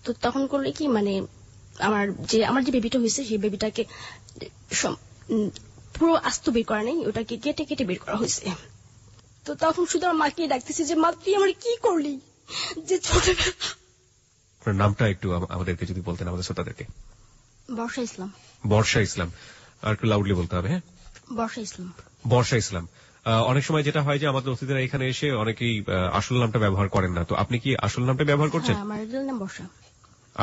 তো তখন করলে কি মানে আমার যে বেবিটা হয়েছে সেই বেবিটাকে পুরো আস্ত বের করা নেই, ওটাকে কেটে কেটে বের করা হয়েছে। তো তখন শুধু আমার মাকে ডাকতেছে যে মা তুই আমার কি করলি, যে ছোটবেলা। আপনার নামটা একটু আমাদেরকে যদি বলতেন, আমাদের শ্রোতাদেরকে। বর্ষা ইসলাম। বর্ষা ইসলাম, আর একটু লাউডলি বলতে হবে। হ্যাঁ, বর্ষা ইসলাম। বর্ষা ইসলাম। অনেক সময় যেটা হয় যে আমাদের অতিথিরা এখানে এসে অনেকেই আসল নামটা ব্যবহার করেন না, তো আপনি কি আসল নামটা ব্যবহার করছেন? আমার রিয়েল নাম বর্ষা।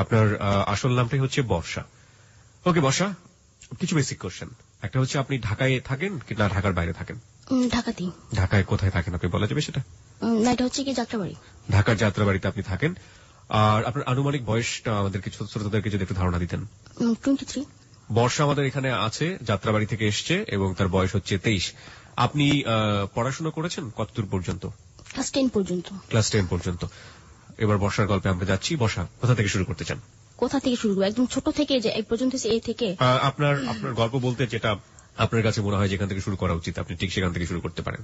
আপনার আসল নামটাই হচ্ছে বর্ষা। ওকে বর্ষা, কিছু বেসিক কোশ্চেন। একটা হচ্ছে আপনি ঢাকায় থাকেন কি না ঢাকার বাইরে থাকেন? ঢাকাতেই। ঢাকায় কোথায় থাকেন আপনি বলা যাবে সেটা? না, এটা হচ্ছে কি যাত্রাবাড়ি। ঢাকার যাত্রাবাড়িতে আপনি থাকেন। আর আপনার আনুমানিক বয়সটা আমাদেরকে শ্রোতাদেরকে যদি একটু ধারণা দিতেন। 23। বর্ষা আমাদের এখানে আছে, যাত্রাবাড়ি থেকে এসছে এবং তার বয়স হচ্ছে 23। আপনি পড়াশোনা করেছেন কতদূর পর্যন্ত? ক্লাস 10 পর্যন্ত। ক্লাস 10 পর্যন্ত। এবার বর্ষার গল্পে আমরা যাচ্ছি। বর্ষা, কোথা থেকে শুরু করতে চান? কোথা থেকে শুরু করব? একদম ছোট থেকে যে এই পর্যন্ত এই থেকে আপনার গল্প বলতে যেটা আপনার কাছে মনে হয় যেখান থেকে শুরু করা উচিত আপনি ঠিক সেখান থেকে শুরু করতে পারেন।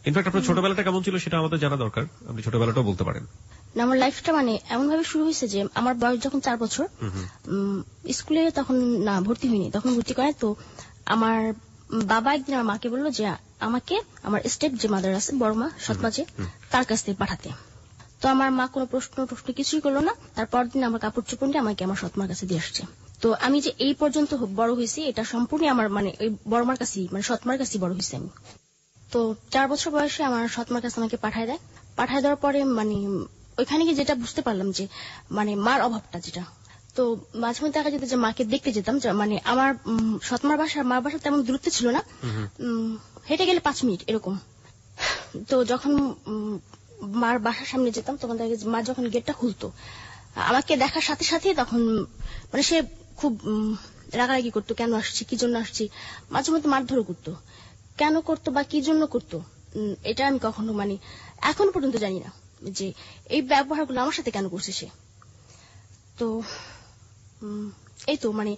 ইনফ্যাক্ট আপনার ছোটবেলাটা কেমন ছিল সেটা আমাদের জানা দরকার, আপনি ছোটবেলাটাও বলতে পারেন। না, আমার লাইফটা মানে এমন ভাবে শুরু হয়েছে যে আমার বয়স যখন 4 বছর, স্কুলে তখন না ভর্তি হয়নি, তখন ভর্তি করে। তো আমার বাবা একদিন আমার মাকে বললো যে আমাকে আমার স্টেপ যে মাদার আছে, বড় মা, সৎ মা, যে তার কাছ থেকে পাঠাতে। তো আমার মা কোনো প্রশ্ন কিছুই করলো না, তারপর দিন আমার কাপড় চোপড় নিয়ে আমাকে আমার সৎমার কাছে দিয়ে আসছে। তো আমি যে এই পর্যন্ত বড় হয়েছি এটা সম্পূর্ণ আমার মানে ওই বড় মার কাছেই, মানে সৎমার কাছেই বড় হয়েছি আমি। তো 4 বছর বয়সে আমার সৎমার কাছে আমাকে পাঠায় দেয়। পাঠায় দেওয়ার পরে মানে ওইখানে গিয়ে যেটা বুঝতে পারলাম যে মানে মার অভাবটা যেটা। তো মাঝে মধ্যে দেখা যেত যে মাকে দেখতে যেতাম, মানে আমার সৎমার বাসা মার বাসা তেমন দূরত্ব ছিল না, হেঁটে গেলে 5 মিনিট এরকম। তো যখন মার বাসার সামনে যেতাম তখন দেখা মা যখন গেটটা খুলতো আমাকে দেখার সাথে সাথে তখন মানে সে খুব রাগারাগি করতো, কেন আসছি, কি জন্য আসছি, মাঝে মধ্যে মারধরও করতো। কেন করতো বা কি জন্য করতো এটা আমি কখনো মানে এখন পর্যন্ত জানি না যে এই ব্যবহারগুলো আমার সাথে কেন করছে সে। তো এই তো মানে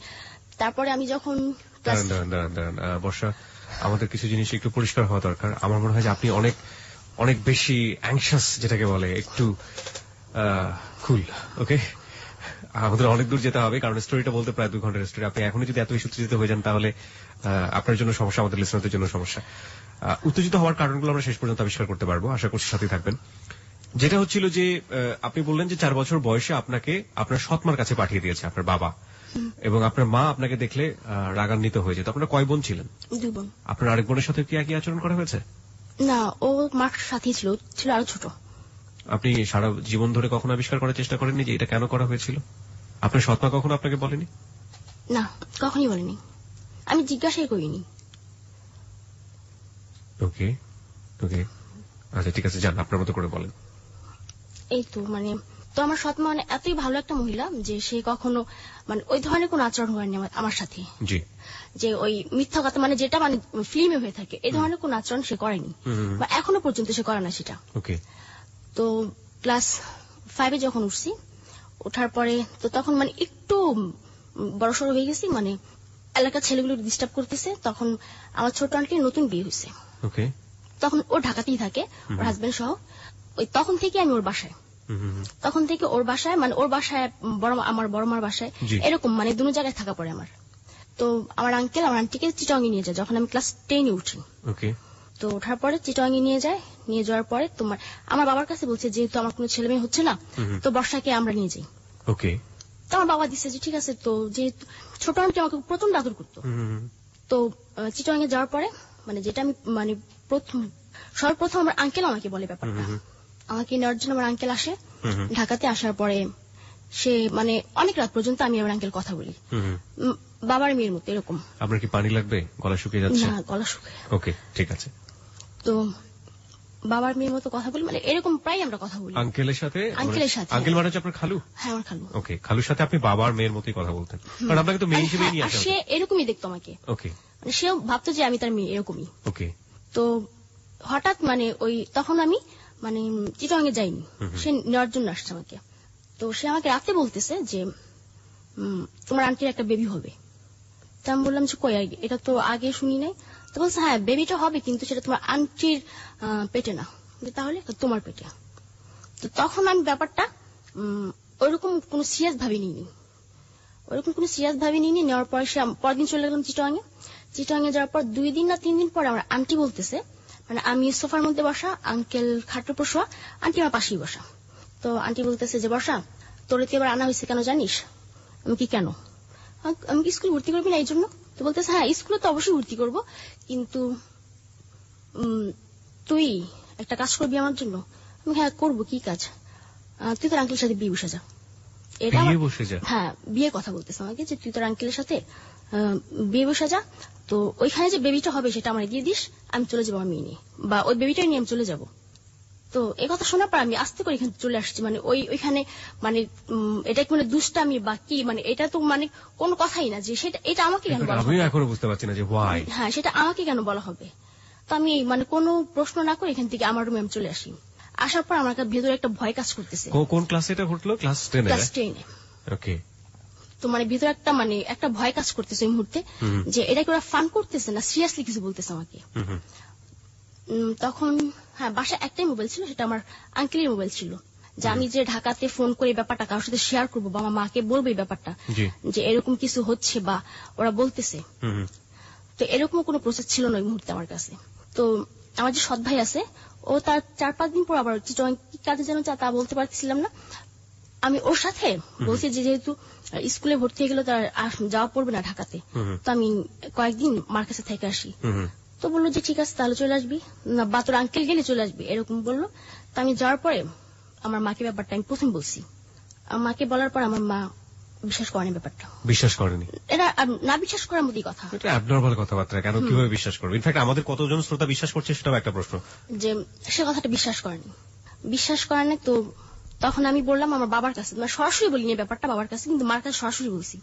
তারপরে আমি যখন বর্ষা, আমাদের কিছু জিনিস একটু পরিষ্কার হওয়া দরকার। আমার মনে হয় যে আপনি অনেক অনেক বেশি অ্যাংশাস, যেটাকে বলে একটু কুল। ওকে, আমাদের অনেক দূর যেতে হবে কারণ স্টোরিটা বলতে প্রায় 2 ঘন্টার স্টোরি। আপনি এখনই যদি এত বেশি উত্তেজিত হয়ে যান তাহলে আপনার জন্য সমস্যা, আমাদের লিসনারদের জন্য সমস্যা। উত্তেজিত হওয়ার কারণগুলো আমরা শেষ পর্যন্ত আবিষ্কার করতে পারবো, আশা করছি সাথে থাকবেন। যেটা হচ্ছিল যে আপনি বললেন যে 4 বছর বয়সে আপনাকে আপনার সৎমার কাছে পাঠিয়ে দিয়েছে আপনার বাবা, এবং আপনার মা আপনাকে দেখলে রাগান্বিত হয়ে যেত। আপনারা কয় বোন ছিলেন? 2 বোন। আপনার আরেক বোনের সাথে কি একই আচরণ করা হয়েছে? না, ও মার সাথেই ছিল আরো ছোট। আপনি সারা জীবন ধরে কখনো আবিষ্কার করার চেষ্টা করেননি যে এটা কেন করা হয়েছিল? আপনার সৎমা কখনো আপনাকে বলেনি? না, কখনই বলেনি, আমি জিজ্ঞাসাই করিনি। ওকে ওকে, আচ্ছা ঠিক আছে, যান আপনার মতো করে বলেন। এই তো মানে তো আমার সৎমা মানে এতই ভালো একটা মহিলা যে সে কখনো মানে ওই ধরনের কোন আচরণ করেনি আমার সাথে। জি, যে ওই মিথ্যা কথা মানে যেটা মানে ফিল্মে হয়ে থাকে এই ধরনের কোন আচরণ সে করেনি, বা এখনো পর্যন্ত সে করে না সেটা। ওকে। তো ক্লাস 5 যখন উঠছি, ওঠার পরে তো তখন মানে একটু বড়সড় হয়ে গেছি, মানে এলাকার ছেলেগুলো ডিস্টার্ব করতেছে। তখন আমার ছোট আন্টির নতুন বিয়ে হয়েছে। ওকে। তখন ও ঢাকাতেই থাকে ওর হাজবেন্ড সহ। ওই তখন থেকে আমি ওর বাসায়, তখন থেকে ওর বাসায় মানে ওর বাসায় আমার বড় মার বাসায় এরকম মানে দুটো জায়গায় থাকা পড়ে আমার। তো আমার আঙ্কেল আমার আন্টিকে চিটাঙ্গে নিয়ে যায় যখন আমি ক্লাস 10 উঠি। ওকে। তো ওঠার পরে চিটাঙ্গে নিয়ে যাওয়ার পরে তোমার আমার বাবার কাছে বলছে যেহেতু আমার কোনো ছেলে মেয়ে হচ্ছে না তো বর্ষাকে আমরা নিয়ে যাই। ওকে। তো আমার বাবা দিচ্ছে যে ঠিক আছে। তো যেহেতু ছোট আন্টি আমাকে প্রথম আদর করতো, তো চিটাঙ্গে যাওয়ার পরে মানে যেটা আমি মানে সর্বপ্রথম আমার আঙ্কেল আমাকে বলে ব্যাপারটা। আমাকে নেওয়ার জন্য আমার আঙ্কেল আসে ঢাকাতে। আসার পরে সে মানে অনেক রাত পর্যন্ত আমি আমার আঙ্কেল কথা বলি বাবার মেয়ের মতো এরকম। আপনার কি পানি লাগবে? গলা শুকিয়ে যাচ্ছে? না, গলা শুকিয়ে। ওকে, ঠিক আছে। তো বাবার মেয়ের মতো কথা বলি মানে এরকম প্রায় আমরা কথা বলি আঙ্কেলের সাথে। আঙ্কেল মানে হচ্ছে আপনার খালু? হ্যাঁ, আমার খালু। ওকে, খালুর সাথে আপনি বাবার মেয়ের মতোই কথা বলতেন, কারণ আপনাকে তো মেয়ে হিসেবেই নিয়ে আসা। সে এরকমই দেখতো আমাকে। ওকে। মানে সেও ভাবতো যে আমি তার মেয়ে এরকমই। ওকে। তো হঠাৎ মানে ওই তখন আমি মানে চিটাঙ্গে যাইনি, সে নেওয়ার জন্য আসছে আমাকে। তো সে আমাকে রাতে বলতেছে যে তোমার আন্টির একটা বেবি হবে। তো আমি বললাম যে কই, এটা তো আগে শুনি নাই। তো বলছে হ্যাঁ বেবিটা হবে কিন্তু সেটা তোমার আন্টির পেটে না। তাহলে তোমার পেটে। তো তখন আমি ব্যাপারটা ওইরকম কোনো সিরিয়াস ভাবে নিইনি। নেওয়ার পরে পরদিন চলে গেলাম চিটাঙে যাওয়ার পর 2 দিন না 3 দিন পরে আমার আন্টি বলতেছে, মানে আমি সোফার মধ্যে বসা, আঙ্কেল খাটের উপর শোয়া, আন্টি আমার পাশেই বসা। তো আন্টি বলতেছে যে বর্ষা, তোর তো এবার আনা হয়েছে কেন জানিস? আমি কি কেন? আমি কি স্কুল ভর্তি করবি না এই জন্য? তো বলতেছে হ্যাঁ স্কুলে তো অবশ্যই ভর্তি করবো, কিন্তু তুই একটা কাজ করবি আমার জন্য। আমি হ্যাঁ করবো, কি কাজ? তুই তোর আঙ্কেলের সাথে বিয়ে বসে যা। এটা হ্যাঁ বিয়ে কথা বলতেছে আমাকে, যে তুই তোর আঙ্কেলের সাথে বিয়ে বসে যা, তো ওইখানে যে বেবিটা হবে সেটা আমার দিয়ে দিস, আমি চলে যাবো আমার মেয়ে নিয়ে, বা ওই বেবিটাই নিয়ে আমি চলে যাবো। তো এই কথা শোনার পর আমি আস্তে করে এখানে চলে আসছি। মানে ওইখানে মানে এটা কি মানে দুষ্টামি বা কি, মানে এটা তো মানে কোনো কথাই না যে সেটা, এটা আমাকে কেন বলা হবে? আমি এখনো বুঝতে পারছি না যে ওয়াই। হ্যাঁ সেটা আমাকে কেন বলা হবে? তো আমি মানে কোনো প্রশ্ন না করে এখান থেকে আমার রুমে আমি চলে আসি। আসার পর আমার ভেতরে একটা ভয় কাজ করতেছে। কোন ক্লাসে এটা ঘটলো? ক্লাস 10 ওকে। তো মানে ভিতরে একটা ভয় কাজ করতেছে এই মুহূর্তে, যে এটা কি ওরা ফান করতেছে না সিরিয়াসলি কিছু বলতেছে আমাকে। তখন হ্যাঁ বাসায় একটাই মোবাইল ছিল, সেটা আমার আঙ্কেলের মোবাইল ছিল, যে আমি যে ঢাকাতে ফোন করে ব্যাপারটা কারোর সাথে শেয়ার করবো বা আমার মাকে বলবো এই ব্যাপারটা, যে এরকম কিছু হচ্ছে বা ওরা বলতেছে। তো এরকম কোনো প্রসেস ছিল না ওই মুহূর্তে আমার কাছে। তো আমার যে সৎ ভাই আছে, ও তার 4-5 দিন পর আবার কি কাজে যেন তা বলতে পারছিলাম না, আমি ওর সাথে বলছি যে যেহেতু স্কুলে ভর্তি হয়ে গেল তার যাওয়া পড়বে না ঢাকাতে, তো আমি কয়েকদিন মার কাছে থেকে আসি। তো বললো যে ঠিক আছে তাহলে চলে আসবি না, বা তোর আঙ্কেল গেলে চলে আসবি, এরকম বললো। তো আমি যাওয়ার পরে আমার মাকে ব্যাপারটা আমি প্রথম বলছি। মাকে বলার পর আমার মা বিশ্বাস করেনি ব্যাপারটা। বিশ্বাস করেনি? এটা না বিশ্বাস করার মতোই কথা। এটা অ্যাবনরমাল কথাবার্তা, কেন কিভাবে বিশ্বাস করবে? ইনফ্যাক্ট আমাদের কতজন শ্রোতা বিশ্বাস করছে সেটাও একটা প্রশ্ন। যে সে কথাটা বিশ্বাস করেনি। তো তখন আমি বললাম আমার বাবার কাছে, মানে সরাসরি বলিনি ব্যাপারটা বাবার কাছে, কিন্তু মার কাছে সরাসরি বলছি।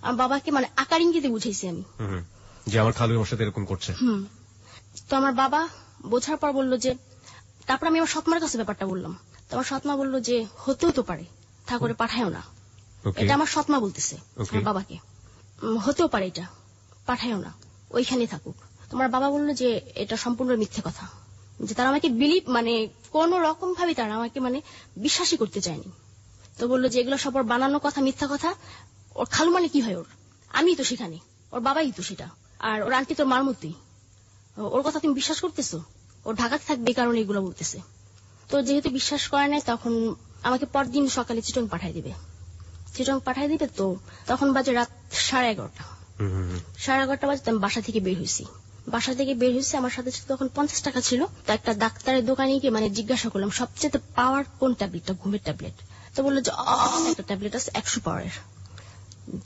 আমার বাবাকে মানে আকার ইঙ্গিতে বুঝাইছি আমি, যে আমার খালু আমার সাথে এরকম করছে। তো আমার বাবা বোঝার পর বললো যে, তারপর আমি আমার সৎমার কাছে ব্যাপারটা বললাম। তো আমার সৎমা বললো যে হতেও তো পারে, তা করে পাঠায়ও না। এটা আমার সৎমা বলতেছে আমার বাবাকে, হতেও পারে এটা, পাঠায়ও না, ওইখানে থাকুক। তোমার বাবা বললো যে এটা সম্পূর্ণ মিথ্যে কথা, যে তারা আমাকে বিলিভ মানে কোন রকম ভাবে তারা আমাকে মানে বিশ্বাসই করতে চায়নি। তো বললো যে এগুলো সব ওর বানানো কথা, মিথ্যা কথা। ওর খালু মানে কি হয় ওর, আমি তো সেখানে, ওর বাবাই তো সেটা, আর ওর আন্টি তোর মার মতোই, ওর কথা তুমি বিশ্বাস করতেছো? ও ঢাকাতে থাকবে এই কারণে এগুলো বলতেছে। তো যেহেতু বিশ্বাস করে নাই, তখন আমাকে পরদিন সকালে চিটং পাঠাই দিবে। তো তখন বাজে রাত 11:30 বাজে। আমি বাসা থেকে বের হয়েছি। আমার সাথে তখন 50 টাকা ছিল। তো একটা ডাক্তারের দোকানে গিয়ে মানে জিজ্ঞাসা করলাম সবচেয়ে পাওয়ার কোন ট্যাবলেটটা, ঘুমের ট্যাবলেট। তো বললো যে একটা ট্যাবলেট আছে 100 পাওয়ারের।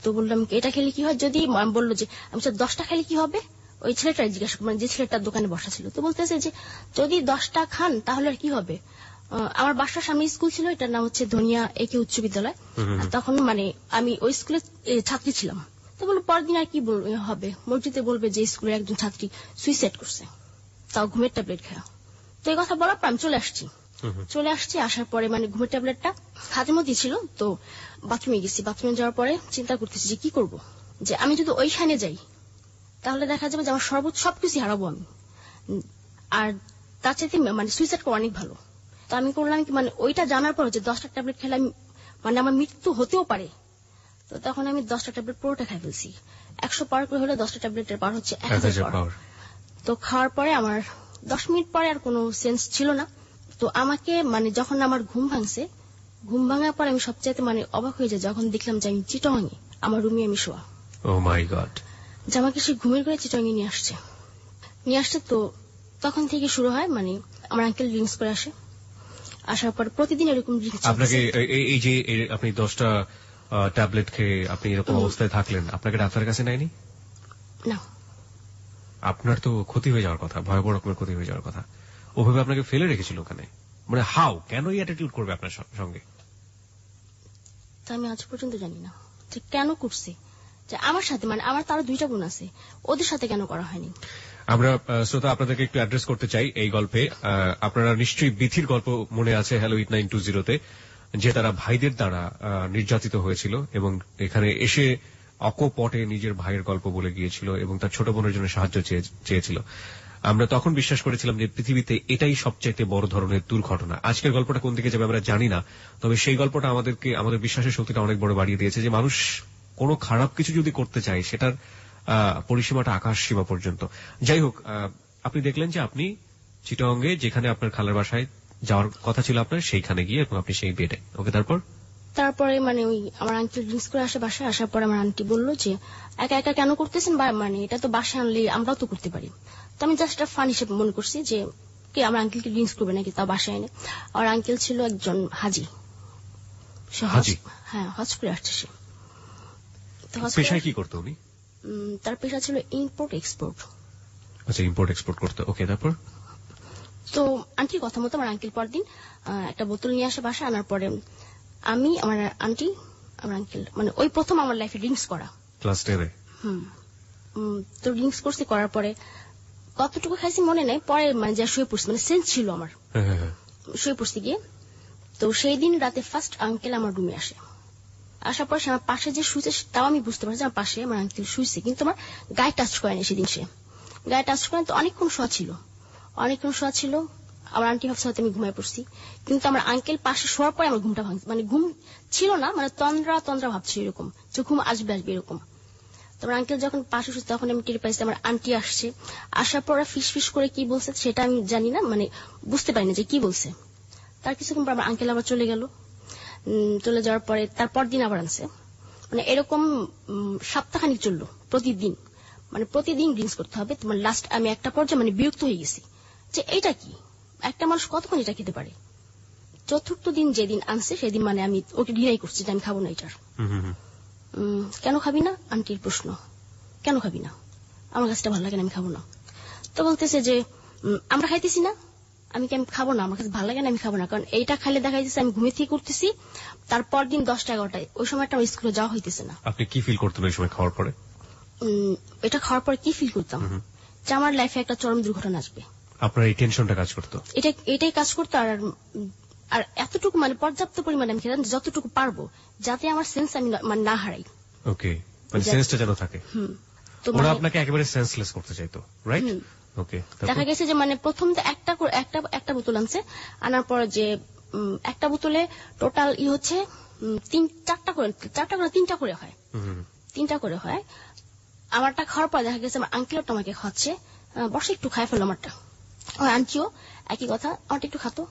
তো বললাম এটা খেলে কি হয়? যদি বললো যে আমি 10টা খেলে কি হবে? ওই ছেলেটাই জিজ্ঞাসা মানে যে ছেলেটার দোকানে বসা ছিল। তো বলতেছে যে যদি 10টা খান তাহলে আর কি হবে? আমার বাসার সামনে স্কুল ছিল, এটার নাম হচ্ছে ধনিয়া একে উচ্চ বিদ্যালয়। তখন মানে আমি ওই স্কুলের ছাত্রী ছিলাম। তো বললো পরদিন আর কি হবে, মসজিদে বলবে যে স্কুলের একজন ছাত্রী সুইসাইড করছে, তাও ঘুমের ট্যাবলেট খাওয়া। তো এই কথা বলার পর আমি চলে আসছি। আসার পরে মানে ঘুমের ট্যাবলেটটা হাতের মধ্যে ছিল। তো বাথরুমে গেছি। বাথরুমে যাওয়ার পরে চিন্তা করতেছি যে কি করব, যে আমি যদি ওইখানে যাই তাহলে দেখা যাবে যে আমার সর্বোচ্চ সবকিছু হারাবো আমি, আর তার চাইতে মানে সুইসাইড করা অনেক ভালো। তো আমি করলাম কি, মানে ওইটা জানার পর যে 10টা ট্যাবলেট খেলে আমি মানে আমার মৃত্যু হতেও পারে। তো তখন আমি 10টা ট্যাবলেট পুরোটা খাই ফেলছি। 100 পাওয়ার করে হলে 10টা ট্যাবলেটের পাওয়ার হচ্ছে 1000 পাওয়ার। তো খাওয়ার পরে আমার 10 মিনিট পরে আর কোনো সেন্স ছিল না। তো আমাকে মানে যখন আমার ঘুম ভাঙার পর আমি সবচাইতে মানে অবাক হয়ে যাই যখন দেখলাম যে আমি চিটংয়ে আমার রুমে আমি শোয়া। ও মাই গড! যে আমাকে সে ঘুমের ঘরে চিটংয়ে নিয়ে আসছে। তো তখন থেকে শুরু হয় মানে আমার আঙ্কেল ড্রিঙ্কস করে আসার পর প্রতিদিন এরকম ড্রিঙ্কস। আপনাকে এই যে আপনি 10টা ট্যাবলেট খেয়ে আপনি এরকম অবস্থায় থাকলেন, আপনাকে ডাক্তারের কাছে নেয়নি? না। আপনার তো ক্ষতি হয়ে যাওয়ার কথা, ভয়াবহ রকমের ক্ষতি হয়ে যাওয়ার কথা। ওভাবে আপনাকে ফেলে রেখেছিল ওখানে, মানে হাউ কেন এই অ্যাটিটিউড করবে আপনার সঙ্গে? তা আমি আজ পর্যন্ত জানি না যে কেন করছে, যে আমার সাথে মানে আমার তারও 2টা বোন আছে, ওদের সাথে কেন করা হয়নি। আমরা শ্রোতা আপনাদেরকে একটু অ্যাড্রেস করতে চাই এই গল্পে। আপনারা নিশ্চয়ই বিথির গল্প মনে আছে হ্যালো 8920-তে, যে তারা ভাইদের দ্বারা নির্যাতিত হয়েছিল এবং এখানে এসে অকপটে নিজের ভাইয়ের গল্প বলে গিয়েছিল এবং তার ছোট বোনের জন্য সাহায্য চেয়েছিল। আমরা তখন বিশ্বাস করেছিলাম যে পৃথিবীতে এটাই সবচাইতে বড় ধরনের দুর্ঘটনা। আজকের গল্পটা কোন দিকে যাবে আমরা জানি না, তবে সেই গল্পটা আমাদের বিশ্বাসের শক্তিটা অনেক বড় বাড়িয়ে দিয়েছে যে মানুষ কোনো খারাপ কিছু যদি করতে চায় সেটার পরিসীমাটা আকাশ সীমা পর্যন্ত। যাই হোক, আপনি দেখলেন যে আপনি চিটাগংয়ে যেখানে আপনার খালার বাসায় যাওয়ার কথা ছিল আপনার, সেইখানে গিয়ে এবং আপনি সেই বেডে। ওকে, তারপরে মানে ওই আমার আন্টি ড্রিঙ্কস করে আসে বাসায়। আসার পরে আমার আন্টি বললো যে একা একা কেন করতেছেন, বা মানে এটা তো বাসায় আনলে আমরাও তো করতে পারি। তো আমি জাস্ট ফান হিসেবে মনে করছি যে কি আমার আঙ্কেলকে ড্রিঙ্কস করবে নাকি, তাও বাসায় এনে। আমার আঙ্কেল ছিল একজন হাজি, হ্যাঁ হজ করে আসছে সে। পেশায় কি করতো উনি? তার পেশা ছিল ইম্পোর্ট এক্সপোর্ট। আচ্ছা, ইম্পোর্ট এক্সপোর্ট করতো। ওকে, তারপর? তো আন্টির কথা মতো আমার আঙ্কেল পরদিন একটা বোতল নিয়ে আসে বাসায়। আনার পরে আমি, আমার আন্টি, আমার আঙ্কেল, মানে ওই প্রথম আমার লাইফে ড্রিঙ্কস করা। ক্লাস 10-এ? তো ড্রিঙ্কস করছি, করার পরে কতটুকু খাইছি মনে নেই। পরে মানে যা শুয়ে পড়ছি, মানে সেন্স ছিল আমার, শুয়ে পড়ছি গিয়ে। তো সেই দিন রাতে ফার্স্ট আঙ্কেল আমার রুমে আসে। আসার পর সে আমার পাশে যে শুয়েছে তাও আমি বুঝতে পারছি আমার পাশে আমার আঙ্কেল শুয়েছে, কিন্তু আমার গায়ে টাচ করেনি সেদিন। সে গায়ে টাচ করেনি। তো অনেকক্ষণ শোয়া ছিল। আমার আন্টি ভাবছে হয়তো আমি ঘুমায় পড়ছি, কিন্তু আমার আঙ্কেল পাশে শোয়ার পরে আমার ঘুমটা ভাঙছে। মানে ঘুম ছিল না, মানে তন্দ্রা ভাবছি এরকম যে ঘুম আসবে এরকম। তোমার আঙ্কেল যখন পাশে শুচ্ছে তখন আমি টের পাইছি আমার আন্টি আসছে। আসার পর ফিস ফিস করে কি বলছে সেটা আমি জানি না, মানে বুঝতে পারি না যে কি বলছে। তার কিছুক্ষণ পর আমার আঙ্কেল আবার চলে গেল। চলে যাওয়ার পরে তারপর দিন আবার আনছে। মানে এরকম সপ্তাহখানিক চললো প্রতিদিন, মানে প্রতিদিন ড্রিঙ্কস করতে হবে। তোমার লাস্ট আমি একটা পর্যায়ে মানে বিরক্ত হয়ে গেছি যে এইটা কি, একটা মানুষ কতক্ষণ এটা খেতে পারে। চতুর্থ দিন যেদিন আনছে সেদিন মানে আমি ওকে ডিনাই করছি যে আমি খাবো না এটার। কেন খাবি না? আন্টির প্রশ্ন, কেন খাবি না? আমার কাছে ভালো লাগে না, আমি খাবো না। তো বলতেছে যে আমরা খাইতেছি না, আমি খাবো না, আমার কাছে ভালো লাগে না, আমি খাবো না। কারণ এইটা খাইলে দেখা যাচ্ছে আমি ঘুমিয়ে থেকে করতেছি। তারপর দিন 10টা-11টায় ওই সময়টা আমার স্কুলে যাওয়া হইতেছে না। আপনি কি ফিল করতেন ওই সময় খাওয়ার পরে? এটা খাওয়ার পরে কি ফিল করতাম যে আমার লাইফে একটা চরম দুর্ঘটনা আসবে। আপনার এই টেনশনটা কাজ করতো? এটাই কাজ করতো। আর এতটুকু মানে পর্যাপ্ত পরিমাণে আমি খেতাম যতটুকু পারবো, যাতে আমার সেন্স আমি মানে না হারাই। ওকে, মানে সেন্সটা যেন থাকে। তো ওরা আপনাকে একেবারে সেন্সলেস করতে চাইতো, রাইট? ওকে, দেখা গেছে যে মানে প্রথম তো একটা বোতল আনছে। আনার পর যে একটা বোতলে টোটাল হচ্ছে 3-4টা করে 3টা করে হয়। 3টা করে হয়। আমারটা খাওয়ার পর দেখা গেছে আমার আঙ্কেলটা আমাকে খাওয়াচ্ছে, বসে একটু খাই ফেললো আমারটা। ওই আন্টিও একই কথা, আমারটা একটু খাতো।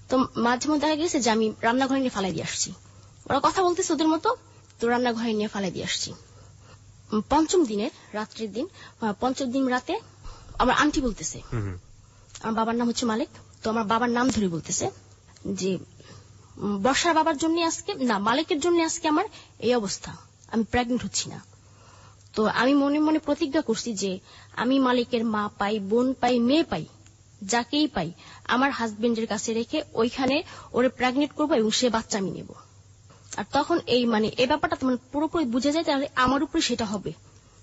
তো মাঝে মধ্যে দেখা গেছে যে আমি রান্নাঘরে নিয়ে ফালাই দিয়ে আসছি। ওরা কথা বলতেছে ওদের মতো, তো রান্নাঘরে নিয়ে ফালাই দিয়ে আসছি। পঞ্চম দিনের রাত্রের দিন, পঞ্চম দিন রাতে আমার আন্টি বলতেছে, আমার বাবার নাম হচ্ছে মালিক, তো আমার বাবার নাম ধরে বলতেছে যে বর্ষার বাবার জন্য আজকে না, মালিকের জন্য আজকে আমার এই অবস্থা, আমি প্রেগনেন্ট হচ্ছি না। তো আমি মনে মনে প্রতিজ্ঞা করছি যে আমি মালিকের মা পাই, বোন পাই, মেয়ে পাই, যাকেই পাই আমার হাজবেন্ডের কাছে রেখে ওইখানে ওরে প্রেগনেন্ট করবো এবং সে বাচ্চা আমি নেব। আর তখন এই মানে এই ব্যাপারটা তোমার পুরোপুরি বুঝে যায়, তাহলে আমার উপরে সেটা হবে,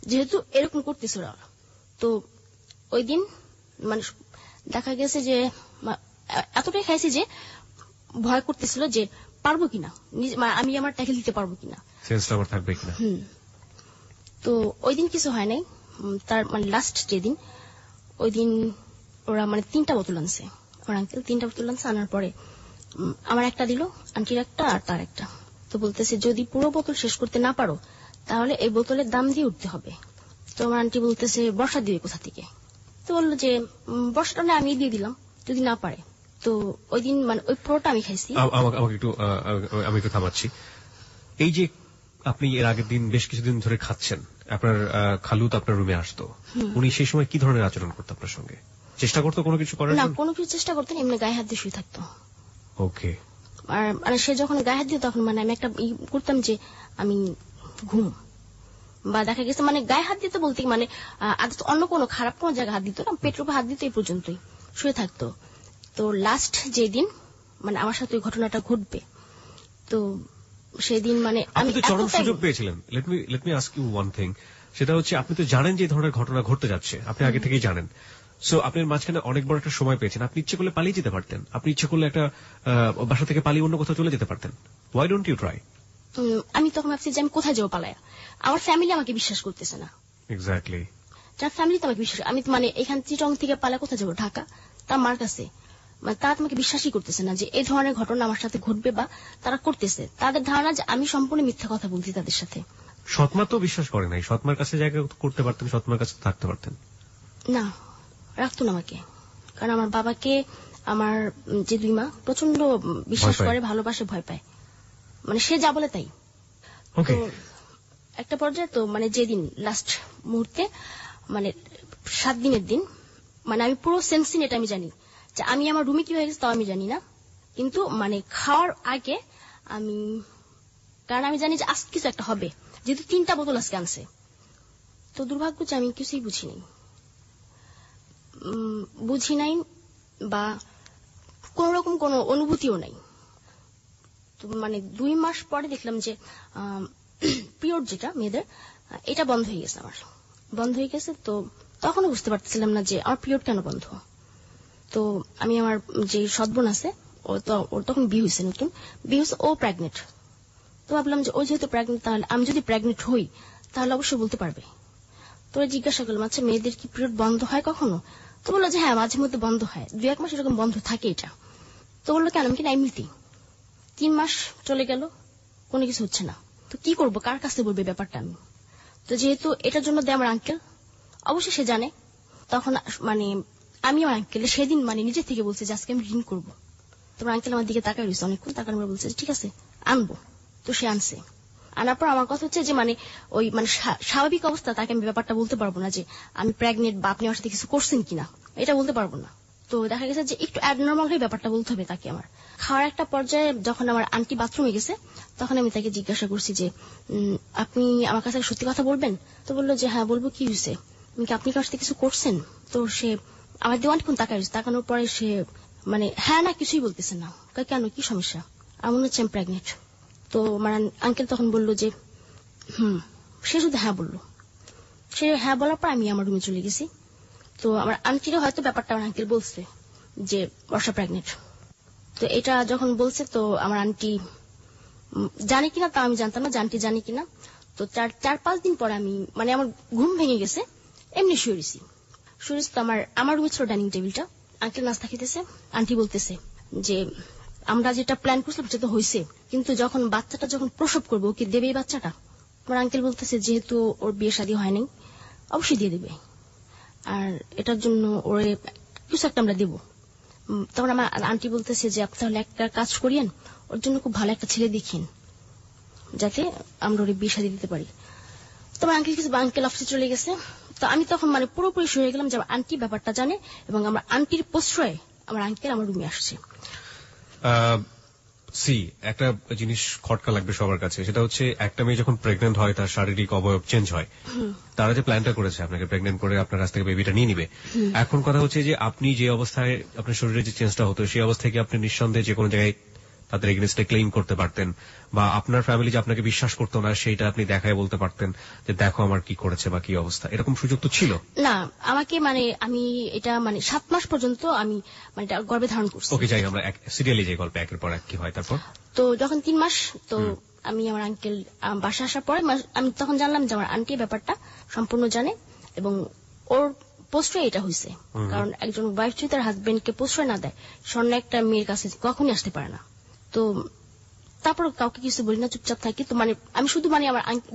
যেহেতু এরকম করতেছে ওরা। তো ওই দিন মানে দেখা গেছে যে এতটাই খাইছি যে ভয় করতেছিল যে পারবো কিনা, আমি আমার ট্যাকেল দিতে পারবো কিনা, থাকবে কিনা। তো ওই দিন কিছু হয় নাই। তার মানে লাস্ট যেদিন, ওই দিন ওরা মানে 3টা বোতল আনছে। আমার আঙ্কেল 3টা বোতল আনছে। আনার পরে আমার একটা দিল, আন্টির একটা আর তার একটা। তো বলতেছে যদি পুরো বোতল শেষ করতে না পারো তাহলে এই বোতলের দাম দিয়ে উঠতে হবে। তো আমার আন্টি বলতেছে বর্ষা দিবে কোথা থেকে? তো বললো যে বর্ষাটা আমি দিয়ে দিলাম যদি না পারে। তো ওই দিন মানে ওই পুরোটা আমি খাইছি। আমি একটু থামাচ্ছি। এই যে আপনি এর আগের দিন বেশ কিছুদিন ধরে খাচ্ছেন, আপনার খালুত আপনার রুমে আসতো, উনি সেই সময় কি ধরনের আচরণ করতো আপনার সঙ্গে? চেষ্টা করতো কোনো কিছু করার? না, কোনো কিছু চেষ্টা করতো না, এমনি গায়ে হাত দিয়ে শুয়ে থাকতো। ওকে। আর মানে সে যখন গায়ে হাত দিত তখন মানে আমি একটা করতাম যে আমি ঘুম, বা দেখা গেছে মানে গায়ে হাত দিতে বলতে মানে অন্য কোনো খারাপ কোনো জায়গায় হাত দিত না, পেটের উপর হাত দিত, এই পর্যন্তই শুয়ে থাকতো। তো লাস্ট যেদিন মানে আমার সাথে ওই ঘটনাটা ঘটবে, তো সেদিন মানে আমি তো চরম সুযোগ পেয়েছিলেন। Let me ask you one thing, সেটা হচ্ছে আপনি তো জানেন যে এই ধরনের ঘটনা ঘটতে যাচ্ছে, আপনি আগে থেকেই জানেন। সো আপনার মাঝখানে অনেক বড় একটা সময় পেয়েছেন, আপনি ইচ্ছে করলে পালিয়ে যেতে পারতেন, আপনি ইচ্ছে করলে একটা বাসা থেকে পালিয়ে অন্য কোথাও চলে যেতে পারতেন। Why don't you try? আমি তখন ভাবছি যে আমি কোথায় যাবো পালায়া, আমার ফ্যামিলি আমাকে বিশ্বাস করতেছে না। এক্স্যাক্টলি। যার ফ্যামিলি তোমাকে বিশ্বাস, আমি তো মানে এখান চিটং থেকে পালা কোথায় যাবো, ঢাকা, তার মার কাছে, মানে তারা তোমাকে বিশ্বাসই করতেছে না যে এই ধরনের ঘটনা আমার সাথে ঘটবে, বা তারা করতেছে। তাদের ধারণা যে আমি সম্পূর্ণ মিথ্যা কথা বলছি তাদের সাথে। সৎমা তো বিশ্বাস করে নাই, সৎমার কাছে জায়গা করতে পারতেন, সৎমার কাছে থাকতে পারতেন না, রাখতো না আমাকে। কারণ আমার বাবাকে আমার যে 2 মা প্রচন্ড বিশ্বাস করে, ভালোবাসে, ভয় পায়, মানে সে যা বলে তাই। তো একটা পর্যায়ে তো মানে যেদিন লাস্ট মুহূর্তে, মানে 7 দিনের দিন, মানে আমি পুরো সেন্সিন, এটা আমি জানি যে আমি আমার রুমে কি হয়ে গেছে তাও আমি জানি না, কিন্তু মানে খাওয়ার আগে আমি, কারণ আমি জানি যে আজ কিছু একটা হবে, যেহেতু 3টা বোতল আজকে আনছে। তো দুর্ভাগ্য যে আমি কিছুই বুঝি নাই বা কোন রকম কোন অনুভূতিও নাই। তো মানে 2 মাস পরে দেখলাম যে পিরিয়ড যেটা মেয়েদের, এটা বন্ধ হয়ে গেছে, আমার বন্ধ হয়ে গেছে। তো তখনও বুঝতে পারতেছিলাম না যে আমার পিরিয়ড কেন বন্ধ। তো আমি আমার যে সৎবোন আছে, ওর তখন বিয়ে হয়েছে, নতুন বিয়ে হয়েছে, ও প্রেগনেন্ট। তো ভাবলাম যে ও যেহেতু প্রেগনেন্ট, তাহলে আমি যদি প্রেগনেন্ট হই তাহলে অবশ্যই বলতে পারবে। তো জিজ্ঞাসা করলাম, আচ্ছা মেয়েদের কি পিরিয়ড বন্ধ হয় কখনো? তো বললো যে হ্যাঁ, মাঝে মধ্যে বন্ধ হয়, 2-1 মাস এরকম বন্ধ থাকে এটা। তো বললো কেন? আমি কিনা এমনিতেই। 3 মাস চলে গেল, কোনো কিছু হচ্ছে না। তো কি করব, কার কাছে বলবে ব্যাপারটা আমি? তো যেহেতু এটার জন্য দেয় আমার আঙ্কেল, অবশ্যই সে জানে। তখন মানে আমি আমার আঙ্কেল সেদিন মানে নিজে থেকে বলছে যে আজকে আমি রিং করবো। তোমার আঙ্কেল আমার দিকে তাকায় রয়েছে অনেকক্ষণ, তাকার পরে বলছে ঠিক আছে আনবো। তো সে আনছে। আনার পর আমার কথা হচ্ছে যে মানে ওই মানে স্বাভাবিক অবস্থা তাকে আমি ব্যাপারটা বলতে পারবো না যে আমি প্রেগনেন্ট বা আপনি আমার সাথে কিছু করছেন কিনা, এটা বলতে পারবো না। তো দেখা গেছে যে একটু অ্যাবনর্মাল হয়ে ব্যাপারটা বলতে হবে তাকে আমার। খাওয়ার একটা পর্যায়ে যখন আমার আন্টি বাথরুমে গেছে, তখন আমি তাকে জিজ্ঞাসা করছি যে আপনি আমার কাছে সত্যি কথা বলবেন? তো বললো যে হ্যাঁ বলবো, কি হয়েছে, আপনি কার সাথে কিছু করছেন? তো সে আমার দিয়ে অনেকক্ষণ তাকায়, তাকানোর পরে সে মানে হ্যাঁ না কিছুই বলতেছে না। কেন, কি সমস্যা? আমার মনে হচ্ছে আমি প্রেগনেন্ট। তো আমার আঙ্কেল তখন বললো যে সে শুধু হ্যাঁ বললো। সে হ্যাঁ বলার পর আমি আমার রুমে চলে গেছি। তো আমার আন্টিরও হয়তো ব্যাপারটা আমার আঙ্কেল বলছে যে বর্ষা প্রেগনেন্ট। তো এটা যখন বলছে, তো আমার আন্টি জানে কিনা তা আমি জানতাম না, আন্টি জানে কিনা। তো 4-5 দিন পর আমি মানে আমার ঘুম ভেঙে গেছে, এমনি শুয়েছি। তো আমার রুমে ছিল ডাইনিং টেবিলটা, আঙ্কেল নাস্তা খেতেছে, আন্টি বলতেছে যে আমরা যেটা প্ল্যান করছিলাম সেটা তো হয়েছে, কিন্তু যখন বাচ্চাটা যখন প্রসব করবো ওকে দেবে এই বাচ্চাটা? আমার আঙ্কেল বলতেছে যেহেতু ওর বিয়ে শাদী হয় নাই, অবশ্যই দিয়ে দেবে, আর এটার জন্য ওর কিছু একটা আমরা দেবো। তখন আমার আন্টি বলতেছে যে আপনি তাহলে একটা কাজ করিয়েন, ওর জন্য খুব ভালো একটা ছেলে দেখিন যাতে আমরা ওর বিয়ে শাদী দিতে পারি। তোমার আঙ্কেল অফিসে চলে গেছে। তো আমি তখন মানে পুরোপুরি শুয়ে গেলাম যে আমার আন্টি ব্যাপারটা জানে, এবং আমার আন্টির প্রশ্রয়ে আমার আঙ্কেল আমার রুমে আসছে। একটা জিনিস খটকা লাগবে সবার কাছে, সেটা হচ্ছে একটা মেয়ে যখন প্রেগনেন্ট হয় তার শারীরিক অবয়ব চেঞ্জ হয়। তারা যে প্ল্যানটা করেছে আপনাকে প্রেগনেন্ট করে আপনার কাছ থেকে বেবিটা নিয়ে নিবে, এখন কথা হচ্ছে যে আপনি যে অবস্থায় আপনার শরীরে যে চেঞ্জটা হতো সেই অবস্থায় কি আপনি নিঃসন্দেহে যে কোনো জায়গায় তাদের এগেইনস্টে ক্লেইম করতে পারতেন, বা আপনার ফ্যামিলি যে আপনাকে বিশ্বাস করতো না সেইটা আপনি দেখায় বলতে পারতেন যে দেখো আমার কি করেছে বা কি অবস্থা, এরকম সুযোগ তো ছিল না? আমাকে মানে আমি এটা মানে 7 মাস পর্যন্ত আমি মানে গর্ভে ধারণ করছি। ওকে, যাই আমরা সিরিয়ালি যে গল্প একের পর এক কি হয় তারপর। তো যখন 3 মাস, তো আমি আমার আঙ্কেল বাসা আসার পরে আমি তখন জানলাম যে আমার আন্টি ব্যাপারটা সম্পূর্ণ জানে, এবং ওর প্রশ্রয় এটা হয়েছে। কারণ একজন ওয়াইফ যদি তার হাজবেন্ডকে প্রশ্রয় না দেয়, স্বর্ণ একটা মেয়ের কাছে কখনই আসতে পারে না। তো তারপর কাউকে কিছু বলি না, চুপচাপ থাকি। তো মানে আমি শুধু মানে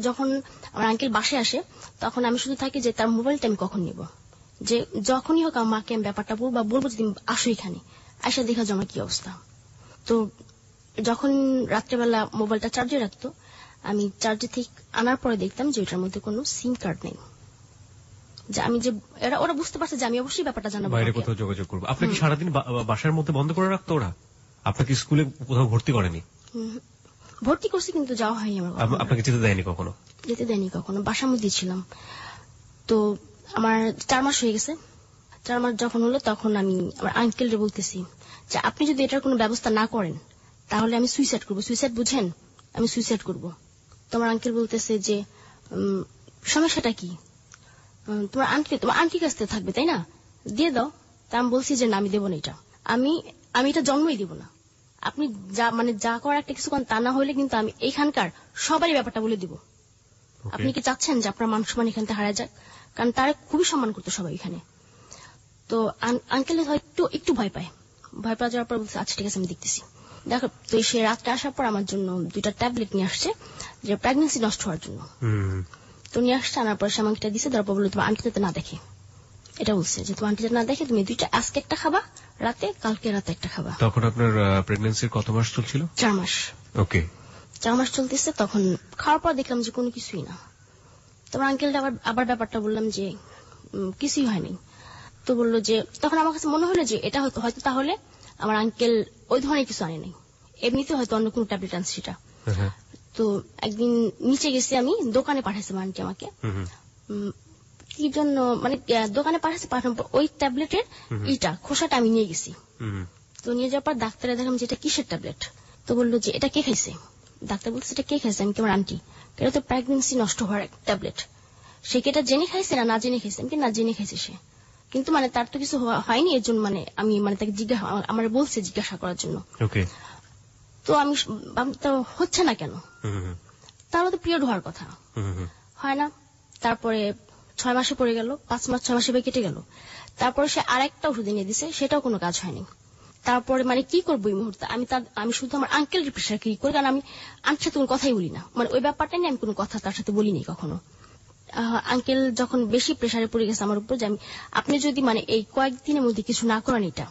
যখন আমার আঙ্কেল বাসায় আসে তখন আমি শুধু থাকি যে তার মোবাইলটা আমি কখন নিব, যে যখনই হোক আমার মাকে আমি ব্যাপারটা বলবো, বা বলবো যদি আসো এখানে আসা দেখা জমা কি অবস্থা। তো যখন রাত্রেবেলা মোবাইলটা চার্জে রাখতো, আমি চার্জে থেকে আনার পরে দেখতাম যে ওটার মধ্যে কোনো সিম কার্ড নেই। যে আমি যে ওরা বুঝতে পারছে যে আমি অবশ্যই ব্যাপারটা জানাবো, বাইরে কোথাও যোগাযোগ করবো। আপনাকে সারাদিন বাসার মধ্যে বন্ধ করে রাখতো ওরা? আপনাকে স্কুলে কোথাও ভর্তি করেনি? ভর্তি করছি কিন্তু যাওয়া হয়নি আমার। আপনাকে যেতে দেয়নি কখনো? যেতে দেয়নি কখনো, বাসার মধ্যে ছিলাম। তো আমার 4 মাস হয়ে গেছে। 4 মাস যখন হলো তখন আমি আমার আঙ্কেলরে বলতেছি যে আপনি যদি এটার কোনো ব্যবস্থা না করেন তাহলে আমি সুইসাইড করবো। সুইসাইড বুঝেন? আমি সুইসাইড করবো। তোমার আঙ্কেল বলতেছে যে সমস্যাটা কি, তোমার আন্টির কাছ থেকে থাকবে তাই না, দিয়ে দাও। তা আমি বলছি যে না, আমি দেবো না, এটা আমি এটা জন্মই দেবো না। আপনি যা করার একটা কিছু তা না হলে কিন্তু আমি এইখানকার সবারই ব্যাপারটা বলে দিব। আপনি কি চাচ্ছেন যে আপনার মান সম্মান এখান থেকে হারা যাক? কারণ তারা খুবই সম্মান করতো সবাই এখানে। তো আঙ্কেল হয়তো একটু ভয় পায়, ভয় পাওয়া যাওয়ার পর বলছে আচ্ছা ঠিক আছে আমি দেখতেছি। দেখো তো সে রাত্রে আসার পর আমার জন্য 2টা ট্যাবলেট নিয়ে আসছে যে প্রেগন্যান্সি নষ্ট হওয়ার জন্য। তো নিয়ে আসছে, আনার পর সে আমাকে এটা দিছে, তারপর বললো তোমার আন্টি যাতে না দেখে, এটা বলছে যে তোমার আন্টি যাতে না দেখে, তুমি 2টা আজকে একটা খাবা রাতে, কালকে রাতে একটা খাবা। তখন আপনার প্রেগন্যান্সির কত মাস চলছিল? 4 মাস। ওকে, 4 মাস চলতেছে। তখন খাওয়ার পর দেখলাম যে কোনো কিছুই না। তোমার আঙ্কেলটা আবার ব্যাপারটা বললাম যে কিছুই হয়নি। তো বললো যে তখন আমার কাছে মনে হলো যে এটা হয়তো তাহলে আমার আঙ্কেল ওই ধরনের কিছু আনে নাই, এমনিতে হয়তো অন্য কোনো ট্যাবলেট আনছে সেটা। তো একদিন নিচে গেছি আমি, দোকানে পাঠাইছে আন্টি আমাকে, কি জন্য মানে দোকানে পাঠানোর পর ওই ট্যাবলেটের খোসাটা আমি নিয়ে গেছি। তো নিয়ে যাওয়ার পর ডাক্তারে দেখলাম যে এটা কিসের ট্যাবলেট। তো বললো যে এটা কে খাইছে। ডাক্তার বলছে এটা কে খাইছে, আমি কি আমার আন্টি, এটা তো প্রেগন্যান্সি নষ্ট হওয়ার ট্যাবলেট। সে কি এটা জেনে খাইছে না জেনে খাইছে, আমি কি না জেনে খাইছে সে, কিন্তু মানে তার তো কিছু হয়নি, এর জন্য মানে আমি মানে তাকে আমার বলছে জিজ্ঞাসা করার জন্য। তো আমি তো হচ্ছে না কেন, তাহলে তো পিরিয়ড হওয়ার কথা, হয় না। তারপরে 6 মাসে পড়ে গেল, 5 মাস 6 মাসে কেটে গেল। তারপরে সে আরেকটা ওষুধ এনে দিছে, সেটাও কোনো কাজ হয়নি। তারপরে মানে কি করবো এই মুহূর্তে, আমি শুধু আমার আঙ্কেলের প্রেশার কি করি, কারণ আমি আন্টির সাথে কোনো কথাই বলি না, মানে ওই ব্যাপারটা নিয়ে আমি কোনো কথা তার সাথে বলিনি কখনো। আঙ্কেল যখন বেশি প্রেশারে পড়ে গেছে আমার উপর, যে আপনি যদি মানে এই কয়েকদিনের মধ্যে কিছু না করেন এটা,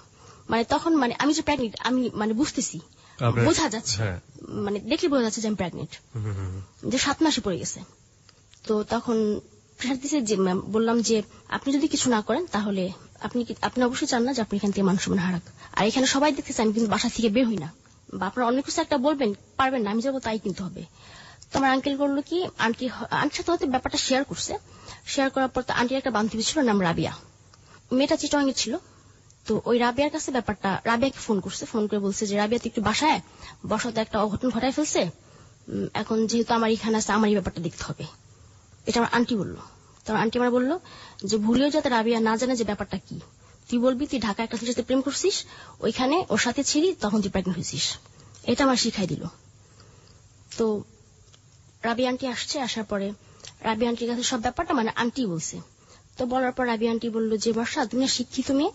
মানে তখন মানে আমি যে প্রেগনেন্ট আমি মানে বুঝতেছি, বোঝা যাচ্ছে, মানে দেখলে বোঝা যাচ্ছে যে আমি প্রেগনেন্ট, যে 7 মাসে পড়ে গেছে। তো তখন প্রেশার দিছে, যে বললাম যে আপনি যদি কিছু না করেন তাহলে আপনি অবশ্যই চান না যে আপনি এখান থেকে মান সম্মান হারাক, আর এখানে সবাই দেখতেছে আমি কিন্তু বাসা থেকে বের হই না, বা আপনারা অনেক কিছু একটা বলবেন পারবেন না, আমি যাবো তাই কিন্তু হবে। তো আমার আঙ্কেল বললো কি আন্টির সাথে হয়তো ব্যাপারটা শেয়ার করছে, শেয়ার করার পর তো আন্টির একটা বান্ধবী ছিল, নাম রাবিয়া, মেয়েটা চিটং এর ছিল। তো ওই রাবিয়ার কাছে ব্যাপারটা, রাবিয়াকে ফোন করছে, ফোন করে বলছে যে রাবিয়া একটু বাসায় বসাতে একটা অঘটন ঘটায় ফেলছে, এখন যেহেতু আমার এখানে আছে আমার এই ব্যাপারটা দেখতে হবে, এটা আমার আন্টি বললো। তো আন্টি আমার বললো যে ভুলেও যাতে রাবিয়া না জানে যে ব্যাপারটা কি, তুই বলবি তুই ঢাকা একটা ছেলের সাথে প্রেম করছিস, ওইখানে ওর সাথে ছিলি, তখন তুই প্রেগনেন্ট হয়েছিস, এটা আমার শিখাই দিল। তো রাবি আন্টি আসছে, আসার পরে রাবি আন্টির কাছে সব ব্যাপারটা মানে আন্টি বলছে। তো বলার পর রাবি আন্টি বললো যে বর্ষা তুমি শিক্ষিত মেয়ে,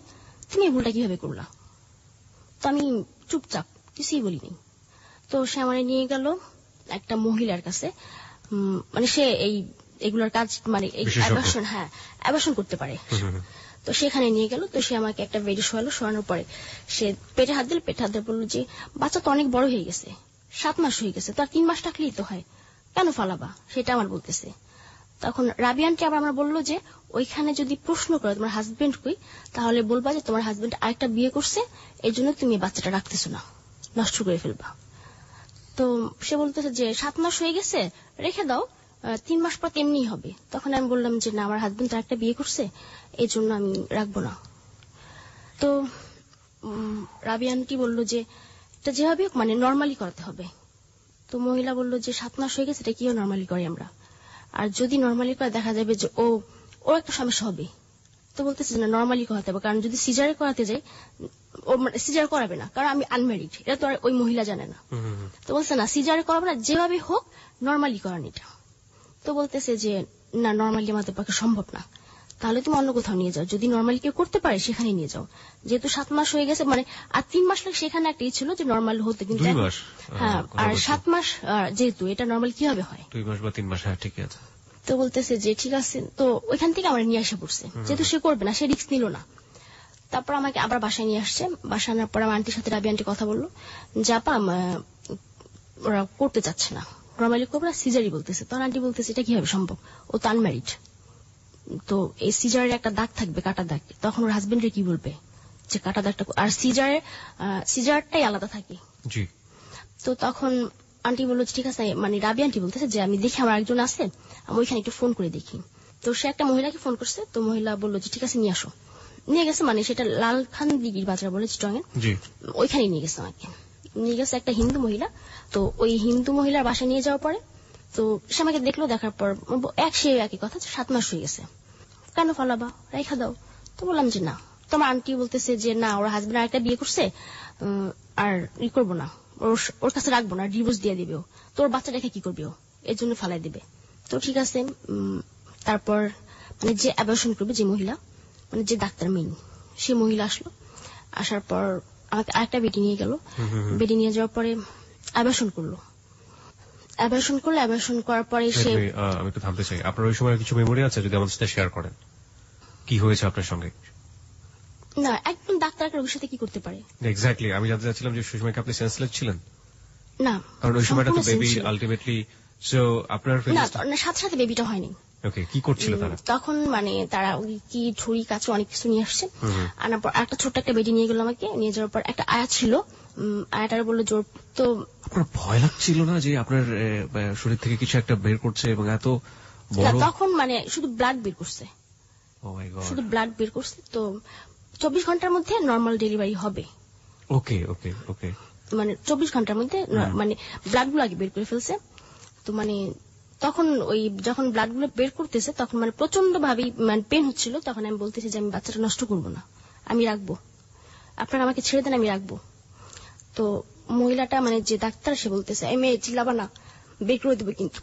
তুমি এই ভুলটা কিভাবে করলা। তো আমি চুপচাপ কিছুই বলিনি। তো সে আমার নিয়ে গেল একটা মহিলার কাছে, মানে সে এগুলোর কাজ মানে অ্যাবর্শন করতে পারে। তো সেখানে নিয়ে গেল। তো সে আমাকে একটা বেডে শোয়ালো, শোয়ানোর পরে সে পেটে হাত দিল, পেটে হাত দিয়ে বললো যে বাচ্চা তো অনেক বড় হয়ে গেছে, 7 মাস হয়ে গেছে, তো আর 3 মাস থাকলেই তো হয়, কেন ফালাবা, সেটা আমার বলতেছে। তখন রাবি আন্টি আবার আমার বললো যে ওইখানে যদি প্রশ্ন করে তোমার হাজবেন্ড কই, তাহলে বলবা যে তোমার হাজবেন্ড আরেকটা বিয়ে করছে, এই জন্য তুমি বাচ্চাটা রাখতেছো না, নষ্ট করে ফেলবা। তো সে বলতেছে যে 7 মাস হয়ে গেছে রেখে দাও, 3 মাস পর তেমনি হবে। তখন আমি বললাম যে না, আমার হাজবেন্ড আরেকটা বিয়ে করছে, এই জন্য আমি রাখবো না। তো রাবি আন্টি বললো যে এটা যেভাবে মানে নর্মালি করাতে হবে। তো মহিলা বললো যে 7 মাস হয়ে গেছে, এটা কিও নর্মালি করি আমরা, আর যদি নর্মালি করে দেখা যাবে যে ওর একটা সমস্যা হবে। তো বলতেছে না নর্মালি করাতে হবে, কারণ যদি সিজারে করাতে যাই ও মানে সিজার করাবে না, কারণ আমি আনম্যারিড, এটা তো আর ওই মহিলা জানে না। তো বলছে না সিজারে করাবে না, যেভাবে হোক নর্মালি করান এটা। তো বলতেছে যে না নর্মালি আমাদের পক্ষে সম্ভব না, তাহলে তুমি অন্য কোথাও নিয়ে যাও, যদি নর্মালি কেউ করতে পারে সেখানে নিয়ে যাও, যেহেতু 7 মাস হয়ে গেছে মানে আর 3 মাস লাগে, সেখানে একটা ছিল যে নর্মাল হতে, কিন্তু হ্যাঁ আর 7 মাস যেহেতু এটা নর্মাল কিভাবে হয় 2 মাস বা 3 মাস, হ্যাঁ ঠিক আছে। তো বলতেছে যে ঠিক আছে। তো ওইখান থেকে আমার নিয়ে আসা পড়ছে, যেহেতু সে করবে না, সে রিস্ক নিল না। তারপর আমাকে আবার বাসায় নিয়ে আসছে, বাসায় আনার পর আমার আন্টির সাথে রাবি আন্টি কথা বললো যে আপা ওরা করতে চাচ্ছে না, নর্মালি করবে না, সিজারই বলতেছে। তখন আন্টি বলতেছে এটা কিভাবে সম্ভব, ও তো আনম্যারিড, তো এই সিজারের একটা দাগ থাকবে, কাটা দাগ, তখন ওর হাজবেন্ডের কি বলবে যে কাটা দাগটা, আর সিজারটাই আলাদা থাকে। তো তখন আন্টি বললো ঠিক আছে, মানে রাবি আন্টি বলতেছে যে আমি দেখি আমার একজন আছে, আমি ওইখানে একটু ফোন করে দেখি। তো সে একটা মহিলাকে ফোন করছে, তো মহিলা বললো যে ঠিক আছে নিয়ে আসো। নিয়ে গেছে, মানে সেটা লালখান দিঘির বাজার বলে চিটং এর, ওইখানে নিয়ে গেছে আমাকে, নিয়ে গেছে একটা হিন্দু মহিলা। তো ওই হিন্দু মহিলার বাসায় নিয়ে যাওয়ার পরে তো সে আমাকে দেখলো, দেখার পর সে একই কথা, 7 মাস হয়ে গেছে, কেন ফালাবা, রেখা দাও। তো বললাম যে না। তোমার আন্টি বলতেছে যে না, ওর হাজবেন্ড আরেকটা বিয়ে করছে, আর ই করবো না, ওর কাছে রাখবো না, ডিভোর্স দিয়ে দিবে, তোর বাচ্চা রেখে কি করবে, এর জন্য ফালাই দিবে। তো ঠিক আছে। তারপর মানে যে অ্যাবর্শন করবে, যে মহিলা, মানে যে ডাক্তার মেইন, সে মহিলা আসলো। আসার পর আমাকে আরেকটা বেডি নিয়ে গেল। বেডি নিয়ে যাওয়ার পরে অ্যাবর্শন করলো। অ্যাবর্শন করার পরে সে, আমি একটু থামতে চাই। আপনার ওই সময় কিছু মেমোরি আছে যদি আমাদের সাথে শেয়ার করেন? কি হয়েছে আপনার সঙ্গে? না, একদম ডাক্তার রোগীর সাথে কি করতে পারে? এক্স্যাক্টলি, আমি জানতে চাচ্ছিলাম যে সেই সময় কি আপনি সেন্সলেস ছিলেন? না, কারণ ওই সময়টা তো বেবি আলটিমেটলি, সো আপনার না, সাথে সাথে বেবিটা হয়নি। ওকে, কি করছিল তারা তখন? মানে তারা ওই কি ছুরি কাছে অনেক কিছু নিয়ে আসছে। আনার পর একটা ছোট্ট একটা বেডি নিয়ে গেল আমাকে। নিয়ে যাওয়ার পর একটা আয়া ছিল, আয়াটার বললো জোর। তো আপনার ভয় লাগছিল না যে আপনার শরীর থেকে কিছু একটা বের করছে এবং এত বড়? তখন মানে শুধু ব্লাড বের করছে, শুধু ব্লাড বের করছে। তো 24 ঘন্টার মধ্যে নর্মাল ডেলিভারি হবে। ওকে ওকে ওকে, মানে 24 ঘন্টার মধ্যে মানে ব্লাড গুলো আগে বের করে ফেলছে। তো মানে তখন ওই যখন ব্লাড গুলো বের করতেছে তখন মানে প্রচন্ড ভাবে মানে পেন হচ্ছিল। তখন আমি বলতেছি যে আমি বাচ্চাটা নষ্ট করবো না, আমি রাখবো, আপনারা আমাকে ছেড়ে দেন, আমি রাখবো। তো মহিলাটা মানে যে ডাক্তার, সে বলতেছে এই মেয়ে চিল্লাবা না, বের করে দেবে কিন্তু।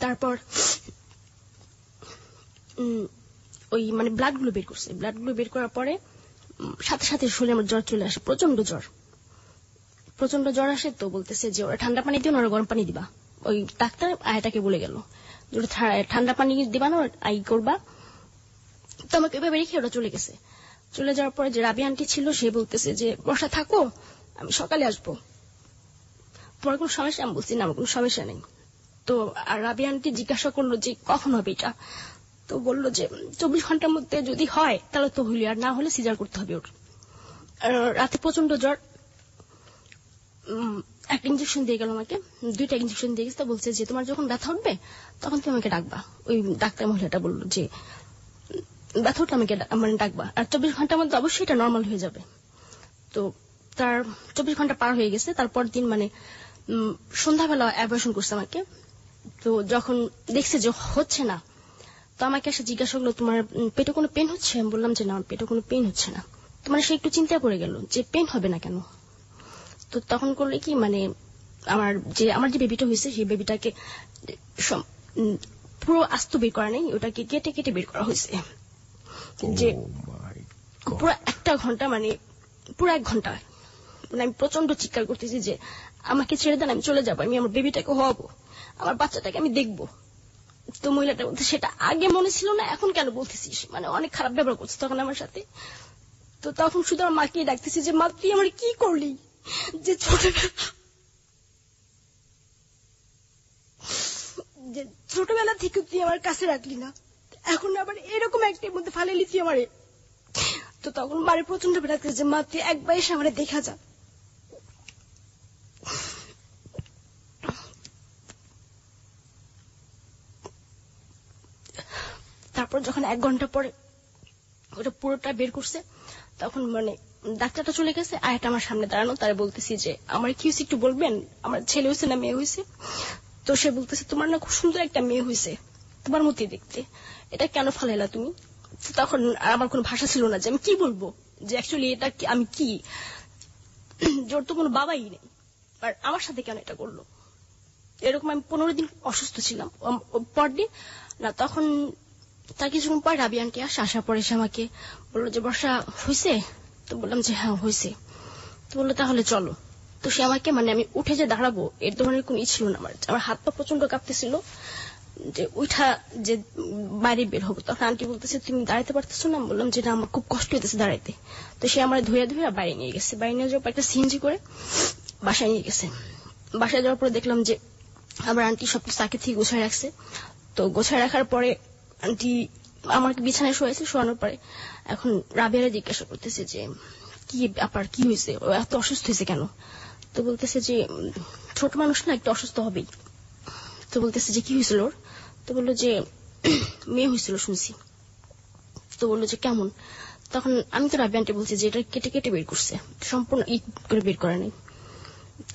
তারপর ওই মানে ব্লাড গুলো বের করছে। ব্লাড গুলো বের করার পরে সাথে সাথে শরীরে আমার জ্বর চলে আসে, প্রচন্ড জ্বর আসে। তো বলতেছে যে ওরা ঠান্ডা পানি দিও না, ওরা গরম পানি দিবা। ওই ডাক্তার আয়াটাকে বলে গেল যে ওরা ঠান্ডা পানি দিবা না, আই করবা। তো আমাকে এভাবে রেখে ওরা চলে গেছে। চলে যাওয়ার পরে যে রাবি আন্টি ছিল, সে বলতেছে যে বর্ষা থাকো, আমি সকালে আসবো, তোমার কোনো সমস্যা? আমি বলছি না, আমার কোনো সমস্যা নেই। তো আর রাবি আন্টি জিজ্ঞাসা করলো যে কখন হবে এটা। তো বললো যে 24 ঘন্টার মধ্যে যদি হয় তাহলে তো হইলে, আর না হলে সিজার করতে হবে ওর। রাতে প্রচন্ড জ্বর, একটা ইঞ্জেকশন দিয়ে গেল আমাকে, 2টা ইঞ্জেকশন দিয়ে গেছে। বলছে যে তোমার যখন ব্যথা উঠবে তখন তুমি আমাকে ডাকবা। ওই ডাক্তার মহিলাটা বললো যে ব্যথা উঠলে আমাকে মানে ডাকবা, আর 24 ঘন্টার মধ্যে অবশ্যই এটা নর্মাল হয়ে যাবে। তো তার 24 ঘন্টা পার হয়ে গেছে। তারপর দিন মানে সন্ধ্যাবেলা অ্যাবর্শন করছে আমাকে। তো যখন দেখছে যে হচ্ছে না, তো আমাকে এসে জিজ্ঞাসা করলো তোমার পেটে কোনো পেন হচ্ছে? আমি বললাম যে না, আমার পেটে কোনো পেন হচ্ছে না। তো মানে সে একটু চিন্তা করে গেল যে পেন হবে না কেন। তো তখন করলে কি মানে আমার যে বেবিটা হয়েছে, সেই বেবিটাকে পুরো আস্ত বের করা নেই, ওটাকে কেটে কেটে বের করা হয়েছে। যে পুরো 1 ঘন্টা, মানে পুরো 1 ঘন্টা মানে আমি প্রচন্ড চিৎকার করতেছি যে আমাকে ছেড়ে দেন, আমি চলে যাবো, আমি আমার বেবিটাকে হওয়াবো, আমার বাচ্চাটাকে আমি দেখবো। তো মহিলাটা বলতে সেটা আগে মনে ছিল না, এখন কেন বলতেছিস? মানে অনেক খারাপ ব্যবহার করছে তখন আমার সাথে। তো তখন শুধু আমার মাকে ডাকতেছি যে মা তুই আমার কি করলি, যে ছোটবেলা থেকে তুই আমার কাছে রাখলি না, এখন আবার এরকম একটির মধ্যে ফালাইলি তুই আমারে। তো তখন মারে প্রচন্ড ডাকতেছে যে মা তুই একবার এসে আমারে দেখা যা। তারপর যখন 1 ঘন্টা পরে ওটা পুরোটা বের করছে, তখন মানে ডাক্তারটা চলে গেছে, আয়াটা আমার সামনে দাঁড়ানো। তারা বলতেছি যে আমার কি হয়েছে একটু বলবেন, আমার ছেলে হয়েছে না মেয়ে হয়েছে? তো সে বলতেছে তোমার না খুব সুন্দর একটা মেয়ে হয়েছে, তোমার মতোই দেখতে, এটা কেন ফালাইলা তুমি? তখন আমার কোনো ভাষা ছিল না যে আমি কি বলবো, যে অ্যাকচুয়ালি এটা আমি কি, জোর তো কোনো বাবাই নেই, আর আমার সাথে কেন এটা করলো। এরকম আমি 15 দিন অসুস্থ ছিলাম। পরদিন না, তখন তার কিছুক্ষণ পর রাবি আন্টি আসার পরে সে আমাকে বললো যে বর্ষা হয়েছে? তো বললাম যে হ্যাঁ হয়েছে। তো বললো তাহলে চলো। তো সে আমাকে মানে আমি উঠে যে দাঁড়াবো এর ধরনের কোন ছিল না, আমার হাত পা প্রচন্ড কাঁপতেছিল যে উঠা যে বাইরে বের হবো। তখন আন্টি বলতেছে তুমি দাঁড়াতে পারতেছো না? বললাম যে না, আমার খুব কষ্ট হইতেছে দাঁড়াইতে। তো সে আমার ধুয়ে বাইরে নিয়ে গেছে। বাইরে নিয়ে যাওয়ার পর একটা সিএনজি করে বাসায় নিয়ে গেছে। বাসায় যাওয়ার পরে দেখলাম যে আমার আন্টি সবকিছু আগে থেকে গোছায় রাখছে। তো গোছায় রাখার পরে আন্টি আমাকে বিছানায় শোয়াইছে। শোয়ানোর পরে এখন রাবিয়ারে জিজ্ঞাসা করতেছে যে কি ব্যাপার, কি হয়েছে, ও এত অসুস্থ হয়েছে কেন? তো বলতেছে যে ছোট মানুষ না, একটু অসুস্থ হবেই। তো বলতেছে যে কি হয়েছিল ওর? তো বললো যে মেয়ে হয়েছিল শুনছি। তো বললো যে কেমন? তখন আমি তো রাবি আন্টি বলছি যে এটা কেটে কেটে বের করছে, সম্পূর্ণ করে বের করা নেই।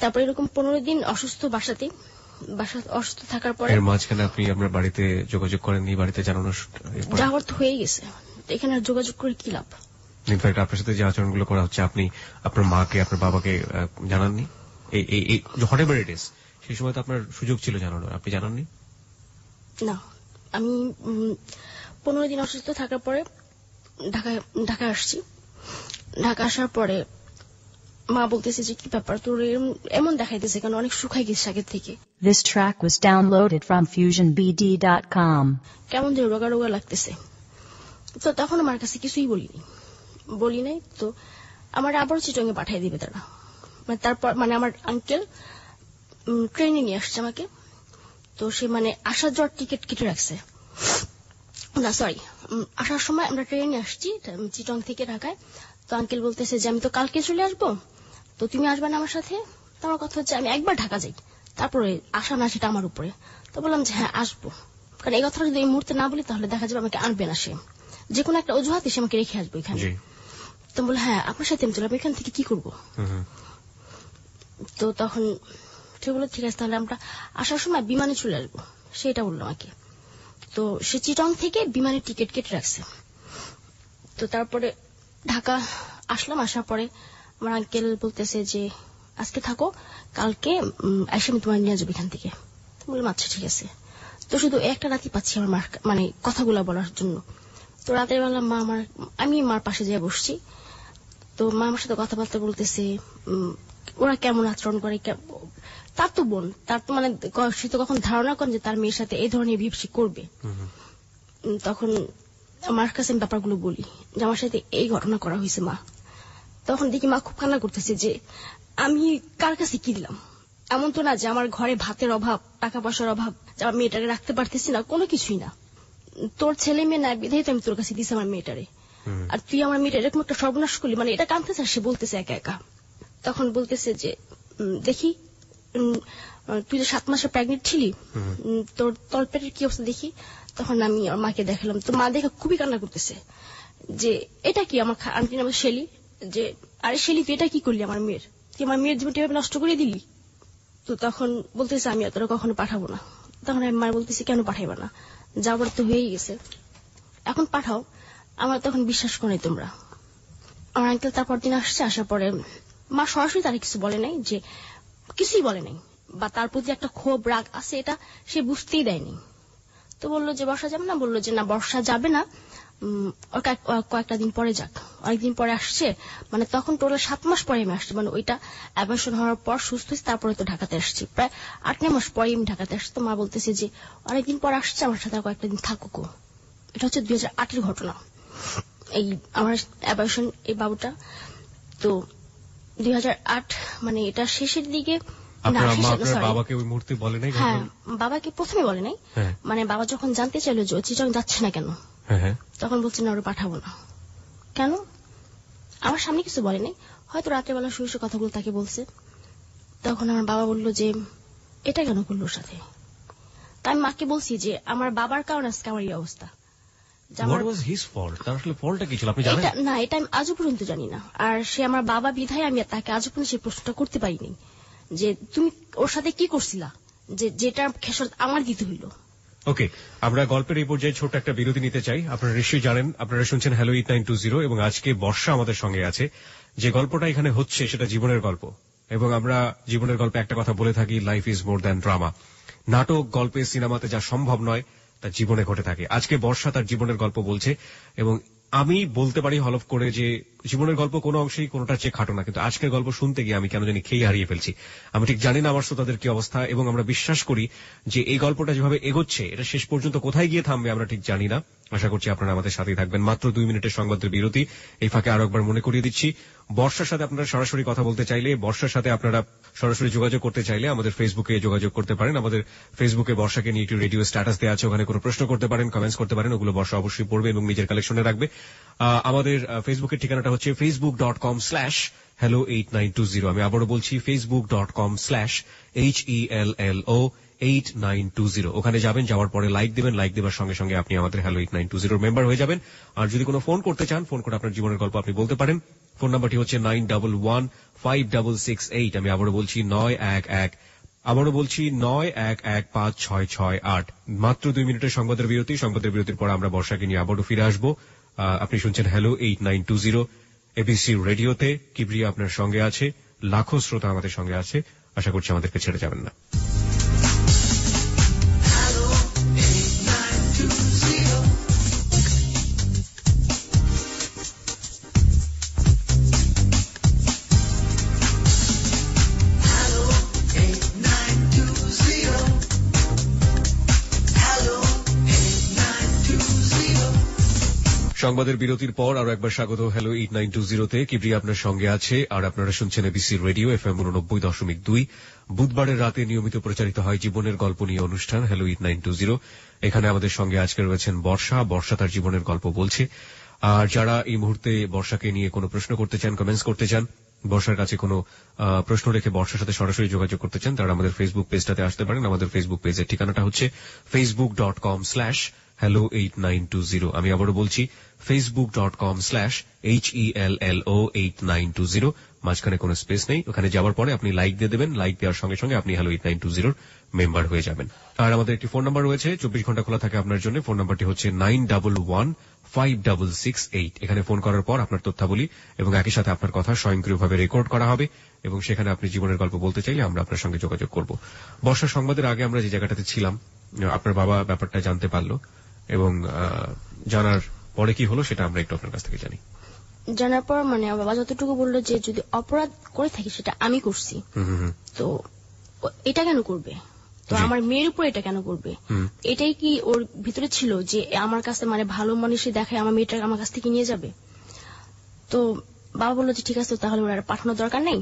তারপরে এরকম 15 দিন অসুস্থ, বাসা অসুস্থ থাকার পরে এর মাঝখানে আপনি আপনার বাড়িতে যোগাযোগ করেননি? বাড়িতে জানানো যাওয়ার তো হয়ে গেছে, এখানে আর যোগাযোগ করে কি লাভ? ইনফ্যাক্ট আপনার সাথে যে আচরণগুলো করা হচ্ছে, আপনি আপনার মাকে আপনার বাবাকে জানাননি? হোয়াটএভার ইট ইজ, সেই সময় তো আপনার সুযোগ ছিল জানানোর, আপনি জানাননি? না, আমি 15 দিন অসুস্থ থাকার পরে ঢাকা আসছি। ঢাকা আসার পরে মা বলতেছে যে কি ব্যাপার তোর এমন দেখাইতেছে কেন, অনেক শুকাই গেছে আগের থেকে। This track was downloaded from FusionBD.com. কেমন যেন রোগা রোগা লাগতেছে। তো তখন আমার কাছে কিছুই বলি নাই। তো আমার আবার চিটংয়ে পাঠিয়ে দিবে তারা। মানে তারপর মানে আমার আঙ্কেল ট্রেনে নিয়ে আসছে আমাকে। তো সে মানে আসার যাওয়ার টিকিট কেটে রাখছে। না সরি, আসার সময় আমরা ট্রেনে আসছি চিটং থেকে ঢাকায়। তো আঙ্কেল বলতেছে যে আমি তো কালকে চলে আসবো, তো তুমি আসবে না আমার সাথে? তো আমার কথা হচ্ছে আমি একবার ঢাকা যাই, তারপরে আসা না সেটা আমার উপরে। তো বললাম যে হ্যাঁ আসবো, কারণ এই কথাটা যদি এই মুহূর্তে না বলি তাহলে দেখা যাবে আমাকে আনবে না সে, যে কোনো একটা অজুহাতে সে আমাকে রেখে আসবো এখানে। তো বলে হ্যাঁ আপনার সাথে আমি চলে, এখান থেকে কি করবো? তো তখন ঠিক বলে ঠিক আছে তাহলে আমরা আসার সময় বিমানে চলে আসবো, সেটা বললো আমাকে। তো সে চিটং থেকে বিমানের টিকিট কেটে রাখছে। তো তারপরে ঢাকা আসলাম। আসার পরে আমার আঙ্কেল বলতেছে যে আজকে থাকো, কালকে এসে আমি তোমার নিয়ে যাবো এখান থেকে। বললাম আচ্ছা ঠিক আছে। তো শুধু একটা রাতই পাচ্ছি আমার মার মানে কথাগুলো বলার জন্য। তো রাতের বেলা আমি মার পাশে যেয়ে বসছি। তো মা আমার সাথে কথাবার্তা বলতেছে, ওরা কেমন আচরণ করে। তার তো বোন, তার তো মানে সে তো কখন ধারণা করেন যে তার মেয়ের সাথে এই ধরনের বিহেভ করবে। তখন আমার কাছে আমি ব্যাপারগুলো বলি যে আমার সাথে এই ঘটনা করা হয়েছে মা। তখন দেখি মা খুব কান্না করতেছে যে আমি কার কাছে কি দিলাম। এমন তো না যে আমার ঘরে ভাতের অভাব, টাকা পয়সার অভাব, যে আমার মেয়েটাকে রাখতে পারতেছি না, কোনো কিছুই না। তোর ছেলে মেয়ে না বিধাই তো আমি তোর কাছে দিছি আমার মেয়েটারে, আর তুই আমার মেয়েটা এরকম একটা সর্বনাশ করলি, মানে এটা কাঁদতেছে। সে বলতেছে একা একা। তখন বলতেছে যে দেখি তুই যে 7 মাসে প্রেগনেন্ট ছিলি, তোর তলপেটের কি অবস্থা দেখি। তখন আমি আমার মাকে দেখালাম। তো মা দেখে খুবই কান্না করতেছে যে এটা কি। আমার আন্টি নাম শেলি, যে আরে শেলি তুই এটা কি করলি আমার মেয়ের, তুই আমার মেয়ের জীবনটা এভাবে নষ্ট করে দিলি। তো তখন বলতেছে আমি তোরা কখনো পাঠাবো না। তখন আমি মা বলতেছি কেন পাঠাইবা না, যাবার তো হয়েই গেছে, এখন পাঠাও। আমার তখন বিশ্বাস করে তোমরা। আমার আঙ্কেল তারপর দিন আসছে। আসার পরে মা সরাসরি তারা কিছু বলে নাই, যে কিছুই বলে নাই, বা তার প্রতি একটা ক্ষোভ রাগ আছে এটা সে বুঝতেই দেয়নি। তো বললো যে বর্ষা যাবে না, বললো যে না বর্ষা যাবে না, কয়েকটা দিন পরে যাক। অনেকদিন পরে আসছে, মানে তখন টোটাল 7 মাস পরে আমি আসছি, মানে ওইটা অ্যাবর্শন হওয়ার পর সুস্থ হয়েছে, তারপরে তো ঢাকাতে আসছি, প্রায় 8-9 মাস পরে আমি ঢাকাতে আসছি। তো মা বলতেছে যে অনেকদিন পর আসছে, আমার সাথে কয়েকটা দিন থাকুক। এটা হচ্ছে 2008-এর ঘটনা, এই আমার অ্যাবর্শন এই বাবুটা। তো 2008 মানে এটা শেষের দিকে। বাবাকে ওই মুহূর্তে বলে নাই? হ্যাঁ, বাবাকে প্রথমে বলে নাই। মানে বাবা যখন জানতে চাইলো যে চিটং যাচ্ছে না কেন, তখন বলছে না ওরা পাঠাবো না। কেন? আমার সামনে কিছু বলে নাই, হয়তো রাতের বেলা শুয়ে কথাগুলো তাকে বলছে। তখন আমার বাবা বললো যে এটা কেন করলো ওর সাথে। তা আমি মাকে বলছি যে আমার বাবার কারণে আজকে আমার এই অবস্থা। না, এটা আমি আজও পর্যন্ত জানি না। আর সে আমার বাবা বিধায় আমি তাকে আজও পর্যন্ত সেই প্রশ্নটা করতে পারিনি যে তুমি ওর সাথে কি করছিলা, যেটা খেসারত আমার দিতে হইল। ওকে, আমরা গল্পের এই পর্যায়ে ছোট একটা বিরতি নিতে চাই। আপনারা নিশ্চয়ই জানেন, আপনারা শুনছেন হ্যালো 8920 এবং আজকে বর্ষা আমাদের সঙ্গে আছে। যে গল্পটা এখানে হচ্ছে সেটা জীবনের গল্প, এবং আমরা জীবনের গল্পে একটা কথা বলে থাকি, life is more than drama. নাটক, গল্পে, সিনেমাতে যা সম্ভব নয় তা জীবনে ঘটে থাকে। আজকে বর্ষা তার জীবনের গল্প বলছে, এবং আমি বলতে পারি হলফ করে যে জীবনের গল্প কোনো অংশেই কোনোটার চেয়ে খাটো না, কিন্তু আজকের গল্প শুনতে গিয়ে আমি কেন জানি খেয়ে হারিয়ে ফেলছি। আমি ঠিক জানি না আমার শ্রোতাদের কি অবস্থা, এবং আমরা বিশ্বাস করি যে এই গল্পটা যেভাবে এগোচ্ছে এটা শেষ পর্যন্ত কোথায় গিয়ে থামবে আমরা ঠিক জানি না। আশা করছি আপনারা আমাদের সাথেই থাকবেন। মাত্র 2 মিনিটের সংবাদের বিরতি। এই ফাঁকে আরো একবার মনে করিয়ে দিচ্ছি, বর্ষার সাথে আপনারা সরাসরি কথা বলতে চাইলে, বর্ষার সাথে আপনারা সরাসরি যোগাযোগ করতে চাইলে আমাদের ফেসবুকে যোগাযোগ করতে পারেন। আমাদের ফেসবুকে বর্ষাকে নিয়ে একটি রেডিও স্ট্যাটাস দেওয়া আছে, ওখানে কোনো প্রশ্ন করতে পারেন, কমেন্টস করতে পারেন, ওগুলো বর্ষা অবশ্যই পড়বে এবং নিজের কালেকশনে রাখবে। আমাদের ফেসবুকের ঠিকানাটা হচ্ছে facebook.com/hello8920। আমি আবারও বলছি facebook.com/HELLO8920। ওখানে যাবেন, যাওয়ার পরে লাইক দিবেন, লাইক দেওয়ার সঙ্গে সঙ্গে আপনি আমাদের হ্যালো 8920 মেম্বার হয়ে যাবেন। আর যদি কোনো ফোন করতে চান, ফোন করে আপনার জীবনের গল্প আপনি বলতে পারেন। ফোন নাম্বারটি হচ্ছে 91156668। আমি আবারও বলছি 91156668। মাত্র 2 মিনিটের সংবাদের বিরতি। সংবাদের বিরতির পর আমরা বর্ষাকে নিয়ে আবারও ফিরে আসবো। আপনি শুনছেন হ্যালো 8920 এবিসি রেডিওতে। কিবরিয়া আপনার সঙ্গে আছে, লাখো শ্রোতা আমাদের সঙ্গে আছে। আশা করছি আমাদেরকে ছেড়ে যাবেন না। সংবাদের বিরতির পর আরো একবার স্বাগত হ্যালো 8920-তে। কিবরিয়া আপনার সঙ্গে আছে আর আপনারা শুনছেন এবিসি রেডিও FM 89.2। বুধবারের রাতে নিয়মিত প্রচারিত হয় জীবনের গল্প নিয়ে অনুষ্ঠান হ্যালো 8920। এখানে আমাদের সঙ্গে আজকে রয়েছেন বর্ষা তার জীবনের গল্প বলছে। আর যারা এই মুহূর্তে বর্ষাকে নিয়ে কোনো প্রশ্ন করতে চান, কমেন্টস করতে চান, বর্ষার কাছে কোনো প্রশ্ন রেখে বর্ষার সাথে সরাসরি যোগাযোগ করতে চান, তারা আমাদের ফেসবুক পেজটাতে আসতে পারেন। আমাদের ফেসবুক পেজের ঠিকানাটা হচ্ছে facebook.com/hello8920। আমি আবারও বলছি facebook.com/hello8920। মাঝখানে কোনো স্পেস নেই। ওখানে যাওয়ার পরে আপনি লাইক দিয়ে দেবেন। লাইক দেওয়ার সঙ্গে সঙ্গে আপনি হ্যালো 8920 মেম্বার হয়ে যাবেন। আর আমাদের একটি ফোন নাম্বার রয়েছে, 24 ঘন্টা খোলা থাকে আপনার জন্য। ফোন নাম্বারটি হচ্ছে 91156668। এখানে ফোন করার পর আপনার তথ্যাবলী এবং একই সাথে আপনার কথা স্বয়ংক্রিয়ভাবে রেকর্ড করা হবে এবং সেখানে আপনি জীবনের গল্প বলতে চাইলে আমরা আপনার সঙ্গে যোগাযোগ করব। বর্ষা সংবাদের আগে আমরা যে জায়গাটাতে ছিলাম, আপনার বাবা ব্যাপারটা জানতে পারলো এবং জানার পরে কি হলো সেটা আমরা একটু আপনার কাছ থেকে জানি। জানার পর মানে আমার বাবা যতটুকু বললো যে যদি অপরাধ করে থাকি সেটা আমি করছি, তো এটা কেন করবে, তো আমার মেয়ের উপর এটা কেন করবে, এটাই কি ওর ভিতরে ছিল যে আমার কাছে মানে ভালো মানুষই দেখায় আমার মেয়েটা আমার কাছ থেকে নিয়ে যাবে। তো বাবা বললো যে ঠিক আছে, তাহলে ওরা পাঠানোর দরকার নেই,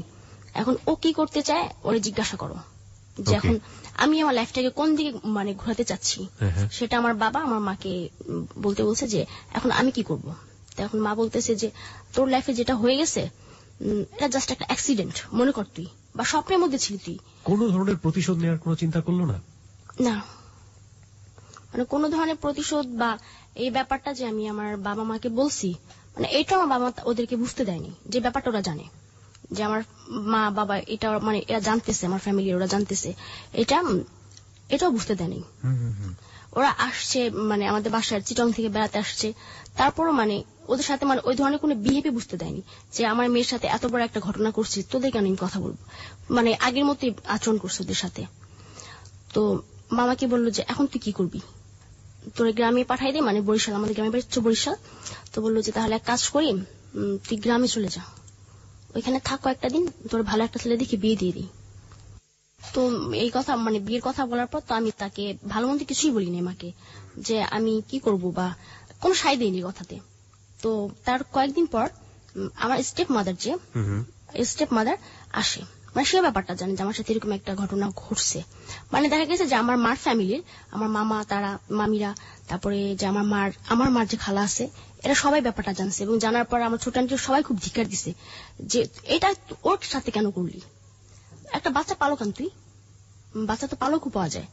এখন ও কি করতে চায় ওরে জিজ্ঞাসা করো, যে এখন আমি আমার লাইফটাকে কোন দিকে মানে ঘোরাতে চাচ্ছি সেটা আমার বাবা আমার মাকে বলছে যে এখন আমি কি করব। এখন মা বলতেছে যে তোর লাইফে যেটা হয়ে গেছে এটা জাস্ট একটা অ্যাক্সিডেন্ট মনে কর তুই, বা স্বপ্নের মধ্যে ছিলি তুই। কোন ধরনের প্রতিশোধ নেওয়ার কোনো চিন্তা করলো না? না, মানে কোন ধরনের প্রতিশোধ বা এই ব্যাপারটা যে আমি আমার বাবা মাকে বলছি, মানে এটা আমার বাবা ওদেরকে বুঝতে দেয়নি। যে ব্যাপারটা ওরা জানে যে আমার মা বাবা এটা মানে এরা জানতেছে, আমার ফ্যামিলি ওরা জানতেছে, এটাও বুঝতে দেয়নি। ওরা আসছে মানে আমাদের বাসার চিটং থেকে বেড়াতে আসছে, তারপরও মানে ওদের সাথে মানে ওই ধরনের কোনো বিহেভিয়ার বুঝতে দেয়নি যে আমার মেয়ের সাথে এত বড় একটা ঘটনা করছি, তোদের কেন আমি কথা বলবো, মানে আগের মতোই আচরণ করছে ওদের সাথে। তো মামাকে বললো যে এখন তুই কি করবি, তোর গ্রামে পাঠাই দে, মানে বরিশাল, আমাদের গ্রামে বাড়ি বরিশাল। তো বললো যে তাহলে এক কাজ করি, তুই গ্রামে চলে যা, ওইখানে থাক কয়েকটা দিন, তোর ভালো একটা ছেলে দেখে বিয়ে দিয়ে দিই। তো এই কথা মানে বিয়ের কথা বলার পর তো আমি তাকে ভালো মন্দ কিছুই বলিনি মাকে, যে আমি কি করব বা কোনো সায় দিইনি কথাতে। তো তার কয়েকদিন পর আমার স্টেপ মাদার আসে, মানে সে ব্যাপারটা জানে যে আমার সাথে এরকম একটা ঘটনা ঘটছে। মানে দেখা গেছে যে আমার মার ফ্যামিলির, আমার মামা তারা মামিরা, তারপরে যে আমার মার যে খালা আছে, এরা সবাই ব্যাপারটা জানছে এবং জানার পর আমার ছোট আন্টি সবাই খুব ধিক্কার দিছে যে এটা ওর সাথে কেন করলি, একটা বাচ্চা পালকান তুই, বাচ্চা তো পালকও পাওয়া যায়,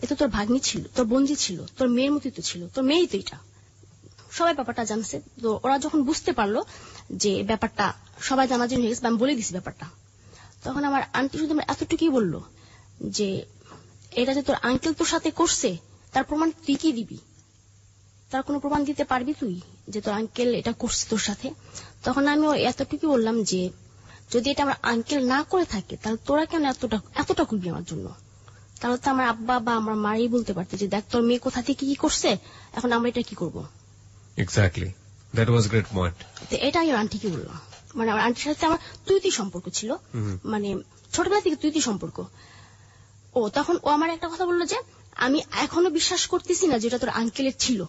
এ তো তোর ভাগ্নি ছিল, তোর বন্ধু ছিল, তোর মেয়ের মতোই তো ছিল, তোর মেয়েই তো এটা। সবাই ব্যাপারটা জানছে। তো ওরা যখন বুঝতে পারলো যে ব্যাপারটা সবাই জানাজানি হয়ে গেছে, আমি বলে দিছি ব্যাপারটা, তখন আমার আন্টি শুধু এতটুকুই বললো যে এটা যে তোর আঙ্কেল তোর সাথে করছে তার প্রমাণ তুই কি দিবি, তার কোনো প্রমাণ দিতে পারবি তুই যে তোর আঙ্কেল এটা করছে তোর সাথে? তখন আমি এতটুকু বললাম যে যদি এটা আমার আঙ্কেল না করে থাকে তাহলে তোরা কেন এতটা করবি আমার জন্য? তাহলে তো আমার আব্বা বা আমার মাই বলতে পারতে যে দেখ তোর মেয়ে কোথা থেকে কি করছে, এখন আমরা এটা কি করবো। Exactly, that was great point. এটা আমি আন্টিকে বললাম, মানে আমার আন্টির সাথে আমার তুই সম্পর্ক ছিল, মানে ছোটবেলা থেকে তুই সম্পর্ক। ও তখন ও আমার একটা কথা বললো যে আমি এখনো বিশ্বাস করতেছি না যেটা তোর আঙ্কেলের ছিল,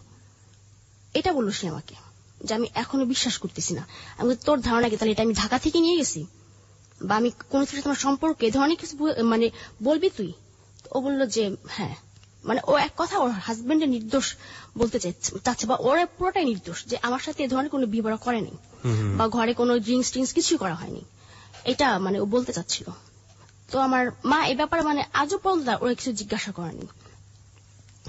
এটা বললো সে আমাকে, যে আমি এখনো বিশ্বাস করতেছি না। আমি তোর ধারণা কি তাহলে এটা আমি ঢাকা থেকে নিয়ে গেছি, বা আমি কোন সাথে তোমার সম্পর্ক এ ধরনের কিছু মানে বলবি তুই? ও বললো যে হ্যাঁ, মানে ও এক কথা ওর হাজবেন্ডের নির্দোষ বলতে চাচ্ছে, বা ওরা পুরোটাই নির্দোষ যে আমার সাথে এ ধরনের কোনো বিবাহ করেনি বা ঘরে কোনো ড্রিঙ্কস কিছুই করা হয়নি, এটা মানে ও বলতে চাচ্ছিল। তো আমার মা এ ব্যাপারে মানে আজও পর্যন্ত ওরা কিছু জিজ্ঞাসা করেনি।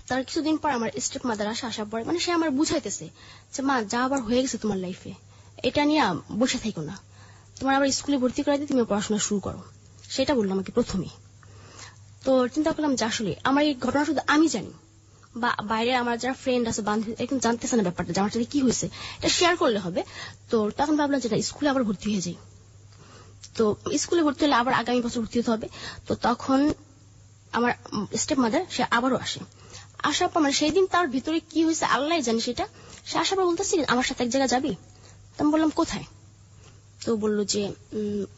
তার কিছুদিন পর আমার স্টেপ মাদার আসার পরে মানে সে আমার বুঝাইতেছে যে মা যা আবার হয়ে গেছে তোমার লাইফে, এটা নিয়ে বসে থাকো না, তোমার আবার স্কুলে ভর্তি করে দিয়ে তুমি পড়াশোনা শুরু করো, সেটা বললো আমাকে প্রথমে। তো চিন্তা করলাম যে আসলে আমার এই ঘটনা শুধু আমি জানি, বা বাইরে আমার যারা ফ্রেন্ড আছে বান্ধবী একদম জানতেছে না ব্যাপারটা যে আমার সাথে কি হয়েছে, এটা শেয়ার করলে হবে। তো তখন ভাবলাম যেটা স্কুলে আবার ভর্তি হয়ে যাই, তো স্কুলে ভর্তি হলে আবার আগামী বছর ভর্তি হতে হবে। তো তখন আমার স্টেপ মাদার সে আবারও আসার পর মানে সেই দিন তার ভিতরে কি হয়েছে আল্লাহ জানি সেটা, সে আসার পর বলতেছি আমার সাথে এক জায়গায় যাবি? তো আমি বললাম কোথায়? তো বললো যে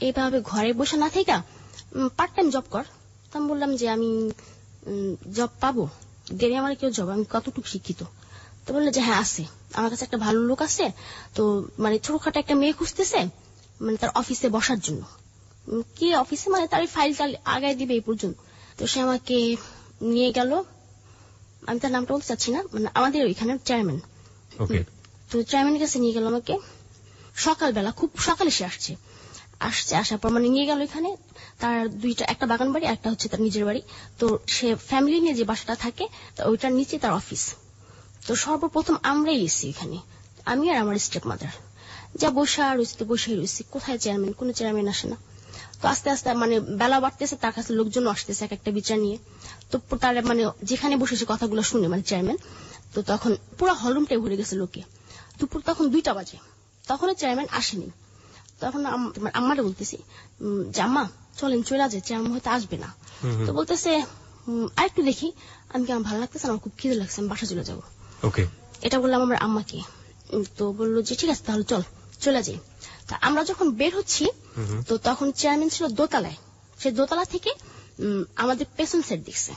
এইভাবে ঘরে বসে না থেকে পার্ট টাইম জব কর। তো আমি বললাম যে আমি জব পাবো, দেবে আমার কেউ জব, আমি কতটুকু শিক্ষিত? তো বললো যে হ্যাঁ আছে, আমার কাছে একটা ভালো লোক আছে, তো মানে ছোটখাটো একটা মেয়ে খুঁজতেছে মানে তার অফিসে বসার জন্য। কি অফিসে মানে তার ফাইল টাইল আগায় দিবে এই পর্যন্ত। তো সে আমাকে নিয়ে গেল, আমি তার নামটা বলতে চাচ্ছি না, মানে আমাদের ওইখানে চেয়ারম্যান। তো চেয়ারম্যানের কাছে নিয়ে গেল আমাকে সকালবেলা, খুব সকালে সে আসার পর মানে নিয়ে গেল এখানে। তার একটা বাগান বাড়ি, একটা হচ্ছে তার নিজের বাড়ি। তো সে ফ্যামিলি নিয়ে যে বাসাটা থাকে ওইটার নিচে তার অফিস। তো সর্বপ্রথম আমরাই এসেছি এখানে, আমি আর আমার স্টেপ মাদার। যা বসেই রয়েছি, কোথায় চেয়ারম্যান, কোন চেয়ারম্যান আসে না। তো আস্তে আস্তে মানে বেলা বাড়তেছে, তার কাছে লোকজন আসতেছে এক একটা বিচার নিয়ে। তো তার মানে যেখানে বসেছে কথাগুলো শুনে মানে চেয়ারম্যান, তো তখন পুরো হলরুমটাই ভরে গেছে লোকে। দুপুর তখন 2টা বাজে, তখনও চেয়ারম্যান আসেনি। তখন আম্মারে বলতেছি যে আম্মা চলেন চলে যায়, চেয়ারম্যান হয়তো আসবে না। তো বলতেছে আরেকটু দেখি, আমি আমার ভালো লাগতেছে, আমার খুব খিদে লাগছে, আমি বাসা চলে যাবো। এটা বললাম আমার আম্মাকে। তো বললো যে ঠিক আছে তাহলে চলে যাই। তা আমরা যখন বের হচ্ছি, তো তখন চেয়ারম্যান ছিল দোতলায়। সে দোতলা থেকে আমাদের পেছন সাইড দেখছে।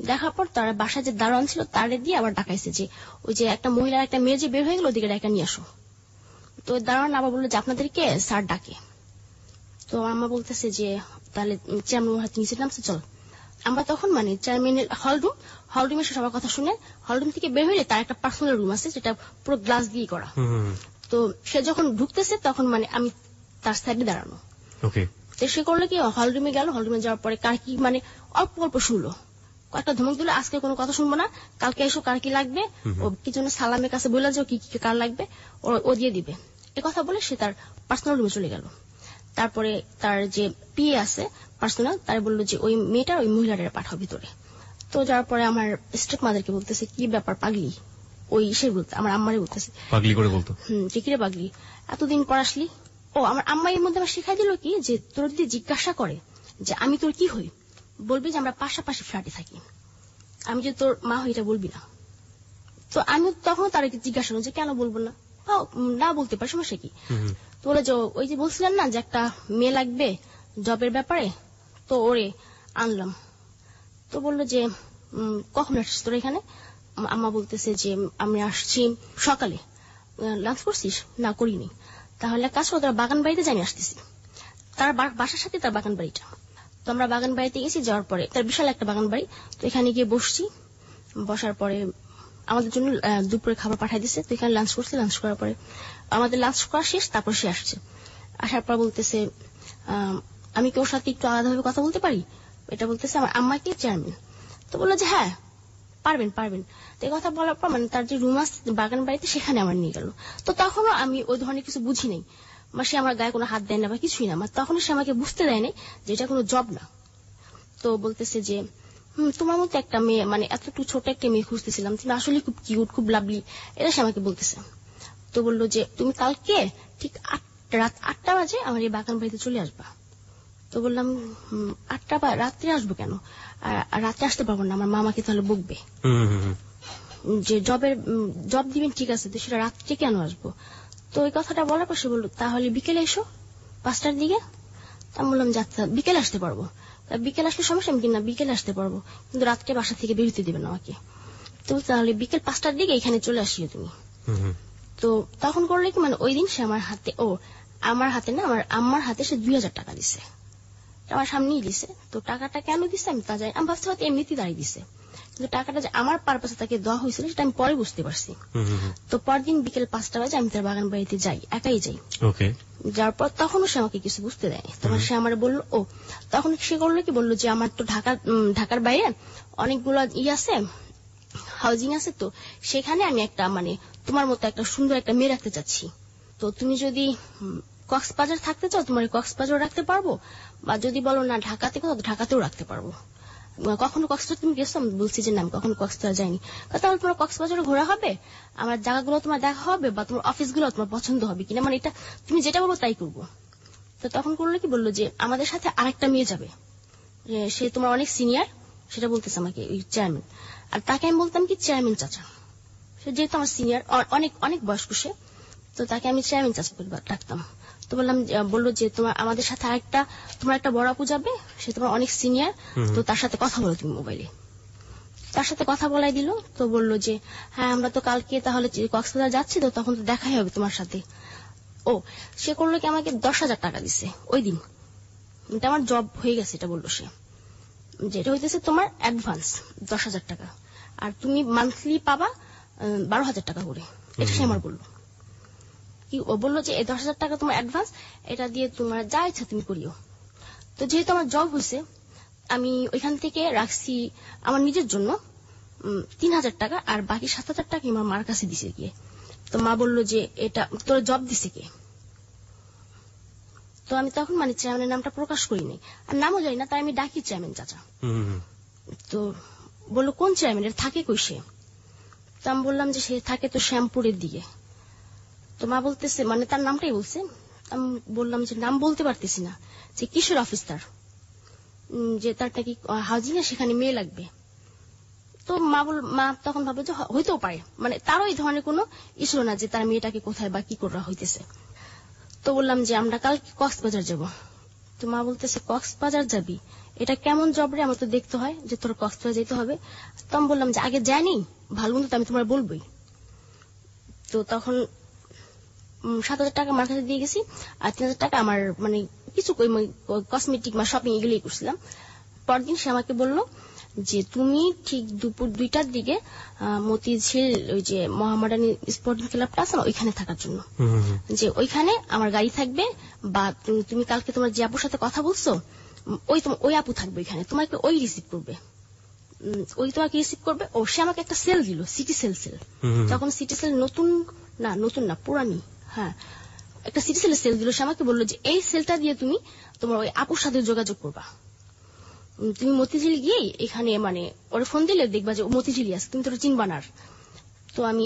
দেখার পর তারা বাসায় যে দারোয়ান ছিল তারে দিয়ে আবার ডাকাইছে যে ওই যে একটা মহিলার একটা মেয়ে যে বের হয়ে গেল ওদিকে ডাকা নিয়ে আসো। তো দারোয়ান আবার বললো যে আপনাদেরকে স্যার ডাকে। তো আম্মা বলতেছে যে তাহলে চেয়ারম্যান হাতে নিচে নামছে, চল। আমরা তখন মানে চেয়ারম্যানের হলরুমে সবার কথা শুনে হলরুম থেকে বের হইলে তার একটা পার্সোনাল রুম আছে, যেটা পুরো গ্লাস দিয়ে করা। তো সে যখন ঢুকতেছে তখন মানে আমি তার সাইডে দাঁড়ানো। তো সে করলো কি, হলরুমে গেল। হলরুমে যাওয়ার পরে কার কি মানে অল্প অল্প শুনলো, কয়েকটা ধমক দিল, আজকে কোনো কথা শুনবো না, কালকে এসো, কার কি লাগবে ও কি জন্য সালামের কাছে বললো যে কি কার লাগবে ও দিয়ে দিবে। এ কথা বলে সে তার পার্সোনাল রুমে চলে গেল। তারপরে তার যে পিএ আছে পার্সোনাল, তার বললো যে ওই মেয়েটার ওই মহিলাটার পাঠাও ভিতরে। তো যাওয়ার পরে আমার স্টেপ মাদারকে বলতেছে কি ব্যাপার পাগলি, ওই সে বলতে আমার আম্মারে বলতেছে পাগলি করে বলতো, যে কিরে পাগলি এতদিন পর আসলি। ও আমার আম্মা এর মধ্যে আমার শিখাই দিল কি যে তোর যদি জিজ্ঞাসা করে যে আমি তোর কি হই, বলবি যে আমরা পাশাপাশি ফ্ল্যাটে থাকি, আমি যে তোর মা হই এটা বলবি না। তো আমি তখন তার জিজ্ঞাসা করলাম যে কেন বলবো না, না বলতে পারি, সমস্যা কি। তো বলে যে ওই যে বলছিলেন না যে একটা মেয়ে লাগবে জবের ব্যাপারে, তো ওরে আনলাম। তো বললো যে কখন আসছিস তোর এখানে। আম্মা বলতেছে যে আমি আসছি সকালে। লাঞ্চ করছিস? না করিনি। তাহলে কাজ করো, তোর বাগান বাড়িতে জানি আসতেছি। তার বাসার সাথে তার বাগান বাড়িটা। তো আমরা বাগান বাড়িতে গেছি, যাওয়ার পরে তার বিশাল একটা বাগান বাড়ি। তো এখানে গিয়ে বসছি, বসার পরে আমাদের জন্য দুপুরে খাবার পাঠাই দিচ্ছে। তো এখানে লাঞ্চ করছি, লাঞ্চ করার পরে আমাদের লাঞ্চ করা শেষ, তারপর সে আসছে। আসার পর বলতেছে আমি কি ওর সাথে একটু আলাদাভাবে কথা বলতে পারি, এটা বলতেছে আমার আম্মাকে চেয়ারম্যান। তো বললো যে হ্যাঁ পারবেন। তো এই কথা বলার পর মানে তার যে রুম আছে বাগান বাড়িতে সেখানে আমার নিয়ে গেল। তো তখনও আমি ওই ধরনের কিছু বুঝি নাই, সে আমার গায়ে কোনো হাত দেয় না বা কিছুই না, তখনও সে আমাকে বুঝতে দেয় নাই যে এটা কোনো জব না। তো বলতেছে যে তোমার মতো একটা মেয়ে মানে এতটুকু ছোট একটা মেয়ে খুঁজতেছিলাম, তুমি আসলে খুব কিউট, খুব লাভলি, এটা সে আমাকে বলতেছে। তো বললো যে তুমি কালকে ঠিক রাত 8টা বাজে আমার এই বাগান বাড়িতে চলে আসবা। তো বললাম 8টা বা রাত্রে আসবো কেন, রাতে আসতে পারবো না, আমার মামাকে তাহলে বকবে। যে জব দিবেন ঠিক আছে, তো সেটা রাত্রে কেন আসবো। তো ওই কথাটা বলার পর সে বললো তাহলে বিকেলে এসো 5টার দিকে। আমি বললাম যাচ্ছা বিকেলে আসতে পারবো। বিকেল আসলে সমস্যা, আমি কিনা বিকেলে আসতে পারবো, কিন্তু রাত্রে বাসা থেকে বেরোতে দিবেন আমাকে। তো তাহলে বিকেল 5টার দিকে এখানে চলে আসিও তুমি। তো তখন করলে কি মানে ওই দিন সে আমার হাতে না, আমার আম্মার হাতে সে 2000 টাকা দিছে, আমার সামনেই দিছে। তো টাকাটা কেন দিছে আমি তা জানি, আমি ভাবছি হয়তো এমনিতেই দাঁড়িয়ে দিছে, কিন্তু টাকাটা যে আমার পারপাসে তাকে দেওয়া হয়েছিল সেটা আমি পরে বুঝতে পারছি। তো পরদিন বিকেল 5টা বাজে আমি তার বাগান বাড়িতে যাই, একাই যাই। যার পর তখনও সে আমাকে কিছু বুঝতে দেয়নি। তখন সে আমার বললো তখন সে করলো কি, বললো যে আমার তো ঢাকার বাইরে অনেকগুলো আছে, হাউজিং আছে, তো সেখানে আমি একটা মানে তোমার মতো একটা সুন্দর একটা মেয়ে রাখতে চাচ্ছি। তো তুমি যদি কক্সবাজার থাকতে চাও তোমার কক্সবাজার রাখতে পারবো, বা যদি বলো না ঢাকাতে কোথাও, ঢাকাতেও রাখতে পারবো। কখনো কক্সবাজার তুমি গেছো? আমি বলছি যে না আমি কখনো কক্সবাজার যাইনি। তাহলে তোমার কক্সবাজারে ঘোরা হবে, আমার জায়গাগুলো তোমার দেখা হবে, বা তোমার অফিসগুলো তোমার পছন্দ হবে কিনা, মানে এটা তুমি যেটা বলবো তাই করবো। তো তখন করলো কি, বললো যে আমাদের সাথে আরেকটা মেয়ে যাবে, সে তোমার অনেক সিনিয়র, সেটা বলতেছে আমাকে ওই চেয়ারম্যান। আর তাকে আমি বলতাম কি চেয়ারম্যান চাচা, সে যেহেতু আমার সিনিয়র, অনেক অনেক বয়স্ক সে, তো তাকে আমি চেয়ারম্যান চাচা ডাকতাম। তো বললো যে তোমার আমাদের সাথে তোমার একটা বড় আপু যাবে, সে তোমার অনেক সিনিয়র, তো তার সাথে কথা বলো তুমি মোবাইলে। তার সাথে কথা বলাই দিল। তো বলল যে হ্যাঁ আমরা তো কালকে তাহলে কক্সবাজার যাচ্ছি, তো তখন তো দেখাই হবে তোমার সাথে। ও সে করলো কি আমাকে 10,000 টাকা দিছে ওই দিন। এটা আমার জব হয়ে গেছে এটা বললো সে, যেটা হইতেছে তোমার অ্যাডভান্স 10,000 টাকা, আর তুমি মান্থলি পাবা 12,000 টাকা করে। এটা সে আমার বললো কি, ও বললো যে এই 10,000 টাকা তোমার অ্যাডভান্স, এটা দিয়ে তোমার যা ইচ্ছা তুমি করিও। তো যেহেতু আমার জব হয়েছে, আমি ওইখান থেকে রাখছি আমার নিজের জন্য 3,000 টাকা, আর বাকি 7,000 টাকা আমার মার কাছে দিছে গিয়ে। তো মা বললো যে এটা তোর জব দিছে কে। তো আমি তখন মানে চেয়ারম্যানের নামটা প্রকাশ করিনি, আর নামও জানি না, তাই আমি ডাকি চেয়ারম্যান চাচা। তো বললো কোন চেয়ারম্যান, এর থাকে কই সে। তো আমি বললাম যে সে থাকে তো শ্যামপুরের দিকে। তো মা বলতেছে, মানে তার নামটাই বলছে। আমি বললাম যে নাম বলতে পারতেছি না, যে কিশোর অফিস তার, যে তার নাকি হাউজিং এ সেখানে মেয়ে লাগবে। তো মা তখন ভাবলো যে হইতেও পারে, মানে তারও এই ধরনের কোনো ইস্যু না যে তার মেয়েটাকে কোথায় বা কি করা হইতেছে। তো বললাম যে আমরা কাল কক্সবাজার যাব। তো মা বলতেছে কক্সবাজার যাবি, এটা কেমন জব রে, আমার তো দেখতে হয় যে তোর কক্সবাজার যেতে হবে। তো আমি বললাম যে আগে জানি, ভালো মন্দ তো আমি তোমার বলবোই। তো তখন 7,000 টাকা আমার কাছে দিয়ে গেছি, আর 3,000 টাকা আমার মানে কিছু কসমেটিক বা শপিং এগুলোই করছিলাম। পরদিন সে আমাকে বললো যে তুমি ঠিক দুপুর 2টার দিকে মতিঝিল ওই যে মোহামেডান স্পোর্টিং ক্লাবটা আছে না, ওইখানে থাকার জন্য, যে ওইখানে আমার গাড়ি থাকবে, বা তুমি কালকে তোমার যে আপুর সাথে কথা বলছো ওই আপু থাকবে ওইখানে, তোমাকে ওই রিসিভ করবে, ওই তোমাকে রিসিভ করবে। ও সে আমাকে একটা সেল দিল, সিটি সেল। তখন সিটি সেল নতুন না পুরানি, হ্যাঁ একটা সিটি সেল দিল। সে আমাকে বললো যে এই সেলটা দিয়ে তুমি তোমার ওই আপুর সাথে যোগাযোগ করবা, তুমি মতিঝিল গিয়ে এখানে মানে ওর ফোন দিলে দেখবা যে মতিঝিলি আছে, তুমি তো চিনবা না। তো আমি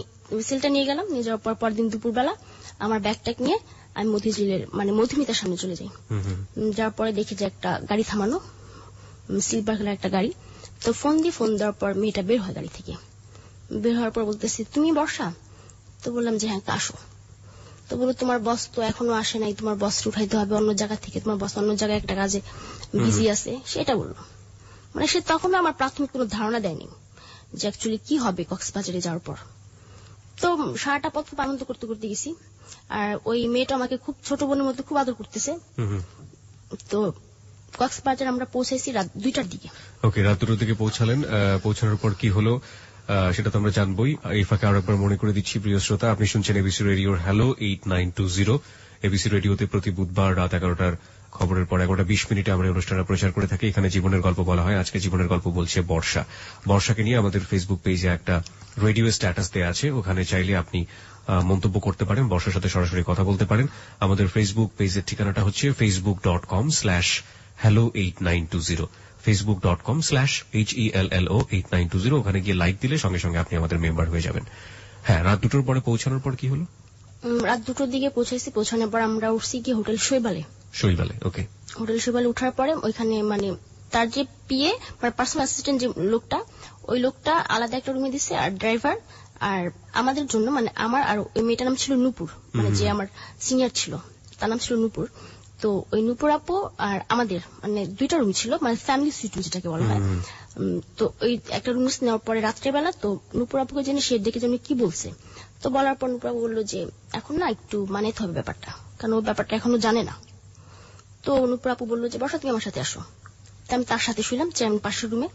সেলটা নিয়ে গেলাম, নিয়ে যাওয়ার পর পরদিন দুপুরবেলা আমার ব্যাগটাক নিয়ে আমি মতিঝিলের মানে মধুমিতার সামনে চলে যাই। যাওয়ার পরে দেখি যে একটা গাড়ি থামানো, সিলভার কালার একটা গাড়ি। তো ফোন দেওয়ার পর মেয়েটা বের হয় গাড়ি থেকে। বের হওয়ার পর বলতেছে তুমি বর্ষা? তো বললাম যে হ্যাঁ আসো। তো বলো তোমার বস তো এখনো আসে নাই, তোমার বস উঠাইতে হবে অন্য জায়গা থেকে, তোমার বস অন্য জায়গায় একটা কাজে বিজি আছে, সেটা বললো। মানে সে তখনও আমার প্রাথমিক কোনো ধারণা দেয়নি যে অ্যাকচুয়ালি কি হবে কক্সবাজারে যাওয়ার পর। তো সারাটা পথ খুব আনন্দ করতে করতে গেছি, আর ওই মেয়েটা আমাকে খুব ছোট বোনের মধ্যে খুব আদর করতেছে। তো কক্সবাজার আমরা পৌঁছাইছি রাত 2টার দিকে। ওকে, রাত 2টার দিকে পৌঁছালেন। পৌঁছানোর পর কি হলো সেটা তো আমরা জানবই। এই ফাঁকে আরো একবার মনে করে দিচ্ছি প্রিয় শ্রোতা, আপনি শুনছেন এবিসি রেডিওর হ্যালো 8920। এবিসি রেডিওতে প্রতি বুধবার রাত 11টার খবরের পর 11:20 আমরা অনুষ্ঠানটা প্রচার করে থাকি। এখানে জীবনের গল্প বলা হয়। আজকে জীবনের গল্প বলছে বর্ষা। বর্ষাকে নিয়ে আমাদের ফেসবুক পেজে একটা রেডিও স্ট্যাটাস দেওয়া আছে, ওখানে চাইলে আপনি মন্তব্য করতে পারেন, বর্ষার সাথে সরাসরি কথা বলতে পারেন। আমাদের ফেসবুক পেজের ঠিকানাটা হচ্ছে facebook.com/hello8920, facebook.com/HELLO8920। ওখানে গিয়ে লাইক দিলে সঙ্গে সঙ্গে আপনি আমাদের মেম্বার হয়ে যাবেন। হ্যাঁ, রাত 2টোর পরে পৌঁছানোর পর কি হলো? রাত 2টোর দিকে পৌঁছাইছি। পৌঁছানোর পর আমরা উঠছি কি হোটেল শৈবালে। ওকে। হোটেল শৈবালে উঠার পরে ওইখানে মানে তার যে পিএ মানে পার্সোনাল অ্যাসিস্ট্যান্ট যে লোকটা, ওই লোকটা আলাদা একটা রুমে দিচ্ছে, আর ড্রাইভার আর আমাদের জন্য মানে আমার আর ওই মেয়েটার নাম ছিল নূপুর, মানে যে আমার সিনিয়র ছিল তার নাম ছিল নূপুর। তো ওই নূপুর আপু আর আমাদের মানে 2টা রুম ছিল, মানে ফ্যামিলি সুইট যেটাকে বলা হয়। তো ওই একটা রুম নেওয়ার পরে রাত্রেবেলা তো নূপুর আপুকে জেনে সে দেখে জন্য কি বলছে। তো বলার পর নূপুর আপু বললো যে এখন না একটু মানাতে হবে ব্যাপারটা, কারণ ও ব্যাপারটা এখনো জানে না। তো নূপুর আপু বললো যে বর্ষা তুমি আমার সাথে আসো। তো আমি তার সাথে শুইলাম আমি পাশের রুমে।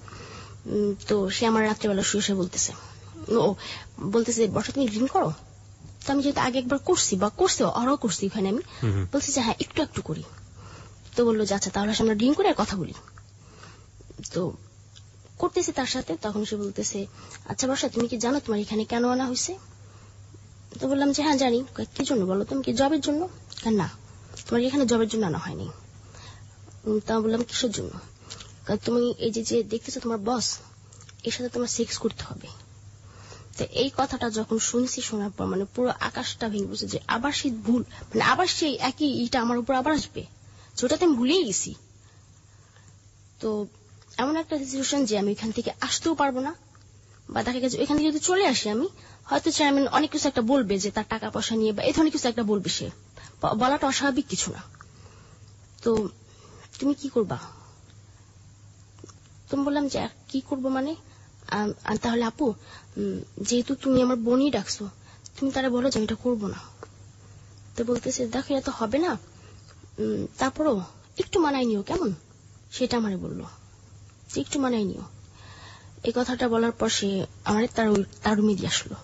তো সে আমার রাত্রেবেলা শুয়ে বলতেছে বর্ষা তুমি ড্রিঙ্ক করো? তো আমি যেহেতু আগে একবার করছি বা আরও করছি ওখানে, আমি বলছি যে হ্যাঁ একটু একটু করি। তো বললো যে আচ্ছা তাহলে আমরা ড্রিঙ্ক করে আর কথা বলি। তো করতেছি তার সাথে, তখন সে বলতেছে আচ্ছা বর্ষা তুমি কি জানো তোমার এখানে কেন আনা হয়েছে? তো বললাম যে হ্যাঁ জানি। কি জন্য বলো? তুমি কি জবের জন্য? না, তোমার এখানে জবের জন্য আনা হয়নি। তা বললাম কিসের জন্য? তুমি এই যে দেখতেছো তোমার বস, এর সাথে তোমার সেক্স করতে হবে। তো এই কথাটা যখন শুনছি, শোনার পর মানে পুরো আকাশটা ভেঙে পড়ছে যে আবার সেই ভুল, মানে আবার সেই একই ইটা আমার উপর আবার আসবে, যেটাতে আমি ভুলেই গেছি। তো এমন একটা সিচুয়েশন যে আমি এখান থেকে আসতেও পারবো না, বা দেখা গেছে এখান থেকে যদি চলে আসি আমি, হয়তো চেয়ারম্যান অনেক কিছু একটা বলবে যে তার টাকা পয়সা নিয়ে বা এই ধরনের কিছু একটা বলবে, সে বলাটা অস্বাভাবিক কিছু না। তো তুমি কি করবা? তুমি বললাম যে কি করবো মানে তাহলে আপু যেহেতু তুমি আমার বোনই ডাকছো, তুমি তারা বলো যে আমি এটা করবো না। তো বলতেছে দেখো এটা তো হবে না, তারপরও একটু মানাই নিও কেমন, সেটা আমারে বললো যে একটু মানাই নিও। এই কথাটা বলার পর সে আমার তার রুমে দিয়ে আসলো।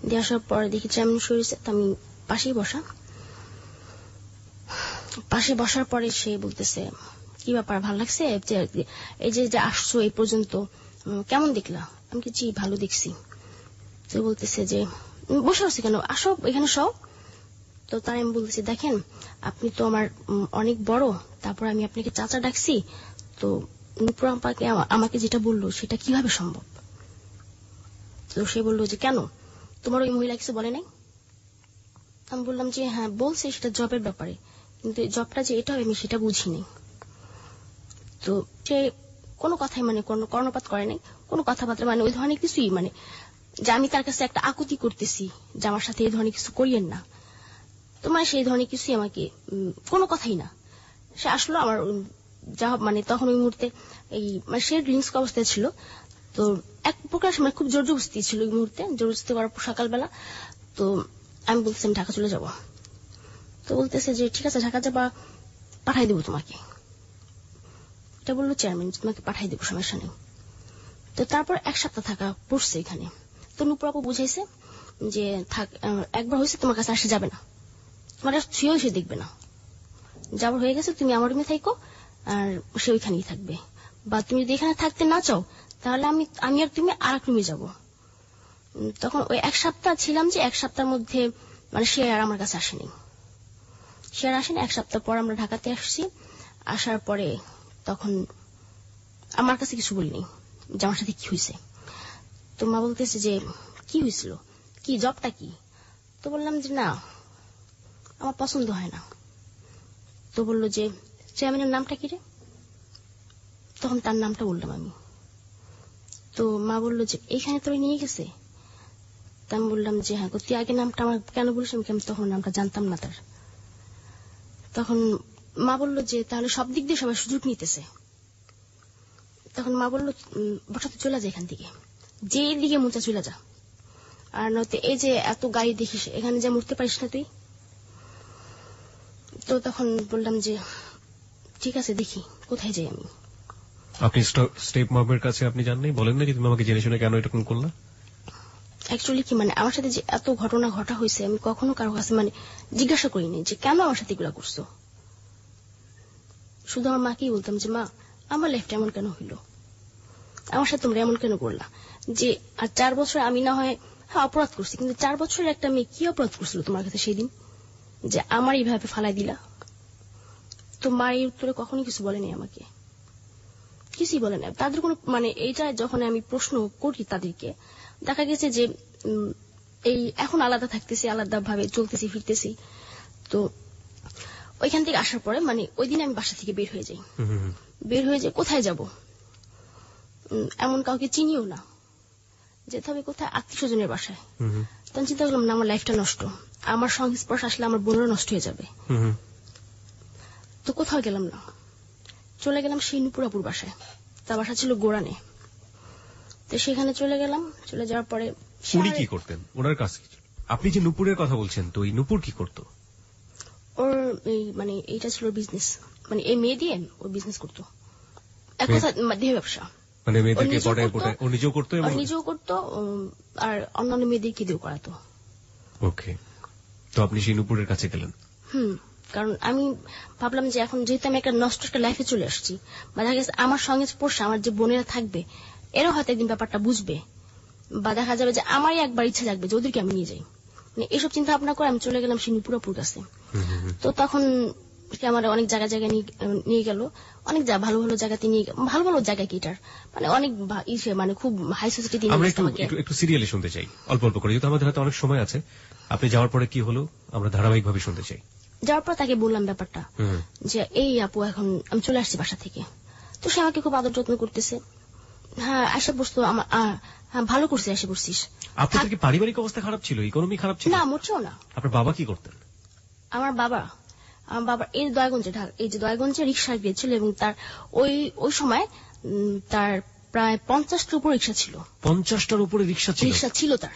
দিয়ে আসার পরে দেখি চেয়ারম্যান শরীরে আমি পাশে বসার পরে সে বলতেছে কি ব্যাপার, ভালো লাগছে এই যে আসছো এই পর্যন্ত, কেমন দেখলা? আমি কি জি ভালো দেখছি। তো বলতেছে যে বসে আছি কেন, আসো এখানে সব। তো তাই আমি বলতেছি দেখেন আপনি তো আমার অনেক বড়, তারপর আমি আপনাকে চাচা ডাকছি, তো নুপুর আপাকে আমাকে যেটা বললো সেটা কিভাবে সম্ভব? তো সে বললো যে কেন, তোমার ওই মহিলা কিছু বলে নাই? আমি বললাম যে হ্যাঁ বলছে, সেটা জবের ব্যাপারে, কিন্তু জবটা যে এটা আমি সেটা বুঝিনি। তো সে কোনো কথাই মানে কোনো কর্ণপাত করে নাই, কোনো কথাবার্তা মানে ওই ধরনের কিছুই, মানে যে আমি তার কাছে একটা আকুতি করতেছি যে আমার সাথে এই ধরনের কিছু করিয়েন না, তোমার সেই ধরনের কিছুই আমাকে কোনো কথাই না। সে আসলো আমার যা মানে তখন ওই মুহূর্তে এই মানে সে ড্রিঙ্কস অবস্থায় ছিল, তো এক প্রকার মানে খুব জোর জবস্তি ছিল ওই মুহূর্তে, জোর জবস্তি করার পর সকালবেলা। তো আমি বলতেছি আমি ঢাকা চলে যাব। তো বলতেছে যে ঠিক আছে ঢাকা যাবা, পাঠাই দেবো তোমাকে। এটা বললো চেয়ারম্যান, তোমাকে পাঠাই দেবো, সমস্যা নেই। তো তারপর 1 সপ্তাহ থাকা পড়ছে এখানে। তো নুপুর আপু বুঝাইছে যে থাক, একবার হয়েছে তোমার কাছে আসে যাবে না, তোমার ছুঁয়েও সে দেখবে না, যাবার হয়ে গেছে তুমি আমার রুমে থাকো আর সে ওইখানেই থাকবে, বা তুমি যদি এখানে থাকতে না চাও তাহলে আমি আর তুমি আর এক রুমে যাবো। তখন ওই 1 সপ্তাহ ছিলাম, যে 1 সপ্তাহের মধ্যে মানে সে আর আমার কাছে আসেনি, 1 সপ্তাহ পর আমরা ঢাকাতে আসছি। আসার পরে তখন আমার কাছে কিছু বলিনি যে আমার সাথে কি হয়েছে। তো মা বলতেছে যে কি হয়েছিল, কি জবটা কি? তো বললাম যে না আমার পছন্দ হয় না। তো বললো যে চেয়ারম্যানের নামটা কি রে? তখন তার নামটা বললাম আমি। তো মা বললো যে এইখানে তোরে নিয়ে গেছে। তা আমি বললাম যে হ্যাঁ, তুই আগে নামটা আমার কেন বলিস, আমি তখন নামটা জানতাম না তার। তখন মা বললো যে তাহলে সব দিক দিয়ে সবাই সুযোগ নিতেছে। তখন মা বললো বসাতে চলে যা এখান থেকে, যে দিকে মোচা চলে যা, আর নয়তো এই যে এত গাড়ি দেখিস এখানে যা মরতে পারিস না তুই। তো তখন বললাম যে ঠিক আছে দেখি কোথায় যাই আমি। আপনি স্টেপ মামের কাছে আপনি জাননি, বলেন না যে তুমি আমাকে জেনে শুনে কেন এরকম করলা? অ্যাকচুয়ালি কি মানে আমার সাথে যে এত ঘটনা ঘটা হয়েছে আমি কখনো কারো কাছে মানে জিজ্ঞাসা করিনি যে কেন আমার সাথে এগুলা করছো। শুধু আমার মাকেই বলতাম যে মা আমার লাইফটা এমন কেন হইলো, আমার সাথে তোমরা এমন কেন করলা, যে আর 4 বছর আমি না হয় হ্যাঁ অপরাধ করছি, কিন্তু 4 বছরের একটা মেয়ে কি অপরাধ করছিল তোমার কাছে সেই দিন যে আমার এইভাবে ফালাই দিলা? তো মা এই উত্তরে কখনোই কিছু বলেনি আমাকে, কিছুই বলে না তাদের কোনো মানে এইটা যখন আমি প্রশ্ন করি তাদেরকে, দেখা গেছে যে এই এখন আলাদা থাকতেছি, আলাদা ভাবে চলতেছি ফিরতেছি। তো ওইখান থেকে আসার পরে মানে ওই দিন আমি বাসা থেকে বের হয়ে যাই, কোথায় যাব এমন কাউকে চিনিও না, যেতে হবে কোথায় আত্মীয় স্বজনের বাসায়। তখন চিন্তা করলাম না আমার লাইফটা নষ্ট, আমার সংস্পর্শ আসলে আমার বোনেরও নষ্ট হয়ে যাবে। তো কোথাও গেলাম না, চলে গেলাম সেই নুপুরাপুর বাসায়, তার বাসা ছিল গোড়ানে। তো সেখানে চলে গেলাম, চলে যাওয়ার পরে উনি কি করতেন, ওনার কাজ কি? আপনি যে নুপুরের কথা বলছেন, তো এই নুপুর কি করতো? ওর মানে এইটা ছিল বিজনেস, মানে এই মেয়ে দিয়ে ও বিজনেস করতো, এক কথা দেহ ব্যবসা। মানে মেয়েদেরকে পড়ায় পড়ায় ও নিজেও করতো আর অন্যান্য মেয়েদেরকে দিয়েও করাতো। ওকে, তো আপনি সেই নুপুরের কাছে গেলেন? কারণ আমি ভাবলাম যে এখন যেহেতু আমি একটা নষ্ট একটা লাইফে চলে আসছি, বা দেখা গেছে আমার সঙ্গে পড়ছে আমার যে বোনেরা থাকবে এরা হয়তো একদিন ব্যাপারটা বুঝবে, বা দেখা যাবে যে আমারই একবার ইচ্ছা থাকবে যে ওদেরকে আমি নিয়ে যাই, মানে এসব চিন্তা ভাবনা করে আমি চলে গেলাম সেই নুপুরাপুর কাছে। তো তখন আমার অনেক জায়গায় নিয়ে গেল, অনেক ভালো ভালো জায়গাতে নিয়ে, ভালো ভালো জায়গা কি এটার মানে অনেক মানে খুব হাই সোসাইটি। আমরা একটু সিরিয়ালি শুনতে চাই, অল্প অল্প করে, যেহেতু আমাদের হাতে অনেক সময় আছে। আপনি যাওয়ার পরে কি হলো আমরা ধারাবাহিক ভাবে শুনতে চাই। যাওয়ার পর তাকে বললাম ব্যাপারটা যে এই আপু এখন আমি চলে আসছি বাসা থেকে। তো সে আমাকে খুব আদর যত্ন করতেছে, হ্যাঁ আসে বসতো, হ্যাঁ ভালো করছিস এসে বসছিস। আপনাদের কি পারিবারিক অবস্থা খারাপ ছিল, ইকোনমি খারাপ ছিল? না মোটেও না। আপনার বাবা কি করতেন? আমার বাবা এই দয়াগঞ্জে রিক্সা গিয়েছিল, এবং তার ওই সময় তার প্রায় 50টার উপর রিক্সা ছিল। 50টার উপরে রিক্সা ছিল তার।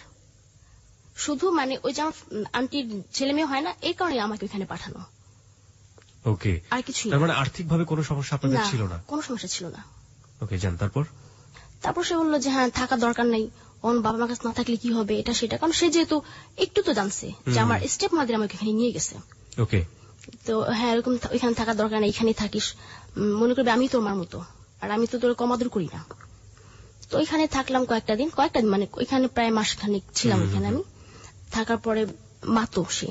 শুধু মানে ওই যে আমার আন্টির ছেলে মেয়ে হয় না, এই কারণে আমাকে ওখানে পাঠানো। ওকে, আর কিছু তার মানে আর্থিকভাবে কোনো সমস্যা আপনাদের ছিল না? কোনো সমস্যা ছিল না। ওকে, যান। তারপর সে বললো যে হ্যাঁ থাকা দরকার নাই, ওর বাবা মার কাছে না থাকলে কি হবে, এটা সেটা। কারণ সে যেহেতু একটু তো জানছে যে আমার স্টেপ মাদের আমাকে এখানে নিয়ে গেছে। ওকে, তো হ্যাঁ এরকম এখানে থাকার দরকার নেই, এখানে থাকিস, মনে করবে আমি তোর মার মতো, আর আমি তো তোর কমাদর করি না। তো ওইখানে থাকলাম কয়েকটা দিন মানে ওইখানে প্রায় মাসখানেক ছিলাম ওইখানে আমি। থাকার পরে মাতো সে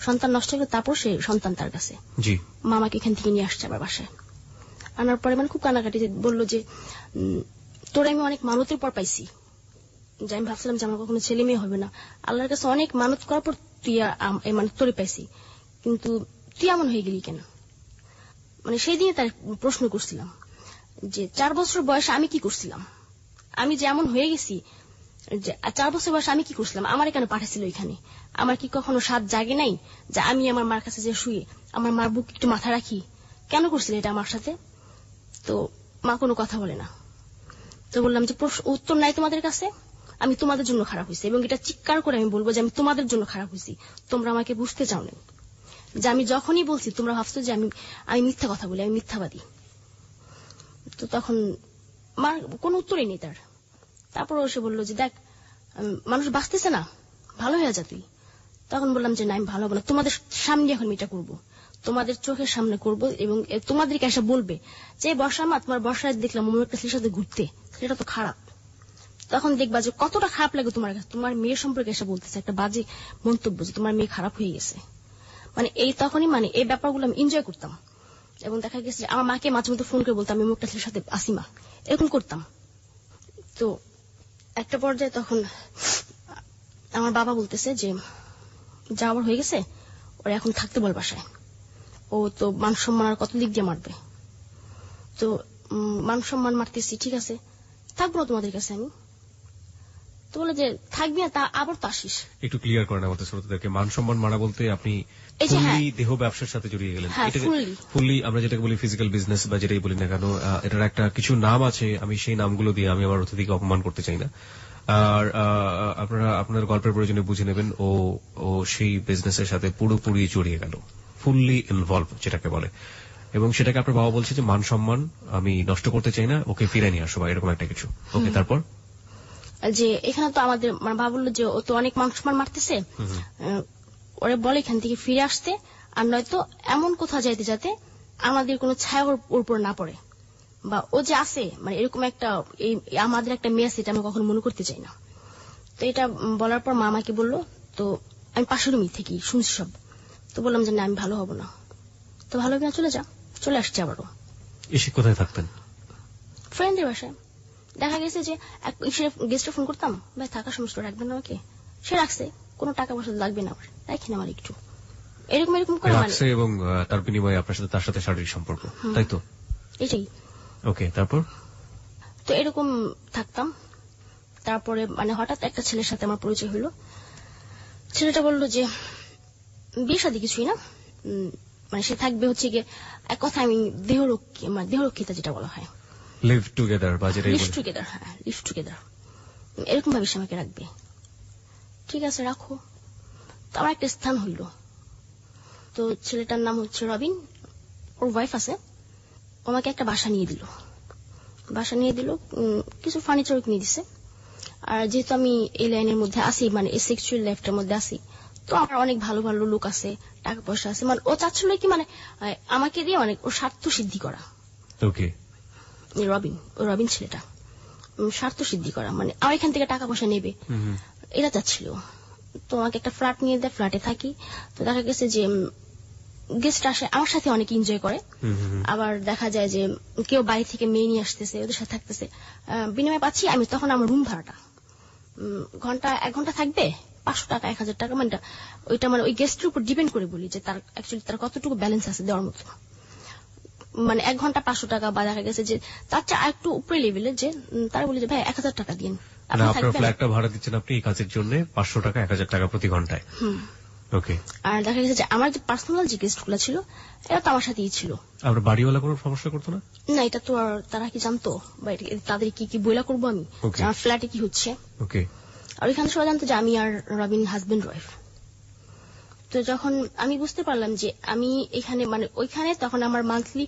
সন্তান নষ্ট হলো, তারপর সে সন্তান তার কাছে মামাকে এখান থেকে নিয়ে আসছে আবার বাসায়। আনার পরে মানে খুব কানাকাটি বললো যে তোরা আমি অনেক মানতের পর পাইছি, যে আমি ভাবছিলাম যে আমার কখনো ছেলে মেয়ে হবে না, আল্লাহর কাছে অনেক মানত করার পর তুই মানে তোরে পাইছি, কিন্তু তুই এমন হয়ে গেলি কেন। মানে সেই দিনে তার প্রশ্ন করছিলাম যে 4 বছর বয়সে আমি কি করছিলাম, আমি যে এমন হয়ে গেছি, যে 4 বছর বয়সে আমি কি করছিলাম, আমার কেন পাঠাচ্ছিল এখানে। আমার কি কখনো সাত জাগে নাই যে আমি আমার মার কাছে যে শুয়ে আমার মার বুক একটু মাথা রাখি, কেন করছিল এটা আমার সাথে। তো মা কোনো কথা বলে না। তো বললাম যে উত্তর নাই তোমাদের কাছে, আমি তোমাদের জন্য খারাপ হয়েছি, এবং এটা চিৎকার করে আমি বলবো যে আমি তোমাদের জন্য খারাপ হয়েছি, তোমরা আমাকে বুঝতে চাও না, যে আমি যখনই বলছি তোমরা ভাবছো যে আমি মিথ্যা কথা বলি, আমি মিথ্যাবাদী। তো তখন মার কোনো উত্তরই নেই তার। তারপর সে বললো যে দেখ মানুষ বাঁচতেছে না, ভালো হয়ে যা তুই। তখন বললাম যে না আমি ভালো হবো না, তোমাদের সামনে এখন এটা করবো, তোমাদের চোখের সামনে করব, এবং তোমাদেরকে এসে বলবে যে বর্ষার মা তোমার বর্ষায় দেখলাম অন্য একটা ছেলের সাথে ঘুরতে, সেটা তো খারাপ। তখন দেখবা যে কতটা খারাপ লাগে তোমার কাছে, তোমার মেয়ের সম্পর্কে এসে বলতেছে একটা বাজে মন্তব্য যে তোমার মেয়ে খারাপ হয়ে গেছে। মানে এই তখনই মানে এই ব্যাপারগুলো আমি এনজয় করতাম, এবং দেখা গেছে যে আমার মাকে মাঝে মধ্যে ফোন করে বলতাম আমি অন্য একটা ছেলের সাথে আসি মা, এরকম করতাম। তো একটা পর্যায়ে তখন আমার বাবা বলতেছে যে যাওয়ার হয়ে গেছে, ওরা এখন থাকতে বল বাসায়, ও তো মান সম্মান আর কত দিক দিয়ে মারবে। তো মান সম্মান মারতেছি, ঠিক আছে থাকবো না তোমাদের কাছে আমি। তো বলে যে থাকবি না, তা আবার তো আসিস। একটু ক্লিয়ার করেন আমাদের শ্রোতাদেরকে, মান সম্মান মারা বলতে আপনি ফুললি দেহ ব্যবসার সাথে জড়িয়ে গেলেন। ফুললি আমরা যেটাকে বলি ফিজিক্যাল বিজনেস বা যেটাই বলি না কেন, এটার একটা কিছু নাম আছে, আমি সেই নামগুলো দিয়ে আমি আমার অতিথিকে অপমান করতে চাই না। আর আপনারা আপনার গল্পের প্রয়োজনে বুঝে নেবেন ও সেই বিজনেসের সাথে পুরোপুরি জড়িয়ে গেল, ফুললি ইনভলভ যেটাকে বলে, এবং সেটাকে আপনার বাবা বলছে যে মান সম্মান আমি নষ্ট করতে চাই না, ওকে ফিরে নিয়ে আসো বা এরকম একটা কিছু। ওকে, তারপর যে এখানে তো আমাদের বাবা বললো যে ও তো অনেক মান সম্মান মারতেছে, ওরা বলে এখান থেকে ফিরে আসতে, আর নয়তো এমন কোথাও যাইতে যাতে আমাদের কোনো ছায়া ওর উপর না পড়ে, বা ও যে আছে মানে এরকম একটা আমাদের একটা মেয়ে আছে, এটা আমি কখনো মনে করতে চাই না। তো এটা বলার পর মা আমাকে বললো, তো আমি পাশের রুমি থেকে শুনছি সব। তো বললাম যে না আমি ভালো হব না। তো ভালো হবে না, চলে যা। চলে আসছে আবারও। এসে কোথায় থাকতেন? ফ্রেন্ডের বাসায়। দেখা গেছে যে গেস্টে ফোন করতাম, ভাই থাকার সমস্যা রাখবেন না আমাকে, সে রাখছে, কোনো টাকা পয়সা লাগবে না আমার, রাখেন আমার একটু, এরকম এরকম করে রাখছে, এবং তার বিনিময়ে আপনার সাথে তার সাথে শারীরিক সম্পর্ক, তাই তো? এটাই। ওকে, তারপর? তো এরকম থাকতাম। তারপরে মানে হঠাৎ একটা ছেলের সাথে আমার পরিচয় হলো। ছেলেটা বললো যে বিয়ে শাদী কিছুই না, মানে সে থাকবে হচ্ছে গিয়ে এক কথা আমি দেহরক্ষিতা যেটা বলা হয়, লিভ টুগেদার বা যেটা লিভ টুগেদার, হ্যাঁ লিভ টুগেদার, এরকম ভাবে সে আমাকে রাখবে। ঠিক আছে রাখো। তো আমার একটা স্থান হইল। তো ছেলেটার নাম হচ্ছে রবিন, ওর ওয়াইফ আছে, আমাকে একটা বাসা নিয়ে দিল। কিছু ফার্নিচার নিয়ে দিছে। আর যেহেতু আমি এই লাইনের মধ্যে আসি, মানে এই সেক্সুয়াল লাইফটার মধ্যে আসি, তো আমার অনেক ভালো ভালো লোক আছে, টাকা পয়সা আছে, মানে ও চাচ্ছিল কি মানে আমাকে দিয়ে মানে ওর স্বার্থ সিদ্ধি করা। ওকে, রবিন ছেলেটা স্বার্থ সিদ্ধি করা, মানে আমার এখান থেকে টাকা পয়সা নেবে, এটা চাচ্ছিল। তো আমাকে একটা ফ্ল্যাট নিয়ে দেয়, ফ্ল্যাটে থাকি। তো দেখা গেছে যে গেস্ট আসে, আমার সাথে অনেক এনজয় করে। আবার দেখা যায় যে কেউ বাড়ি থেকে মেয়ে নিয়ে আসতেছে, ওদের সাথে থাকতেছে, বিনিময়ে পাচ্ছি আমি তখন আমার রুম ভাড়াটা ঘন্টা 1 ঘন্টা থাকবে 500 টাকা 1000 টাকা, মানে ওইটা মানে ওই গেস্টের উপর ডিপেন্ড করে বলি যে তার অ্যাকচুয়ালি তার কতটুকু ব্যালেন্স আছে দেওয়ার মতো। মানে 1 ঘন্টা 500 টাকা, বা দেখা গেছে যে তার চেয়ে একটু উপরে লেভেলে যে তারা বলে যে ভাই 1000 টাকা দিন, আপনার ফ্ল্যাটটা ভাড়া দিচ্ছেন আপনি এই কাজের জন্য 500 টাকা 1000 টাকা প্রতি ঘন্টায়। ওকে। আর দেখা গেছে যে আমার যে পার্সোনাল যে গেস্টগুলো ছিল এরা তো আমার সাথেই ছিল। আমরা বাড়িওয়ালা কোনো সমস্যা করতো না? না, এটা তো আর তারা কি জানতো বা তাদের কি কি বইলা করবো আমি আমার ফ্ল্যাটে কি হচ্ছে। ওকে। আর ওইখানে সবাই জানতো যে আমি আর রবিন হাজবেন্ড ওয়াইফ। তো যখন আমি বুঝতে পারলাম যে আমি এখানে মানে ওইখানে, তখন আমার মান্থলি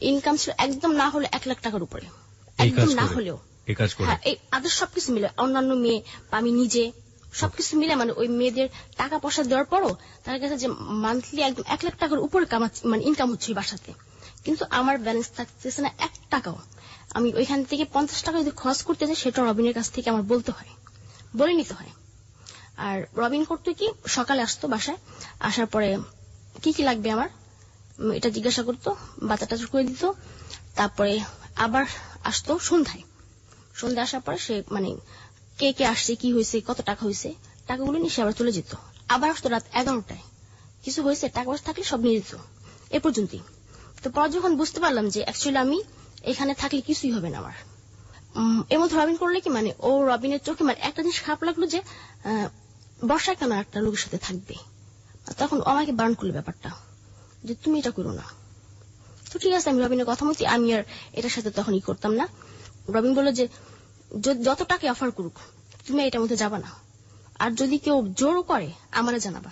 ইনকাম ছিল একদম না হলে 1 লাখ টাকার উপরে, একদম না হলেও। হ্যাঁ, এই আদার সবকিছু মিলে, অন্যান্য মেয়ে বা আমি নিজে সবকিছু মিলে মানে ওই মেয়েদের টাকা পয়সা দেওয়ার পরও তার কাছে যে মান্থলি একদম 1 লাখ টাকার উপরে মানে ইনকাম হচ্ছে বাসাতে, কিন্তু আমার ব্যালেন্স থাকতেছে না 1 টাকাও। আমি ওইখান থেকে 50 টাকা যদি খরচ করতে যাই সেটা রবিনের কাছ থেকে আমার বলে নিতে হয়। আর রবিন করতো কি, সকালে আসতো বাসায়, আসার পরে কি কি লাগবে আমার এটা জিজ্ঞাসা করতো, বাচ্চাটা করে দিত। তারপরে আবার আসতো সন্ধ্যায় আসার পরে সে মানে কে কে আসছে, কি হয়েছে, কত টাকা হয়েছে, টাকাগুলো নিয়ে সে আবার চলে যেত। আবার আসতো রাত 11টায়, কিছু হয়েছে, টাকা পয়সা থাকলে সব নিয়ে যেত, এ পর্যন্তই। তো পর যখন বুঝতে পারলাম যে অ্যাকচুয়ালি আমি এখানে থাকলে কিছুই হবে না আমার, এর মধ্যে রবিন করলে কি মানে ও রবিনের চোখে মানে একটা জিনিস খারাপ লাগলো যে বর্ষা কেন একটা লোকের সাথে থাকবে। তখন আমাকে বারণ করলো ব্যাপারটা যে তুমি এটা করো না। তো ঠিক আছে, আমি রবিনের কথা মতো আমি আর এটার সাথে তখন করতাম না। রবিন বললো যে যত টাকা অফার করুক তুমি এটার মধ্যে যাবা না, আর যদি কেউ জোরও করে আমারে জানাবা।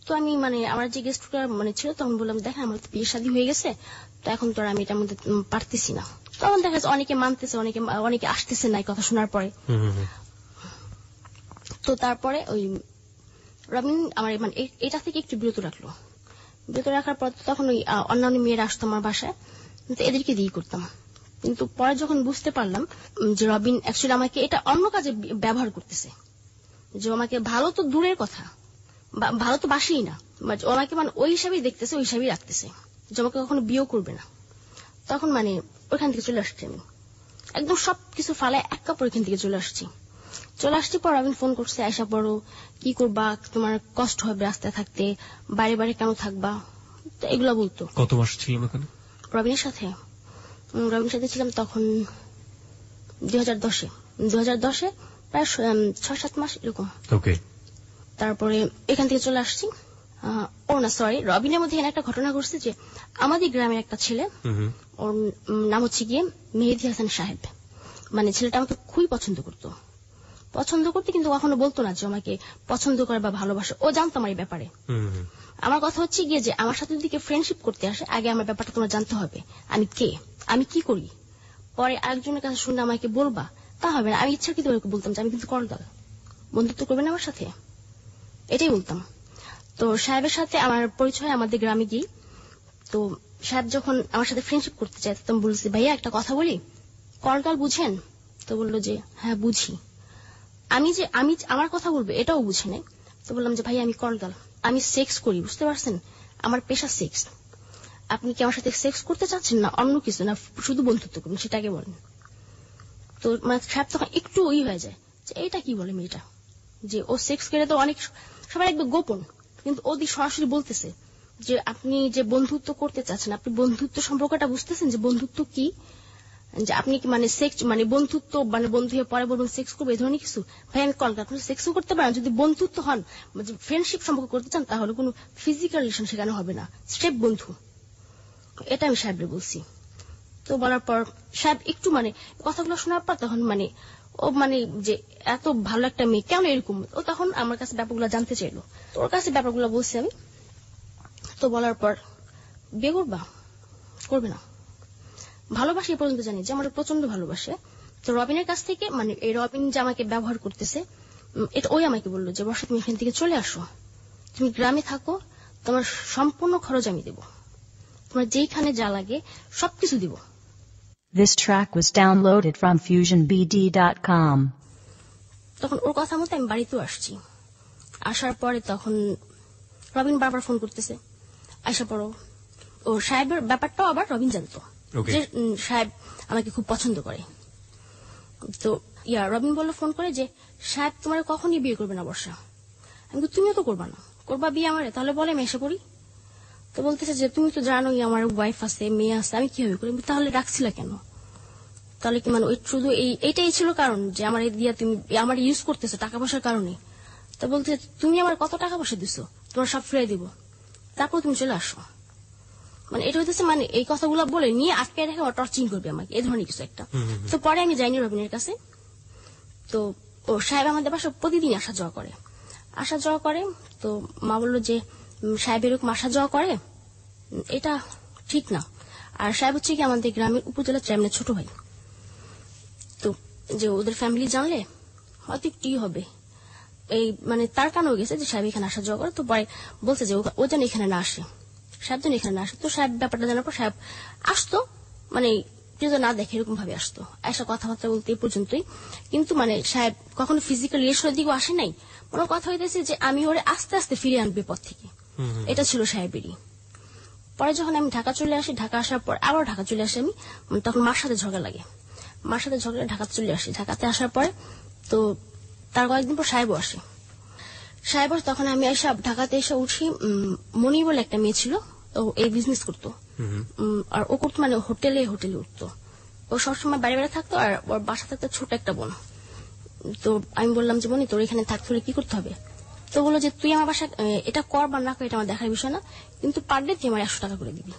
তো আমি মানে আমার যে গেস্টটা মানে ছিল তখন বললাম দেখেন আমার তো বিয়ে শাদী হয়ে গেছে, তো এখন তো আর আমি এটার মধ্যে পারতেছি না। তখন দেখা যাচ্ছে অনেকে মানতেছে, অনেকে আসতেছে না এই কথা শোনার পরে। তো তারপরে ওই রবিন আমার মানে এটা থেকে একটু বিরত রাখার পর তখন ওই অন্যান্য মেয়েরা আসতো আমার বাসায়, কিন্তু এদেরকে দিয়ে করতাম। কিন্তু পরে যখন বুঝতে পারলাম যে রবিন অ্যাকচুয়ালি আমাকে এটা অন্য কাজে ব্যবহার করতেছে, যে আমাকে ভালো তো দূরের কথা, ভালো তো বাসেই না, ও আমাকে মানে ওই হিসাবেই দেখতেছে, ওই হিসাবেই রাখতেছে, যে আমাকে কখনো বিয়েও করবে না। তখন মানে ওইখান থেকে চলে আসছি আমি, একদম সবকিছু ফালায় এক কাপড় ওইখান থেকে চলে আসছি। পর রবিন ফোন করছে, আয়সা পড়ো, কি করবা, তোমার কষ্ট হবে রাস্তায় থাকতে, বাইরে কেন থাকবা, তো এগুলা বলতো। কত মাস ছিলেন ওখানে রবিনের সাথে ছিলাম তখন 2010-এ প্রায় 6-7 মাস এরকম। ওকে। তারপরে এখান থেকে চলে আসছি। রবিনের মধ্যে একটা ঘটনা ঘটছে যে আমাদের গ্রামের একটা ছেলে, ওর নাম হচ্ছে গিয়ে মেহেদী হাসান সাহেব, মানে ছেলেটা আমাকে খুবই পছন্দ করতো, কিন্তু কখনো বলতো না যে আমাকে পছন্দ করে বা ভালোবাসে, ও জানতো আমার এই ব্যাপারে। আমার কথা হচ্ছে গিয়ে যে আমার সাথে যদি ফ্রেন্ডশিপ করতে আসে, আগে আমার ব্যাপারটা তোমার জানতে হবে, আমি কে, আমি কি করি, পরে আরেকজনের কাছে শুনে আমাকে বলবা, তা হবে না। আমি ইচ্ছাকৃত বলতাম যে আমি কিন্তু করদাল, বন্ধুত্ব করবে না আমার সাথে, এটাই বলতাম। তো সাহেবের সাথে আমার পরিচয় আমাদের গ্রামে গিয়ে, তো সাহেব যখন আমার সাথে ফ্রেন্ডশিপ করতে চায় তখন বলছি ভাইয়া একটা কথা বলি, করদাল বুঝেন? তো বললো যে হ্যাঁ বুঝি। আমি আমার কথা বলবো এটাও বুঝে নেই। তো বললাম যে ভাই আমি করদাল, আমি সেক্স করি, বুঝতে পারছেন, আমার পেশা সেক্স। আপনি কি আমার সাথে সেক্স করতে চাচ্ছেন না অন্য কিছু, না শুধু বন্ধুত্ব করুন, সেটাকে বলেন। তো মানে সাহেব তখন একটু ওই হয়ে যায় যে এটা কি বলে মেয়েটা, যে ও সেক্স করে, তো অনেক সবাই একদম গোপন, কিন্তু ওদি সরাসরি বলতেছে যে আপনি যে বন্ধুত্ব করতে চাচ্ছেন, আপনি বন্ধুত্ব সম্পর্কটা বুঝতেছেন যে বন্ধুত্ব কি, যে আপনি কি মানে সেক্স মানে বন্ধুত্ব মানে বন্ধু হয়ে পরে বলবেন সেক্স করবো, এই ধরনের কিছু। ভাই আমি কল আপনি সেক্সও করতে পারেন, যদি বন্ধুত্ব হন ফ্রেন্ডশিপ সম্পর্ক করতে চান তাহলে কোনো ফিজিক্যাল রিলেশন সেখানে হবে না, স্টেপ বন্ধু। এটা আমি সাহেবরে বলছি। তো বলার পর সাহেব একটু মানে কথাগুলো শোনার পর তখন মানে ও মানে যে এত ভালো একটা মেয়ে কেন এরকম, ও তখন আমার কাছে ব্যাপারগুলো জানতে চাইলো। তো ওর কাছে ব্যাপারগুলো বলছি আমি। তো বলার পর বিয়ে করবে না, ভালোবাসে এ পর্যন্ত জানি যে আমার প্রচন্ড ভালোবাসে। তো রবিনের কাছ থেকে মানে এই রবিন যে আমাকে ব্যবহার করতেছে, এটা ওই আমাকে বললো যে বর্ষা তুমি এখান থেকে চলে আসো, তুমি গ্রামে থাকো, তোমার সম্পূর্ণ খরচ আমি দেবো, তোমার যেইখানে যা লাগে সবকিছু দিব। This track was downloaded from FusionBD.com. তখন ওর কথা মতো আমি বাড়িতেও আসছি। আসার পরে তখন রবিন বারবার ফোন করতেছে, আয়সা পড়ো। ও সাহেবের ব্যাপারটাও আবার রবিন জানতো যে সাহেব আমাকে খুব পছন্দ করে। তো রবিন বললো ফোন করে যে সাহেব তোমার কখনই বিয়ে করবে না বর্ষা। আমি তুমিও তো করবা না, করবা বিয়ে আমারে, তাহলে বলে আমি এসে পড়ি। তো বলতেছে যে তুমি তো জানোই আমার ওয়াইফ আছে, মেয়ে আছে, আমি কিভাবে করি, তাহলে রাখছিলা কেন? তাহলে কি মানে শুধু এইটাই ছিল কারণ যে আমার দিয়া তুমি আমার ইউজ করতেছো টাকা পয়সার কারণে? তা বলতে তুমি আমার কত টাকা পয়সা দিছো, তোমার সব ফিরিয়ে দিব, তারপর তুমি চলে আসো। মানে এটা হইতেছে মানে এই কথাগুলো বলে নিয়ে আটকে রেখে টর্চিং করবে আমাকে, এই ধরনের কিছু একটা। তো পরে আমি যাইনি রবিনের কাছে। তো ও সাহেব আমাদের বাসা প্রতিদিন আসা যাওয়া করে। তো মা বললো যে সাহেব এরকম আসা যাওয়া করে, এটা ঠিক না। আর সাহেব হচ্ছে কি আমাদের গ্রামের উপজেলা চেয়ারম্যানের ছোট ভাই। তো যে ওদের ফ্যামিলি জানলে হয়তো একটু হবে, এই মানে তার কারণে গেছে যে সাহেব এখানে আসা যাওয়া করে। তো পরে বলছে যে ও যেন এখানে না আসে, সাহেব যেন এখানে না আসে। তো সাহেব ব্যাপারটা জানার পর সাহেব আসতো, মানে কেউ না দেখে এরকম ভাবে আসতো, এসে কথাবার্তা বলতে এই পর্যন্তই। কিন্তু মানে সাহেব কখনো ফিজিক্যাল রিলেশনের দিকেও আসে নাই। কোনো কথা হইতেছে যে আমি ওরে আস্তে আস্তে ফিরে আনবে পথ থেকে, এটা ছিল সাহেবেরই। পরে যখন আমি ঢাকা চলে আসি, ঢাকা আসার পর আবার ঢাকা চলে আসি আমি, তখন মার সাথে ঝগড়া লাগে। মার সাথে ঝগড়া ঢাকাতে চলে আসি। ঢাকাতে আসার পরে তো তার কয়েকদিন পর সাহেবও আসে। তখন আমি এসব ঢাকাতে এসে উঠি। মনি বলে একটা মেয়ে ছিল, ও এই বিজনেস করতো। আর ও করতো মানে হোটেলে উঠতো। ও সবসময় বাড়ি থাকতো, আর ওর বাসা থাকতো ছোট একটা বোন। তো আমি বললাম যে মনি তোর এখানে থাকতে হলে কি করতে হবে? তো বললো যে তুই আমার বাসা এটা কর বা না কর এটা আমার দেখার বিষয় না, কিন্তু পার ডে তুই আমার 100 টাকা করে দিবি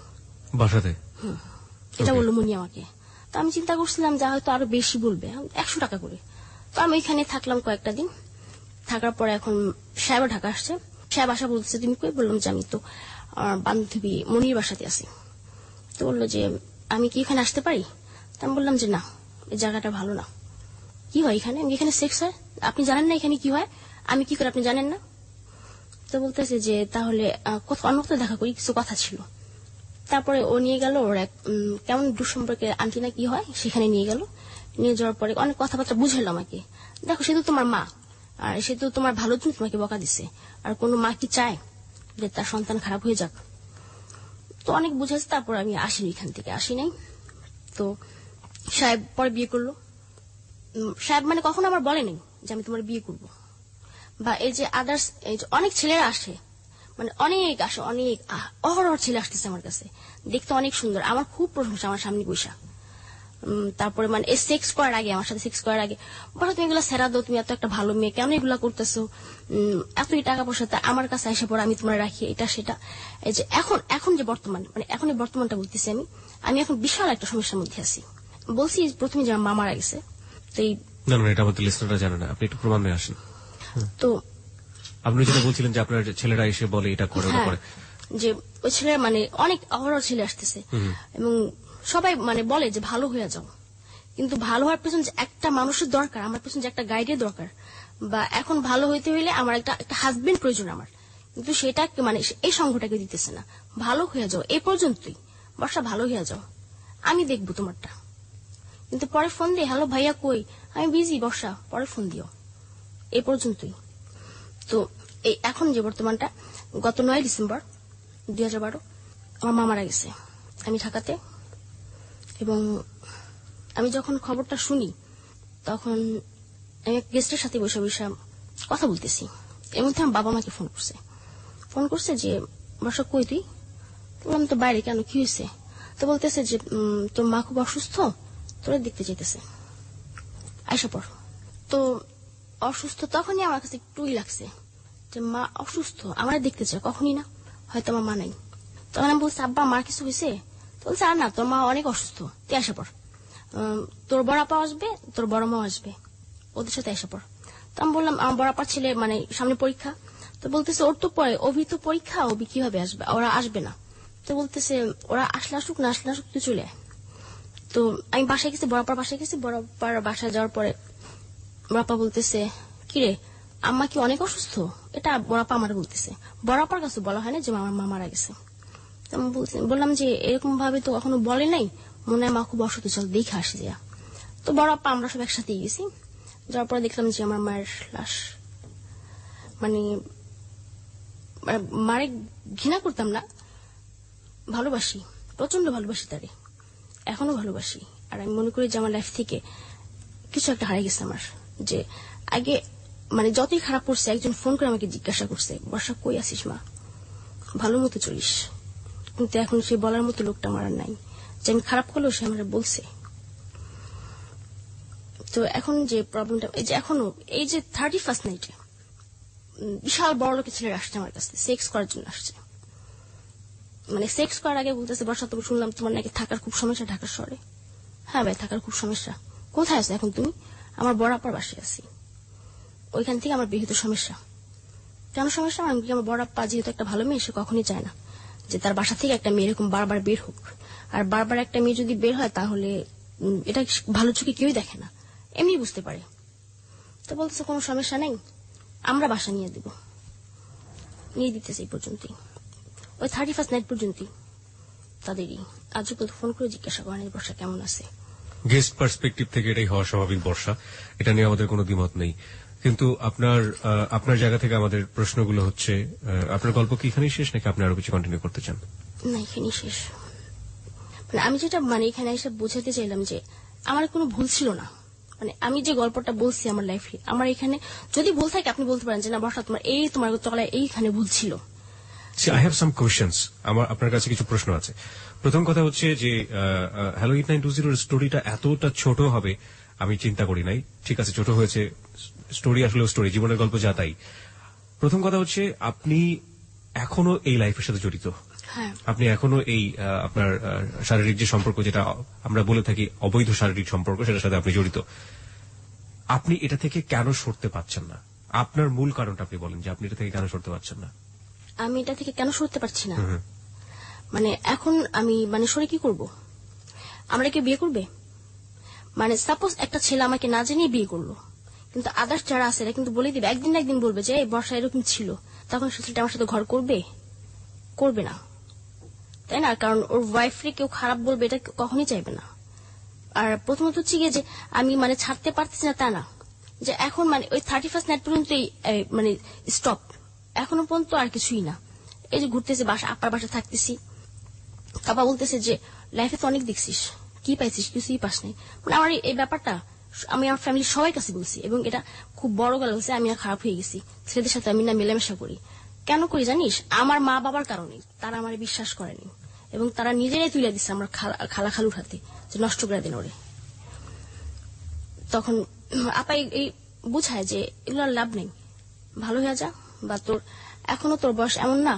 বাসাতে। এটা বললো মনি আমাকে। তো আমি চিন্তা করছিলাম যা হয়তো আরো বেশি বলবে, 100 টাকা করে। তো আমি এখানে থাকলাম কয়েকটা দিন। থাকার পরে এখন সাহেব ঢাকা আসছে। সাহেব আসা বলছে তুমি কই? বললাম যে আমি তো বান্ধবী মনির বাসাতে আছি। তো বললো যে আমি কি এখানে আসতে পারি? তো আমি বললাম যে না, এই জায়গাটা ভালো না। কি হয় এখানে? এখানে সেক্স হয়, আপনি জানেন না এখানে কি হয়? আমি কি করে আপনি জানেন না? তো বলতেছে যে তাহলে অন্য কোথাও দেখা করি, কিছু কথা ছিল। তারপরে ও নিয়ে গেল ওর এক কেমন দুঃসম্পর্কের আন্টি না কি হয় সেখানে নিয়ে গেল। নিয়ে যাওয়ার পরে অনেক কথাবার্তা বুঝাইলো আমাকে। দেখো সে তো তোমার মা, আর সে তো তোমার ভালোর জন্য তোমাকে বকা দিছে, আর কোনো মা কি চায় যে তার সন্তান খারাপ হয়ে যাক? তো অনেক বুঝাইছে। তারপর আমি আসিনি, এখান থেকে আসি নাই। তো সাহেব পরে বিয়ে করলো। সাহেব মানে কখনো আমার বলেনি যে আমি তোমার বিয়ে করব, বা এই যে আদার্স এই যে অনেক ছেলেরা আসে, মানে অনেক আসে, অনেক অহরহ ছেলে আসতেছে আমার কাছে, দেখতে অনেক সুন্দর, আমার খুব প্রশংসা আমার সামনে বৈশা। তারপরে মানে এই সেক্স করার আগে, আমার সাথে সেক্স করার আগে বলো তুমি এগুলা সেরা দাও, তুমি এত একটা ভালো মেয়ে, কেন এগুলা করতেছো? এতই টাকা পয়সা তা আমার কাছে এসে পড়ে, আমি তোমার রাখি, এটা সেটা। এই যে এখন যে বর্তমান, মানে এখন এই বর্তমানটা বলতেছি আমি এখন বিশাল একটা সমস্যার মধ্যে আছি। বলছি প্রথমে যে আমার মা মারা গেছে। তো এই না এটা আমাদের লিসনাররা জানে না, আপনি একটু প্রমাণ নিয়ে আসেন। তো আপনি যেটা বলছিলেন যে আপনার ছেলেরা এসে বলে এটা করে ওটা করে, যে ওই ছেলেরা মানে অনেক অহরহ ছেলে আসতেছে, এবং সবাই মানে বলে যে ভালো হয়ে যাও, কিন্তু ভালো হওয়ার পেছনে যে একটা মানুষের দরকার, আমার পেছনে যে একটা গাইডের দরকার, বা এখন ভালো হইতে হইলে আমার একটা হাজবেন্ড প্রয়োজন আমার, কিন্তু সেটা মানে এই সংঘটাকে দিতেছে না। ভালো হয়ে যাও এই পর্যন্তই, বর্ষা ভালো হয়ে যাও, আমি দেখবো তোমারটা। কিন্তু পরে ফোন দিয়ে হ্যালো ভাইয়া কই, আমি বিজি, বর্ষা পরে ফোন দিও, এই পর্যন্তই। তো এই এখন যে বর্তমানটা, গত 9 ডিসেম্বর 2012 আমার মা মারা গেছে, আমি ঢাকাতে। এবং আমি যখন খবরটা শুনি তখন আমি এক গেস্টের সাথে বসে কথা বলতেছি। এর মধ্যে আমার বাবা মাকে ফোন করছে যে বর্ষা কই তুই? বললাম তো বাইরে। কেন, কি হয়েছে? তো বলতেছে যে তোর মা খুব অসুস্থ, তোরা দেখতে চাইতেছে, আইসা পড়। তো অসুস্থ তখনই আমার কাছে একটুই লাগছে যে মা অসুস্থ, আমার দেখতে চায়, কখনই না, হয়তো আমার মা নাই। তখন আমি বলছি আব্বা মার কিছু হয়েছে? তো বলছে আর না, তোর মা অনেক অসুস্থ, তুই আসা পড়, তোর বড় আপা আসবে, তোর বড় মা আসবে, ওদের সাথে আসা পড়। তো আমি বললাম আমার বড় আপার ছেলে মানে সামনে পরীক্ষা। তো বলতেছে ওর তো অভি তো পরীক্ষা, অভি কিভাবে আসবে, ওরা আসবে না। তো বলতেছে ওরা আসলে আসুক, না আসলে আসুক, তুই চলে আয়। তো আমি বাসায় গেছি, বড় আপার বাসায় গেছি। বড় আপার বাসায় যাওয়ার পরে বড় আপা বলতেছে কিরে আম্মা কি অনেক অসুস্থ? এটা বড় আপা আমার বলতেছে, বড় আপার কাছে বলা হয় না যে আমার মা মারা গেছে। বললাম যে এরকম ভাবে তো কখনো বলে নাই, মনে হয় মা খুব অসুস্থ, চল দেখে আসি যা। তো বড় আপা আমরা সব একসাথে গেছি। যাওয়ার পরে দেখলাম যে আমার মায়ের লাশ। মানে মারে ঘৃণা করতাম না, ভালোবাসি, প্রচন্ড ভালোবাসি তারে, এখনো ভালোবাসি। আর আমি মনে করি যে আমার লাইফ থেকে কিছু একটা হারিয়ে গেছে আমার। যে আগে মানে যতই খারাপ করছে, একজন ফোন করে আমাকে জিজ্ঞাসা করছে বর্ষা কই আছিস মা, ভালো মতো চলিস। কিন্তু এখন সে বলার মতো লোকটা আমার নাই, যে আমি খারাপ করলেও সে আমার বলছে। তো এখন যে প্রবলেমটা, এই যে এখনো এই যে 31st নাইটে বিশাল বড় লোকের ছেলেরা আসছে আমার কাছে, সেক্স করার জন্য আসছে। মানে সেক্স করার আগে বলতেছে, বর্ষা তুমি শুনলাম তোমার নাকি থাকার খুব সমস্যা ঢাকা শহরে। হ্যাঁ ভাই, থাকার খুব সমস্যা। কোথায় আছো এখন তুমি? আমার বড় আপার বাসায় আছি, ওইখান থেকে আমার বিহিত সমস্যা। কেন সমস্যা? আমার বড় আপা যেহেতু একটা ভালো মেয়ে, সে কখনই চায় না যে তার বাসা থেকে একটা মেয়ে এরকম বারবার বের হোক। আর বারবার একটা মেয়ে যদি বের হয় তাহলে এটা ভালো চোখে কেউই দেখে না, এমনি বুঝতে পারে। তো বলতেছে কোনো সমস্যা নেই, আমরা বাসা নিয়ে দিব, নিয়ে দিতেছে। এই পর্যন্তই, ওই 31st নাইট পর্যন্তই তাদেরই। আজ পর্যন্ত ফোন করে জিজ্ঞাসা করেন বর্ষা কেমন আছে। গেস্ট পার্সপেক্টিভ থেকে এটাই হওয়া স্বাভাবিক বর্ষা, এটা নিয়ে আমাদের কোনো দ্বিমত নেই। কিন্তু আপনার জায়গা থেকে আমাদের প্রশ্নগুলো হচ্ছে, আপনার গল্প কি এখানেই শেষ নাকি আপনি আরো কিছু কন্টিনিউ করতে চান? না, এখানেই শেষ। মানে আমি যেটা এখানে এসে বোঝাতে চাইলাম যে আমার কোনো ভুল ছিল না। মানে আমি যে গল্পটা বলছি আমার লাইফে, আমার এখানে যদি ভুল থাকে আপনি বলতে পারেন যে না বর্ষা তোমার তলায় এইখানে ভুল ছিল। আই হ্যাভ সাম কোয়েশ্চেন্স, আমার আপনার কাছে কিছু প্রশ্ন আছে। প্রথম কথা হচ্ছে যে হ্যালো 8920 এর স্টোরিটা এতটা ছোট হবে আমি চিন্তা করি নাই। ঠিক আছে, ছোট হয়েছে, স্টোরি আসলে স্টোরি, জীবনের গল্প যা তাই। প্রথম কথা হচ্ছে আপনি এখনো এই লাইফের সাথে জড়িত। হ্যাঁ, আপনি এখনো এই আপনার শারীরিক যে সম্পর্ক, যেটা আমরা বলে থাকি অবৈধ শারীরিক সম্পর্ক, সেটার সাথে আপনি জড়িত। আপনি এটা থেকে কেন সরতে পারছেন না? আপনার মূল কারণটা আপনি বলেন যে আপনি এটা থেকে কেন সরতে পারছেন না। আমি এটা থেকে কেন সরতে পারছি না? মানে এখন আমি সরে কি করব? আমরা কি বিয়ে করবে? মানে সাপোজ একটা ছেলে আমাকে না জানিয়ে বিয়ে করলো, কিন্তু আদার্স যারা আছে এরা কিন্তু বলে দিবে, একদিন না একদিন বলবে যে এই বর্ষা এরকম ছিল, তখন সে ছেলেটা আমার সাথে ঘর করবে? করবে না, তাই না? কারণ ওর ওয়াইফরে কেউ খারাপ বলবে এটা কখনই চাইবে না। আর প্রথমত হচ্ছে গিয়ে যে আমি ছাড়তে পারতেছি না তা না, যে এখন ওই 31st নাইট পর্যন্তই স্টপ, এখনো পর্যন্ত আর কিছুই না। এই যে ঘুরতেছে, বাসা আপার বাসা থাকতেছি, বাবা বলতেছে যে লাইফে তো অনেক দেখছিস, কি পাইছিস? কিছুই পাস নাই। আমার এই ব্যাপারটা আমি আমার ফ্যামিলির সবাই কাছে বলছি, এবং এটা খুব বড় গলা হয়েছে। আমি না খারাপ হয়ে গেছি, ছেলেদের সাথে আমি না মেলামেশা করি। কেন করি জানিস? আমার মা বাবার কারণে। তারা আমার বিশ্বাস করেনি এবং তারা নিজেরাই তুলে দিচ্ছে আমার খালা খালুর হাতে, যে নষ্ট করে দেন ওরে। তখন আপা এই বুঝায় যে এগুলো লাভ নেই, ভালো হয়ে যা, বা তোর এখনো তোর বয়স এমন না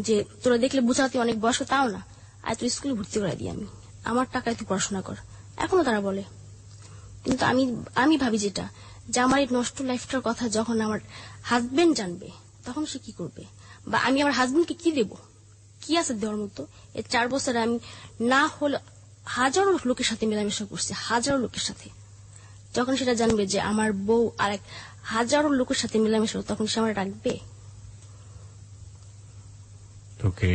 যে তোরা দেখলে বুঝাতে অনেক বয়স, তাও না, আর তুই স্কুলে ভর্তি করে দিই, আমি আমার টাকায় তুই পড়াশোনা কর। এখনো তারা বলে। কিন্তু আমি ভাবি যেটা, যে আমার এই নষ্ট লাইফটার কথা যখন আমার হাজবেন্ড জানবে তখন সে কি করবে? বা আমি আমার হাজবেন্ডকে কি দেব? কি আছে দেওয়ার মতো? এই 4 বছরে আমি না হলে হাজারো লোকের সাথে মেলামেশা করছি, হাজারো লোকের সাথে। যখন সেটা জানবে যে আমার বউ আর এক হাজারো লোকের সাথে মেলামেশা, তখন সে আমার রাখবে? ওকে,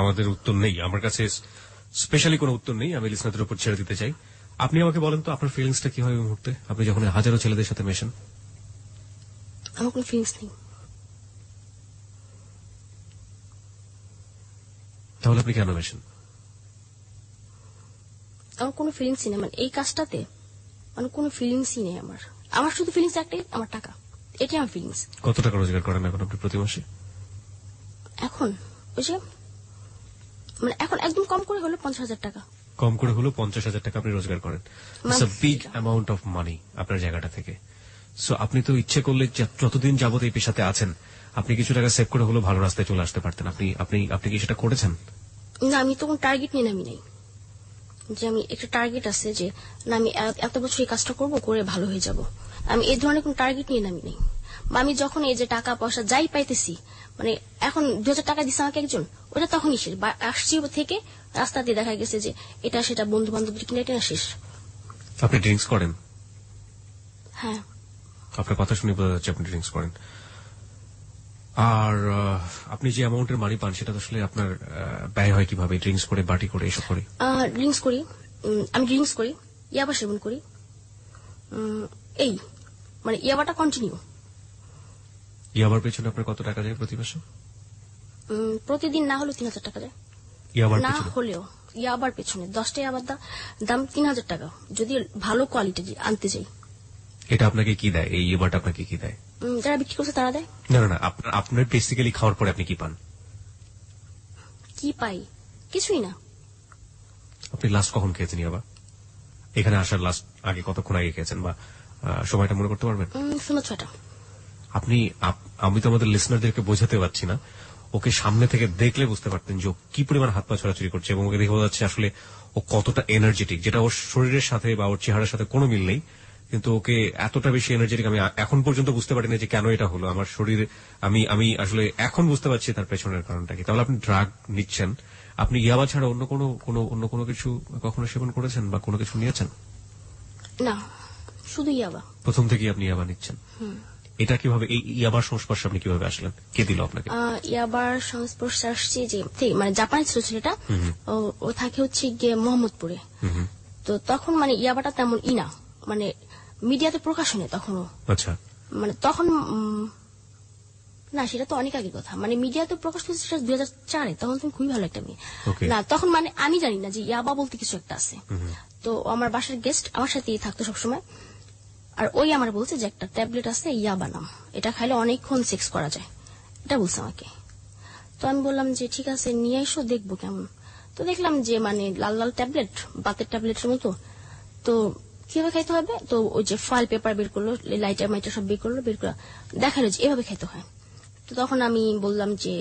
আমাদের উত্তর নেই, আমার কাছে স্পেশালি কোনো উত্তর নেই, আমি লিসনারদের উপর ছেড়ে দিতে চাই। আপনি আমাকে বলেন তো আপনার ফিলিংসটা কি হয় ওই মুহূর্তে, আপনি যখন হাজারো ছেলেদের সাথে মেশেন? আমার কোনো ফিলিংস নেই। তাহলে আপনি কেন মেশেন? আমার কোনো ফিলিংসই নেই, এই কাজটাতে কোনো ফিলিংসই নেই আমার। আমার শুধু ফিলিংস একটাই, আমার টাকা, এটাই আমার ফিলিংস। কত টাকা রোজগার করেন এখন আপনি প্রতি মাসে? এখন ওই যে এখন একদম কম করে হলো 50,000 টাকা। কম করে হলো 50,000 টাকা আপনি রোজগার করেন। It's a big amount of money আপনার জায়গাটা থেকে। সো আপনি তো ইচ্ছে করলে যতদিন যাবত এই পেশাতে আছেন, আপনি কিছু টাকা সেভ করে হলো ভালো রাস্তায় চলে আসতে পারতেন। আপনি কি সেটা করেছেন? না, আমি তো কোনো টার্গেট নিয়ে নামি নাই, যে আমি একটা টার্গেট আছে যে না আমি এত বছর এই কাজটা করবো, করে ভালো হয়ে যাব। আমি এই ধরনের কোন টার্গেট নিয়ে নামি নাই। বা আমি যখন এই যে টাকা পয়সা যাই পাইতেছি, এখন 2,000 টাকা দিচ্ছে আমাকে একজন, ওটা তখনই শেষ। বা আসছি থেকে রাস্তাতে দেখা গেছে যে এটা সেটা বন্ধু বান্ধব কিনে এটা শেষ। আপনি ড্রিঙ্কস করেন? হ্যাঁ, আপনার কথা শুনে বোঝা যাচ্ছে আপনি ড্রিঙ্কস করেন। আর আপনি যে অ্যামাউন্টের মানি পান সেটা আসলে আপনার ব্যয় হয় কিভাবে? ড্রিঙ্কস করে, বাটি করে, এসব করে? ড্রিঙ্কস করি, আমি ড্রিঙ্কস করি, ইয়াবা সেবন করি, এই ইয়াবাটা কন্টিনিউ। ইয়াবার পেছনে আপনার কত টাকা যায় প্রতি মাসে? প্রতিদিন না হলেও 3,000 টাকা যায়। ইয়াবার না পেছনে? হলেও ইয়াবার পেছনে 10টা ইয়াবার দাম 3,000 টাকা, যদি ভালো কোয়ালিটি আনতে যাই। এটা আপনাকে কি দেয়? এই ইয়াবারটা আপনাকে কি দেয়? যারা বিক্রি করছে তারা দেয়। না না না, আপনার বেসিক্যালি খাওয়ার পরে আপনি কি পান? কি পাই? কিছুই না। আপনি লাস্ট কখন খেয়েছেন ইয়াবা? এখানে আসার লাস্ট আগে কতক্ষণ আগে খেয়েছেন, বা সময়টা মনে করতে পারবেন? শোনো 6টা। আমি তো আমাদের লিসনারদেরকে বোঝাতে পারছি না, ওকে সামনে থেকে দেখলে বুঝতে পারতেন যে ও কি পরিমাণ হাত পা ছড়াছড়ি করছে, এবং ওকে দেখে বোঝা যাচ্ছে আসলে ও কতটা এনার্জেটিক, যেটা ওর শরীরের সাথে বা ওর চেহারার সাথে কোনো মিল নেই, কিন্তু ওকে এতটা বেশি এনার্জেটিক আমি এখন পর্যন্ত বুঝতে পারি না যে কেন এটা হলো আমার শরীরে। আমি আসলে এখন বুঝতে পারছি তার পেছনের কারণটা কি। তাহলে আপনি ড্রাগ নিচ্ছেন, আপনি ইয়াবা ছাড়া অন্য কোনো কিছু কখনো সেবন করেছেন বা কোনো কিছু নিয়েছেন? না, শুধু ইয়াবা। প্রথম থেকেই আপনি ইয়াবা নিচ্ছেন? এটা কিভাবে, এই ইয়াবার সংস্পর্শে আপনি কিভাবে আসলেন, কে দিল আপনাকে? ইয়াবার সংস্পর্শে আসছি যে মানে জাপানি ছিল ছেলেটা, ও থাকে হচ্ছে গিয়ে মোহাম্মদপুরে। তো তখন মানে ইয়াবাটা তেমন না, মানে মিডিয়াতে প্রকাশ হয়নি তখনও। আচ্ছা, মানে তখন না, সেটা তো অনেক আগের কথা, মানে মিডিয়াতে প্রকাশ হয়েছে সেটা 2004-এ, তখন তুমি খুবই ভালো একটা মেয়ে। না তখন মানে আমি জানি না যে ইয়াবা বলতে কিছু একটা আছে। তো আমার বাসার গেস্ট আমার সাথেই থাকতো সবসময়, আর ওই আমার বলছে যে একটা ট্যাবলেট আছে ইয়াবা নাম, এটা খাইলে অনেকক্ষণ সেক্স করা যায়, এটা বলছে আমাকে। তো আমি বললাম যে ঠিক আছে নিয়ে এসো, দেখবো কেমন। তো দেখলাম যে মানে লাল লাল ট্যাবলেট, বাতের ট্যাবলেটের মতো। তো কিভাবে খাইতে হবে, তো ওই যে ফয়েল পেপার বের করলো, লাইটার মাইটার সব বের করলো, বের করে দেখালো যে এভাবে খাইতে হয়। তো তখন আমি বললাম যে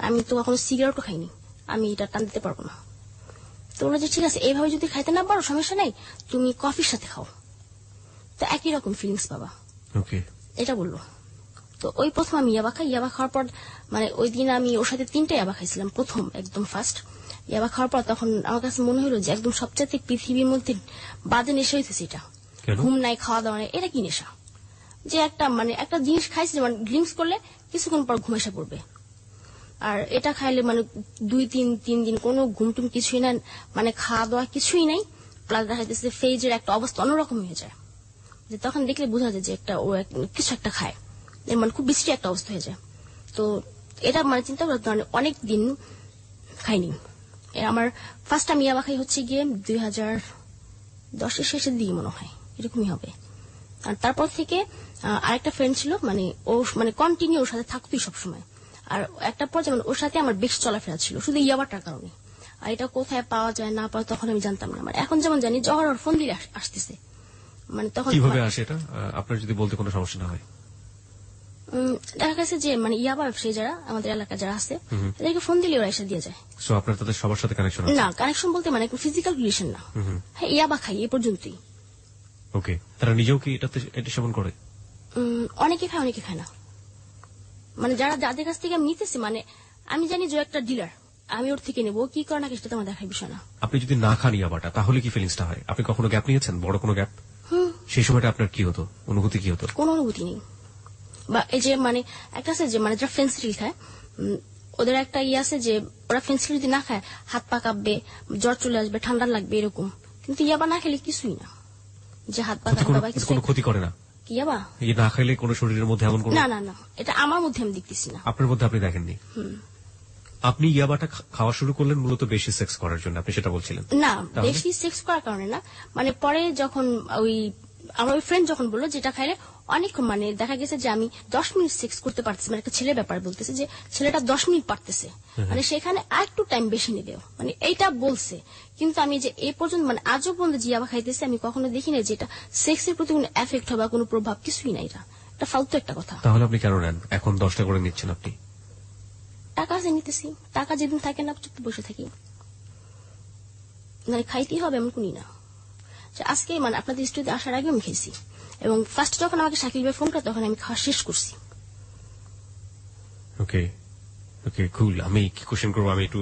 আমি তো কখনো সিগারেটও খাইনি, আমি এটা টান দিতে পারবো না। তো বললো যে ঠিক আছে, এইভাবে যদি খাইতে না পারো সমস্যা নেই, তুমি কফির সাথে খাও, তো একই রকম ফিলিংস পাবা, এটা বললো। তো ওই প্রথম আমি ইয়াবা খাই। ইয়াবা খাওয়ার পর মানে ওই দিন আমি ওর সাথে 3টা ইয়াবা খাইছিলাম, প্রথম একদম ফার্স্ট ইয়াবা খাওয়ার পর। তখন আমার কাছে মনে হলো যে একদম সবচেয়ে পৃথিবীর মধ্যে বাজে নেশা হইতেছে এটা। ঘুম নাই, খাওয়া দাওয়া নাই, এটা কি নেশা যে একটা মানে একটা জিনিস খাইছে, মানে ড্রিঙ্কস করলে কিছুক্ষণ পর ঘুম এসে পড়বে, আর এটা খাইলে মানে 2-3 দিন কোনো ঘুম টুম কিছুই না, মানে খাওয়া দাওয়া কিছুই নাই, প্লাস দেখা যাচ্ছে ফেজের একটা অবস্থা অন্যরকম হয়ে যায়, যে তখন দেখলে বোঝা যায় যে একটা ও কিছু একটা খায়, মানে খুব বিশ্রী একটা অবস্থা হয়ে যায়। তো এটা মানে চিন্তা করতে অনেক দিন খাইনি। আমার ফার্স্ট আমি ইয়াবা খাই হচ্ছে গিয়ে 2010-এর শেষের দিকে মনে হয়, এরকমই হবে। আর তারপর থেকে আরেকটা ফ্রেন্ড ছিল, মানে ও মানে কন্টিনিউ ওর সাথে থাকতোই সবসময়, আর একটা পর্যায়ে মানে ওর সাথে আমার বেশ চলাফেরা ছিল শুধু ইয়াবাটার কারণে। আর এটা কোথায় পাওয়া যায় না পাওয়া তখন আমি জানতাম না, মানে এখন যেমন জানি জহর ওর ফোন দিলে আসতেছে, মানে তখন কিভাবে আসে এটা আপনার যদি বলতে কোনো সমস্যা না হয়? দেখা গেছে যে মানে ইয়াবা ব্যবসায়ী যারা আমাদের এলাকা যারা আছে তাদেরকে ফোন দিলে ওরা এসে দিয়ে যায়। সো আপনার তাদের সবার সাথে কানেকশন আছে? না, কানেকশন বলতে মানে ফিজিক্যাল রিলেশন না, হ্যাঁ ইয়াবা খাই এই পর্যন্তই। ওকে, তারা নিজেও কি এটা সেবন করে? অনেকে খায় অনেকে খায় না, মানে যাদের কাছ থেকে আমি নিতেছি, মানে আমি জানি যে একটা ডিলার, আমি ওর থেকে নেবো, কি করে না সেটা তো আমার দেখার বিষয় না। আপনি যদি না খান ইয়াবাটা তাহলে কি ফিলিংসটা হয়? আপনি কখনো গ্যাপ নিয়েছেন, বড় কোনো গ্যাপ? সেই সময়টা আপনার কি হতো, অনুভূতি কি হতো? কোনো অনুভূতি নেই। বা এই যে মানে একটা আছে যে মানে যারা ফেন্সিডিল খায়, ওদের একটা ইয়ে আছে যে ওরা ফেন্সিডিল যদি না খায় হাত পা কাঁপবে, জ্বর চলে আসবে, ঠান্ডা লাগবে এরকম, কিন্তু ইয়াবা না খেলে কিছুই না, যে হাত পা কাঁপবে বা কিছু কোনো ক্ষতি করে না। কি ইয়াবা এই না খাইলে কোনো শরীরের মধ্যে এমন কোনো? না না না, এটা আমার মধ্যে আমি দেখতেছি না। আপনার মধ্যে আপনি দেখেননি? আপনি ইয়াবাটা খাওয়া শুরু করলেন মূলত বেশি সেক্স করার জন্য, আপনি সেটা বলছিলেন? না, বেশি সেক্স করার কারণে না, মানে পরে যখন ওই আমার ওই ফ্রেন্ড যখন বললো যেটা খাইলে অনেক, মানে দেখা গেছে যে আমি 10 মিনিট সেক্স করতে পারতেছি, মানে একটা ছেলে ব্যাপার বলতেছে যে ছেলেটা 10 মিনিট পারতেছে, মানে সেখানে আর একটু টাইম বেশি নেবে, মানে এইটা বলছে। কিন্তু আমি যে এই পর্যন্ত মানে আজও পর্যন্ত যে ইয়াবা খাইতেছি আমি কখনো দেখি না যে এটা সেক্সের প্রতি কোনো এফেক্ট হবে, কোনো প্রভাব কিছুই না, এটা ফালতু একটা কথা। তাহলে আপনি কেন নেন এখন 10টা করে নিচ্ছেন? আপনি টাকা আছে নিতেছি, টাকা যেদিন থাকে না চুপ বসে থাকি, মানে খাইতেই হবে এমন কোনই না। আজকে মানে আপনাদের স্টুডিওতে আসার আগে আমি খেয়েছি, এবং ফার্স্ট যখন আমাকে শাকিল ভাই ফোন করে তখন আমি খাওয়া শেষ করছি। ওকে ওকে কুল। আমি কি কোশ্চেন করবো, আমি একটু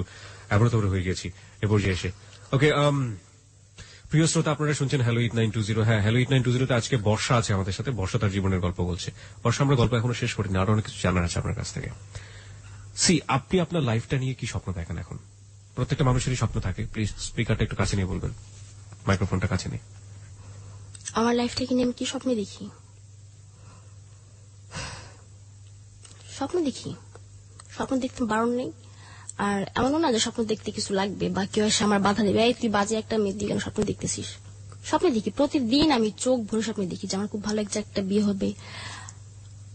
অ্যাবরতবর হয়ে গেছি এ পর্যায়ে এসে। ওকে, প্রিয় শ্রোতা আপনারা শুনছেন হ্যালো 8920। হ্যাঁ, হ্যালো 8920 তে আজকে বর্ষা আছে আমাদের সাথে। বর্ষা তার জীবনের গল্প বলছে। বর্ষা, আমরা গল্প এখনো শেষ করিনি, আরো অনেক কিছু জানার আছে আপনার কাছ থেকে। আপনি আপনার লাইফটা নিয়ে কি স্বপ্ন দেখেন এখন? প্রত্যেকটা মানুষেরই স্বপ্ন থাকে। প্লিজ স্পিকারটা একটু কাছে নিয়ে বলবেন, মাইক্রোফোনটা কাছে নিয়ে। আমার লাইফটাকে নিয়ে আমি কি স্বপ্ন দেখি? স্বপ্ন দেখতে বারণ নেই, আর এমনও না যে স্বপ্ন দেখতে কিছু লাগবে বা কেউ এসে আমার বাধা দেবে, এই তুই বাজে একটা মেয়ে দিয়ে কেন স্বপ্ন দেখতেছিস। স্বপ্ন দেখি, প্রতিদিন আমি চোখ ভরে স্বপ্ন দেখি যে আমার খুব ভালো একটা বিয়ে হবে,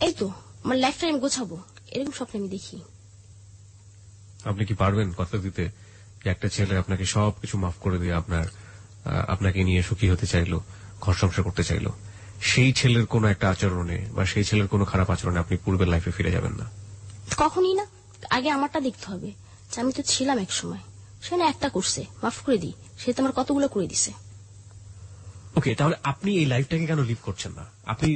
এই তো আমার লাইফটা আমি গোছাবো, এরকম স্বপ্ন আমি দেখি। আপনি কি পারবেন কথা দিতে যে একটা ছেলে আপনাকে সবকিছু মাফ করে দিয়ে আপনাকে নিয়ে সুখী হতে চাইলো, ঘর সংসার করতে চাইলো, সেই ছেলের কোনো একটা আচরণে বা সেই ছেলের কোনো খারাপ আচরণে আপনি পূর্বের লাইফে ফিরে যাবেন না? কখনই না। আগে আমারটা দেখতে হবে যে আমি তো ছিলাম এক সময়, সে না একটা করছে, মাফ করে দিই, সে তো আমার কতগুলো করে দিছে। ওকে, তাহলে আপনি এই লাইফটাকে কেন লিভ করছেন না? আপনি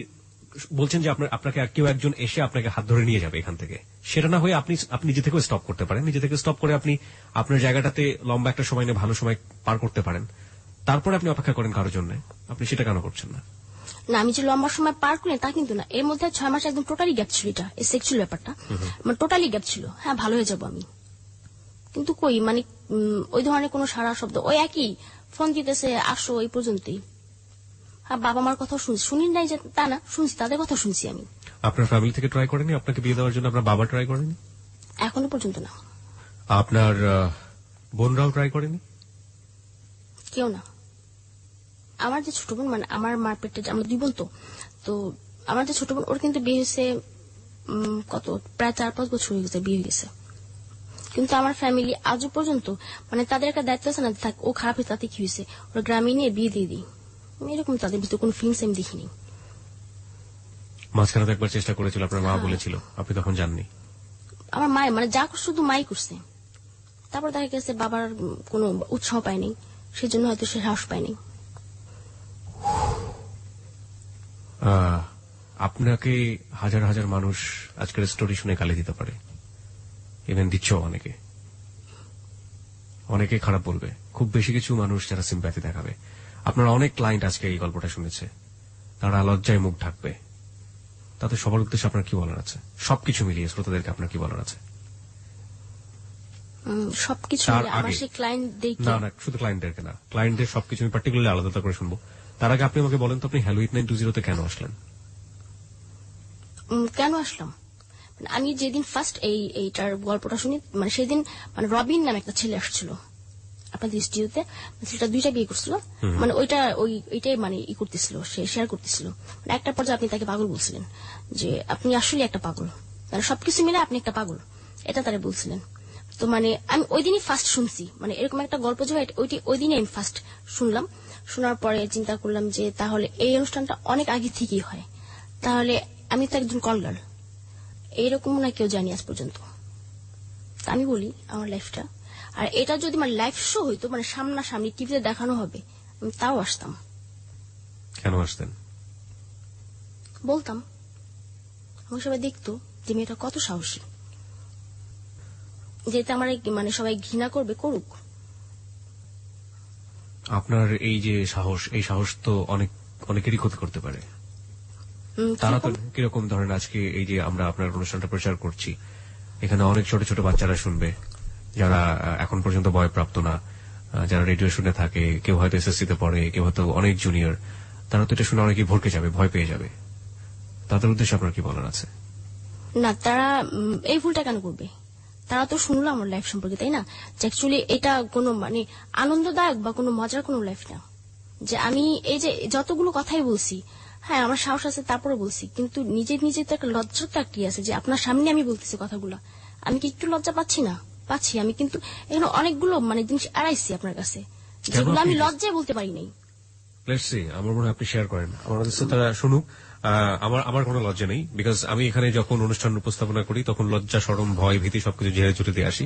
বলছেন যে আপনাকে কেউ একজন এসে আপনাকে হাত ধরে নিয়ে যাবে এখান থেকে, সেটা না হয়ে আপনি নিজে থেকেও স্টপ করতে পারেন। নিজে থেকে স্টপ করে আপনি আপনার জায়গাটাতে লম্বা একটা সময় নিয়ে ভালো সময় পার করতে পারেন, তারপরে আপনি অপেক্ষা করেন কারোর জন্য। আপনি সেটা কেন করছেন না? না, আমি যে লম্বা সময় পার করি তা কিন্তু না। এর মধ্যে 6 মাস একদম টোটালি গ্যাপ ছিল, এটা এই সেক্সুয়াল ব্যাপারটা মানে টোটালি গ্যাপ ছিল। হ্যাঁ, ভালো হয়ে যাবো আমি, কিন্তু কই মানে ওই ধরনের কোনো সারা শব্দ, ওই একই ফোন দিতেছে, আসো, এই পর্যন্তই। হ্যাঁ, বাবা মার কথা শুনি নাই যে তা না, শুনছি, তাদের কথা শুনছি আমি। আপনার ফ্যামিলি থেকে ট্রাই করেনি আপনাকে বিয়ে দেওয়ার জন্য? আপনার বাবা ট্রাই করেনি? এখনো পর্যন্ত না। আপনার বোনরাও ট্রাই করেনি? কেউ না। আমার যে ছোট বোন, মানে আমার মার পেটে, আমরা 2 বোন, তো আমার যে ছোট বোন, ওর কিন্তু বিয়ে হয়েছে কত, প্রায় 4-5 বছর হয়ে গেছে, বিয়ে হয়ে গেছে। কিন্তু আমার ফ্যামিলি আজও পর্যন্ত মানে তাদের একটা দায়িত্ব আছে না, থাক ও খারাপ হয়েছে তাতে কি হয়েছে, ওরা গ্রামে নিয়ে বিয়ে দিয়ে দিই, এরকম তাদের ভিতরে কোনো ফিলিংস আমি দেখিনি। মাঝখানে তো একবার চেষ্টা করেছিল, আপনার মা বলেছিল, আপনি তখন জাননি? আমার মায়ের মানে যা করছে শুধু মাই করছে, তারপর দেখা গেছে বাবার কোনো উৎসাহ পায়নি, সেজন্য হয়তো সে সাহস পায়নি। আপনাকে হাজার হাজার মানুষ আজকের স্টোরি শুনে গালি দিতে পারে, ইভেন দিচ্ছ অনেকে খারাপ বলবে, খুব বেশি কিছু মানুষ যারা সিম্প্যাথি দেখাবে। আপনার অনেক ক্লায়েন্ট আজকে এই গল্পটা শুনেছে, তারা লজ্জায় মুখ ঢাকবে। তাতে সবার উদ্দেশ্যে আপনার কি বলার আছে? সবকিছু মিলিয়ে শ্রোতাদেরকে আপনার কি বলার আছে? সবকিছু আমার সেই ক্লায়েন্ট দেখে না, শুধু ক্লায়েন্টদেরকে না, ক্লায়েন্টদের সবকিছু আমি পার্টিকুলারলি আলাদা করে শুনবো। তার আগে আপনি আমাকে বলেন তো, আপনি হ্যালো 8920 কেন আসলেন? কেন আসলাম, আমি যেদিন ফার্স্ট এইটার গল্পটা শুনি, মানে সেদিন মানে রবিন নামে একটা ছেলে আসছিল আপনাদের স্টুডিওতে, সেটা 2টা বিয়ে করছিল, মানে ওইটাই মানে ই করতেছিল, সে শেয়ার করতেছিল। মানে একটা পর্যায়ে আপনি তাকে পাগল বলছিলেন, যে আপনি আসলে একটা পাগল, মানে সবকিছু মিলে আপনি একটা পাগল, এটা তারা বলছিলেন। তো মানে আমি ওই দিনই ফার্স্ট শুনছি, মানে এরকম একটা গল্প যে ওই দিনই আমি ফার্স্ট শুনলাম। শোনার পরে চিন্তা করলাম যে তাহলে এই অনুষ্ঠানটা অনেক আগে থেকেই হয়, তাহলে আমি তো একজন কল গার্ল, এইরকম না কেউ জানি আজ পর্যন্ত। আমি বলি আমার লাইফটা, আর এটা যদি মানে লাইভ শো হইতো, মানে সামনাসামনি টিভিতে দেখানো হবে, আমি তাও আসতাম। কেন আসতেন? বলতাম, আমার সবাই দেখতো যে মেয়েটা কত সাহসী, যেটা আমার মানে সবাই ঘৃণা করবে, করুক। আপনার এই যে সাহস, এই সাহস তো অনেকেরই ক্ষতি করতে পারে। তারা তো কিরকম ধরেন, আজকে এই যে আমরা আপনার অনুষ্ঠানটা প্রচার করছি, এখানে অনেক ছোট ছোট বাচ্চারা শুনবে, যারা এখন পর্যন্ত বয়প্রাপ্ত না, যারা রেডিও শুনে থাকে, কেউ হয়তো এসএসসি তে পড়ে, কেউ হয়তো অনেক জুনিয়র, তারা তো এটা শুনে অনেকেই ভরকে যাবে, ভয় পেয়ে যাবে। তাদের উদ্দেশ্যে আপনার কি বলার আছে? না, তারা এই ভুলটা কেন করবে? তারা তো শুনলো আমার লাইফ সম্পর্কে, তাই না? যে অ্যাকচুয়ালি এটা কোনো মানে আনন্দদায়ক বা কোনো মজার কোনো লাইফ না, যে আমি এই যে যতগুলো কথাই বলছি, হ্যাঁ আমার সাহস আছে তারপরে বলছি, কিন্তু নিজে তো একটা লজ্জার তো একটি আছে, যে আপনার সামনে আমি বলতেছি কথাগুলো, আমি কি একটু লজ্জা পাচ্ছি না? পাচ্ছি। আমি কিন্তু এখানে অনেকগুলো মানে জিনিস এড়াইছি আপনার কাছে, যেগুলো আমি লজ্জায় বলতে পারি নাই। লেটস সি, আমার মনে হয় আপনি শেয়ার করেন, আমার তারা শুনুক। আমার কোনো লজ্জা নেই, বিকজ আমি এখানে যখন অনুষ্ঠান উপস্থাপনা করি তখন লজ্জা, শরম, ভয়, ভীতি সবকিছু ঝেড়ে চুটে দিয়ে আসি।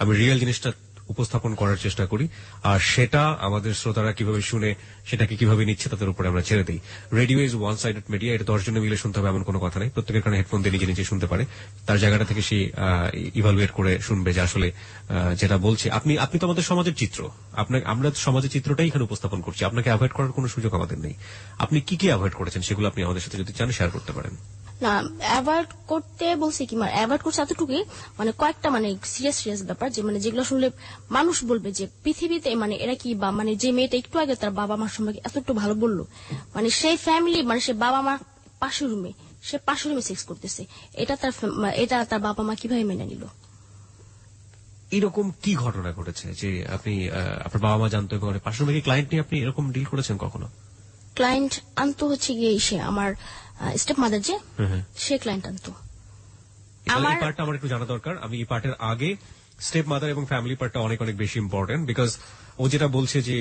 আমি রিয়েল জিনিসটা উপস্থাপন করার চেষ্টা করি, আর সেটা আমাদের শ্রোতারা কিভাবে শুনে, সেটাকে কিভাবে নিচ্ছে, তাদের উপরে আমরা ছেড়ে দিই। Radio is one sided media, এটা 10 জনে মিলে শুনতে হবে এমন কোনো কথা নেই। প্রত্যেকের কারণে হেডফোন দিয়ে নিজে নিজে শুনতে পারে, তার জায়গাটা থেকে সে ইভালুয়েট করে শুনবে যে আসলে যেটা বলছে। আপনি তো আমাদের সমাজের চিত্র, আমরা সমাজের চিত্রটাই এখানে উপস্থাপন করছি, আপনাকে অ্যাভয়েড করার কোনো সুযোগ আমাদের নেই। আপনি কি কি অ্যাভয়েড করেছেন সেগুলো আপনি আমাদের সাথে যদি চান শেয়ার করতে পারেন। না, অ্যাভয়েড করতে বলছি কি, মানে অ্যাভয়েড করছে এতটুকুই, মানে কয়েকটা মানে সিরিয়াস ব্যাপার, যে মানে যেগুলো শুনলে মানুষ বলবে যে পৃথিবীতে মানে এরা কি, বা মানে যে মেয়েটা একটু আগে তার বাবা মার সম্পর্কে এতটুকু ভালো বললো, মানে সেই ফ্যামিলি, মানে সে বাবা মা পাশের রুমে সেক্স করতেছে, এটা তার বাবা মা কিভাবে মেনে নিল? এরকম কি ঘটনা ঘটেছে যে আপনি আপনার বাবা মা জানতো, এবং পাশের রুমে ক্লায়েন্ট নিয়ে আপনি এরকম ডিল করেছেন কখনো? ক্লায়েন্ট আনতো হচ্ছে গিয়ে সে আমার স্টেপ মাদার, যে সে ক্লায়েন্ট আনতো। এই পার্টটা আমার একটু জানা দরকার। আমি এই পার্টের আগে স্টেপ মাদার এবং ফ্যামিলি পার্টটা অনেক অনেক বেশি ইম্পর্টেন্ট, বিকজ ও যেটা বলছে যে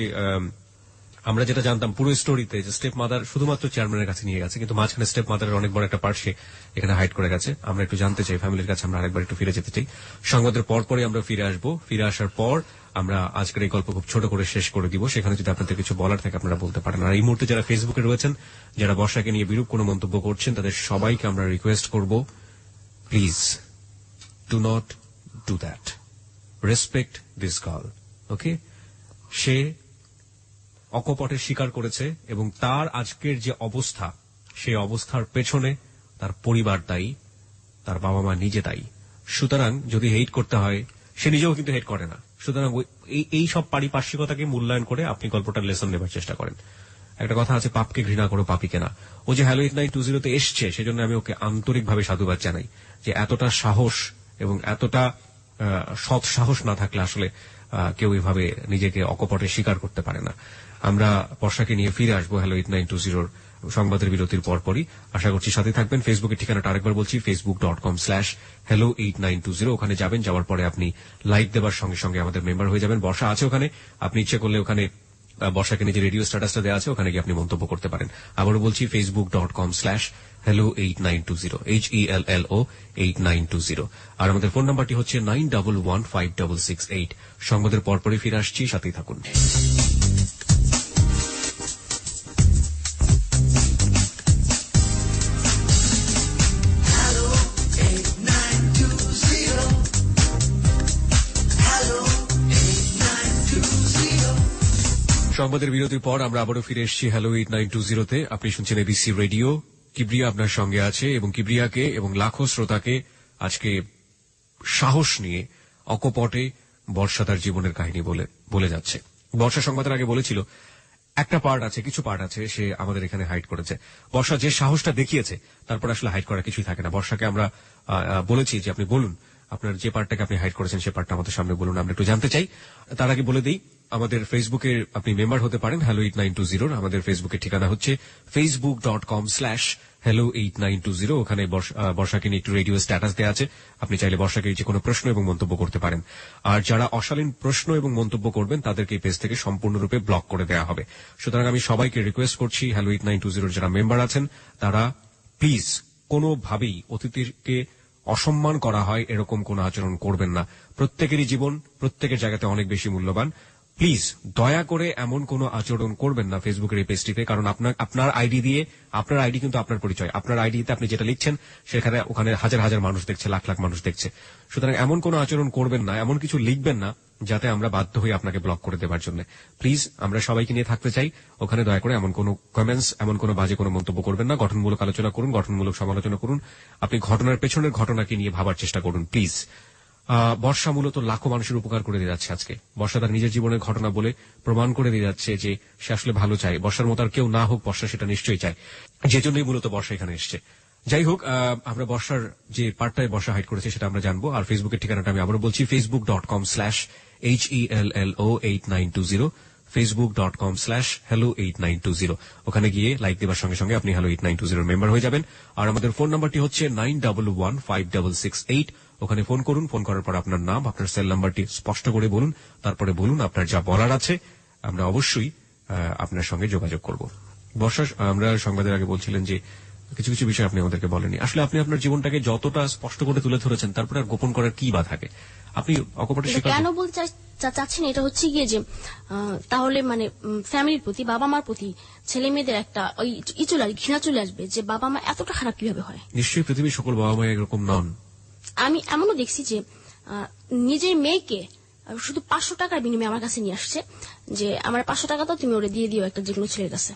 আমরা যেটা জানতাম পুরো স্টোরিতে যে স্টেপ মাদার শুধুমাত্র চেয়ারম্যানের কাছে নিয়ে গেছে, কিন্তু মাঝখানে স্টেপ মাদারের অনেক বড় একটা পার্ট সে এখানে হাইড করে গেছে। আমরা একটু জানতে চাই, ফ্যামিলির কাছে আমরা আরেকবার একটু ফিরে যেতে চাই। সংবাদের পরপরই আমরা ফিরে আসবো। ফিরে আসার পর আমরা আজকের এই গল্প খুব ছোট করে শেষ করে দিব। সেখানে যদি আপনাদের কিছু বলার থাকে আপনারা বলতে পারেন। আর এই মুহূর্তে যারা ফেসবুকে রয়েছেন, যারা বর্ষাকে নিয়ে বিরূপ কোনো মন্তব্য করছেন, তাদের সবাইকে আমরা রিকোয়েস্ট করব, please do not do that, respect this girl. Okay, সে অকপটে স্বীকার করেছে এবং তার আজকের যে অবস্থা, সেই অবস্থার পেছনে তার পরিবার দায়ী, তার বাবা মা নিজে দায়ী। সুতরাং যদি হেট করতে হয়, সে নিজেও কিন্তু হেট করে না, সুতরাং এই সব পারিপার্শ্বিকতাকে মূল্যায়ন করে আপনি গল্পটার লেসন নেবার চেষ্টা করেন। একটা কথা আছে, পাপকে ঘৃণা করো পাপীকে না। ও যে হ্যালো 8920 এসছে, সেজন্য আমি ওকে আন্তরিকভাবে সাধুবাদ জানাই যে এতটা সাহস এবং এতটা সৎ সাহস না থাকলে আসলে কেউ এভাবে নিজেকে অকপটে স্বীকার করতে পারে না। আমরা বর্ষাকে নিয়ে ফিরে আসবো হ্যালো 8920 সংবাদের বিরতির পরপরই। আশা করছি সাথে থাকবেন। ফেসবুকের ঠিকানাটা আরেকবার বলছি, facebook.com/hello8920। ওখানে যাবেন, যাওয়ার পরে আপনি লাইক দেবার সঙ্গে সঙ্গে আমাদের মেম্বার হয়ে যাবেন। বর্ষা আছে ওখানে, আপনি ইচ্ছে করলে ওখানে বর্ষাকে নিজের রেডিও স্ট্যাটাসটা দেওয়া আছে, ওখানে গিয়ে আপনি মন্তব্য করতে পারেন। আবারও বলছি, facebook.com/hello8920, HELLO8920। আর আমাদের ফোন নাম্বারটি হচ্ছে 91156668। সংবাদের পরপরই ফিরে আসছি, সাথেই থাকুন। সংবাদের বিরতির পর আমরা আবারও ফিরে এসেছি হ্যালো 8920-তে। আপনি শুনছেন এবিসি রেডিও। কিবরিয়া আপনার সঙ্গে আছে এবং কিবরিয়াকে এবং লাখো শ্রোতাকে আজকে সাহস নিয়ে অকপটে বর্ষা তার জীবনের কাহিনী বলে যাচ্ছে। বর্ষা সংবাদের আগে বলেছিল একটা পার্ট আছে, কিছু পার্ট আছে সে আমাদের এখানে হাইড করেছে। বর্ষা যে সাহসটা দেখিয়েছে, তারপর আসলে হাইড করার কিছুই থাকে না। বর্ষাকে আমরা বলেছি যে আপনি বলুন আপনার যে পার্টটাকে আপনি হাইড করেছেন, সে পার্টটা আমাদের সামনে বলুন, আমরা একটু জানতে চাই। তার আগে বলে দিই, আমাদের ফেসবুকে আপনি মেম্বার হতে পারেন হ্যালো 8920। আমাদের ফেসবুকের ঠিকানা হচ্ছে facebook.com/hello8920। ওখানে বর্ষাকে নিয়ে একটু রেডিও স্ট্যাটাস দেওয়া আছে, আপনি চাইলে বর্ষাকে যে কোনো প্রশ্ন এবং মন্তব্য করতে পারেন। আর যারা অশালীন প্রশ্ন এবং মন্তব্য করবেন তাদেরকে এই পেজ থেকে সম্পূর্ণরূপে ব্লক করে দেওয়া হবে। সুতরাং আমি সবাইকে রিকোয়েস্ট করছি, হ্যালো 8920 যারা মেম্বার আছেন তারা প্লিজ কোনোভাবেই অতিথিকে অসম্মান করা হয় এরকম কোন আচরণ করবেন না। প্রত্যেকেরই জীবন প্রত্যেকের জায়গাতে অনেক বেশি মূল্যবান। প্লিজ দয়া করে এমন কোন আচরণ করবেন না ফেসবুকের এই পেজটিতে, কারণ আপনার আইডি দিয়ে, আপনার আইডি কিন্তু আপনার পরিচয়, আপনার আইডিতে আপনি যেটা লিখছেন সেখানে ওখানে হাজার হাজার মানুষ দেখছে, লাখ লাখ মানুষ দেখছে। সুতরাং এমন কোন আচরণ করবেন না, এমন কিছু লিখবেন না যাতে আমরা বাধ্য হই আপনাকে ব্লক করে দেওয়ার জন্য। প্লিজ, আমরা সবাইকে নিয়ে থাকতে চাই, ওখানে দয়া করে এমন কোন কমেন্টস, এমন কোন বাজে কোনো মন্তব্য করবেন না। গঠনমূলক আলোচনা করুন, গঠনমূলক সমালোচনা করুন, আপনি ঘটনার পেছনের ঘটনাকে নিয়ে ভাবার চেষ্টা করুন প্লিজ। বর্ষা মূলত লাখো মানুষের উপকার করে দিয়ে যাচ্ছে আজকে। বর্ষা তার নিজের জীবনের ঘটনা বলে প্রমাণ করে দিয়ে যাচ্ছে যে সে আসলে ভালো চায়। বর্ষার মতো আর কেউ না হোক, বর্ষা সেটা নিশ্চয়ই চায়, যে জন্যই মূলত বর্ষা এখানে এসছে। যাই হোক, আমরা বর্ষার যে পার্টটায় বর্ষা হাইড করেছে সেটা আমরা জানবো। আর ফেসবুকের ঠিকানাটা আমি আবারও বলছি, facebook.com/HELLO8920, facebook.com/hello8920। ওখানে গিয়ে লাইক দেবার সঙ্গে সঙ্গে আপনি হ্যালো 8920 মেম্বার হয়ে যাবেন। আর আমাদের ফোন নাম্বারটি হচ্ছে 91156668। ওখানে ফোন করুন। ফোন করার পর আপনার নাম, আপনার সেল নাম্বারটি স্পষ্ট করে বলুন, তারপরে বলুন আপনার যা বলার আছে। আমরা অবশ্যই আপনার সঙ্গে যোগাযোগ করব। বর্ষা, আমরা সংবাদের আগে বলছিলেন যে কিছু কিছু বিষয় আপনি আমাদেরকে বলেননি। আসলে আপনি আপনার জীবনটাকে যতটা স্পষ্ট করে তুলে ধরেছেন, তারপরে আর গোপন করার কি বা থাকে? আপনি অকপটে কেন বলতে চাচ্ছেন, এটা হচ্ছে গিয়ে যে তাহলে মানে ফ্যামিলির প্রতি, বাবা মার প্রতি ছেলে মেয়েদের একটা ওই ঘৃণা চলে আসবে যে বাবা মা এতটা খারাপ কিভাবে হয়। নিশ্চয়ই পৃথিবীর সকল বাবা মা এরকম নন। আমি এমনও দেখছি যে নিজের মেয়েকে শুধু 500 টাকার বিনিময়ে আমার কাছে নিয়ে আসছে যে আমার 500 টাকা তো তুমি ওরে দিয়ে দিও একটা যে কোনো ছেলের কাছে।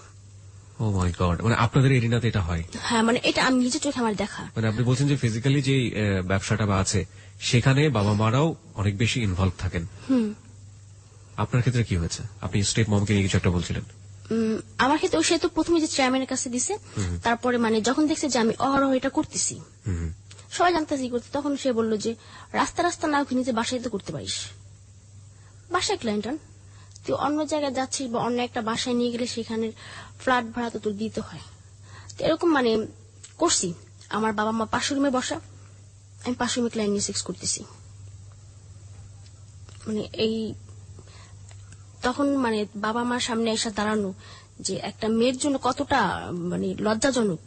ও মাই গড, মানে আপনাদের এরিনাতে এটা হয়? হ্যাঁ, মানে এটা আমি নিজের চোখে আমার দেখা। মানে আপনি বলছেন যে ফিজিক্যালি যে ব্যবসাটা বা আছে সেখানে বাবা মারাও অনেক বেশি ইনভলভ থাকেন। আপনার ক্ষেত্রে কি হয়েছে? আপনি স্টেপ মমকে নিয়ে কিছু একটা বলছিলেন। আমার ক্ষেত্রে সে তো প্রথমে যে চেয়ারম্যানের কাছে দিছে, তারপরে মানে যখন দেখছে যে আমি অহরহ এটা করতেছি, সবাই জানতেছি করতে, তখন সে বলল যে রাস্তা রাস্তা না ওখানে যে বাসায় তো করতে পারিস, বাসায় ক্লায়েন্টন তুই অন্য জায়গায় যাচ্ছিস বা অন্য একটা বাসায় নিয়ে গেলে সেখানে ফ্ল্যাট ভাড়া তো তোর দিতে হয়। তো এরকম মানে করছি। আমার বাবা মা 500 রুমে বসা, আমি 500 রুমে ক্লায়েন্ট নিয়ে সেক্স করতেছি। মানে তখন মানে বাবা মার সামনে এসে দাঁড়ানো যে একটা মেয়ের জন্য কতটা মানে লজ্জাজনক।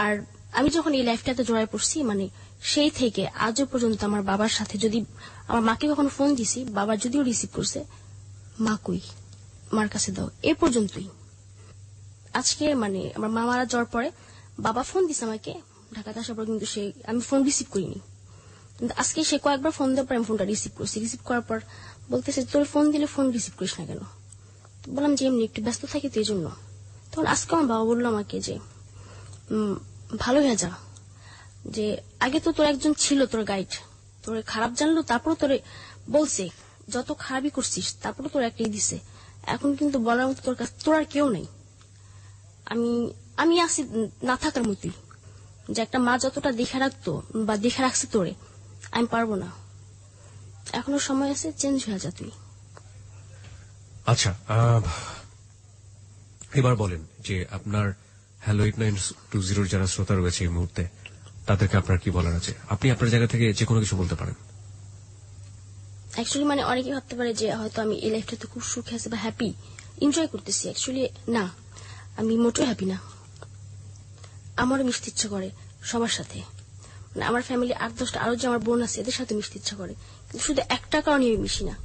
আর আমি যখন এই লাইফটাতে জড়ায় পড়ছি মানে সেই থেকে আজও পর্যন্ত আমার বাবার সাথে, যদি আমার মাকে কখনো ফোন দিছি, বাবা যদিও রিসিভ করছে, মা কই, মার কাছে দাও, এ পর্যন্তই। আজকে মানে আমার মা মারা যাওয়ার পরে বাবা ফোন দিছে আমাকে ঢাকাতে আসার পর, কিন্তু আমি ফোন রিসিভ করিনি। কিন্তু আজকে সে কয়েকবার ফোন দেওয়ার পর আমি ফোনটা রিসিভ করছি। রিসিভ করার পর বলতেছে তোর ফোন দিলে ফোন রিসিভ করিস না কেন? বললাম যে এমনি একটু ব্যস্ত থাকি তো এই জন্য। তখন আজকে আমার বাবা বললো আমাকে যে ভালো হয়ে যা, যে আগে তো তোর একজন ছিল তোর গাইড, তোর খারাপ জানলো, তারপর তোরে বলছে যত খারাপই করছিস, তারপরে তোর একটাই দিছে, এখন কিন্তু বলার মতো তোর কাছে তোর আর কেউ নেই। আমি আছি না থাকার মতোই, যে একটা মা যতটা দেখে রাখতো বা দেখে রাখছে তোরে, আমি পারবো না। এখনো সময় আছে, চেঞ্জ হয়ে যা তুই। আচ্ছা, এবার বলেন যে আপনার হ্যালো 8920 যারা শ্রোতা রয়েছে এই মুহূর্তে, তাদেরকে আপনার কি বলার আছে? আপনি আপনার জায়গা থেকে যে কোনো কিছু বলতে পারেন। অ্যাকচুয়ালি মানে অনেকে ভাবতে পারে যে হয়তো আমি এই লাইফটাতে খুব সুখে আছি বা হ্যাপি এনজয় করতেছি। অ্যাকচুয়ালি না, আমি মোটেও হ্যাপি না। আমারও মিশতে ইচ্ছা করে সবার সাথে, মানে আমার ফ্যামিলি 8-10টা আরো যে আমার বোন আছে এদের সাথে মিশতে ইচ্ছা করে, কিন্তু শুধু একটা কারণে আমি মিশি না,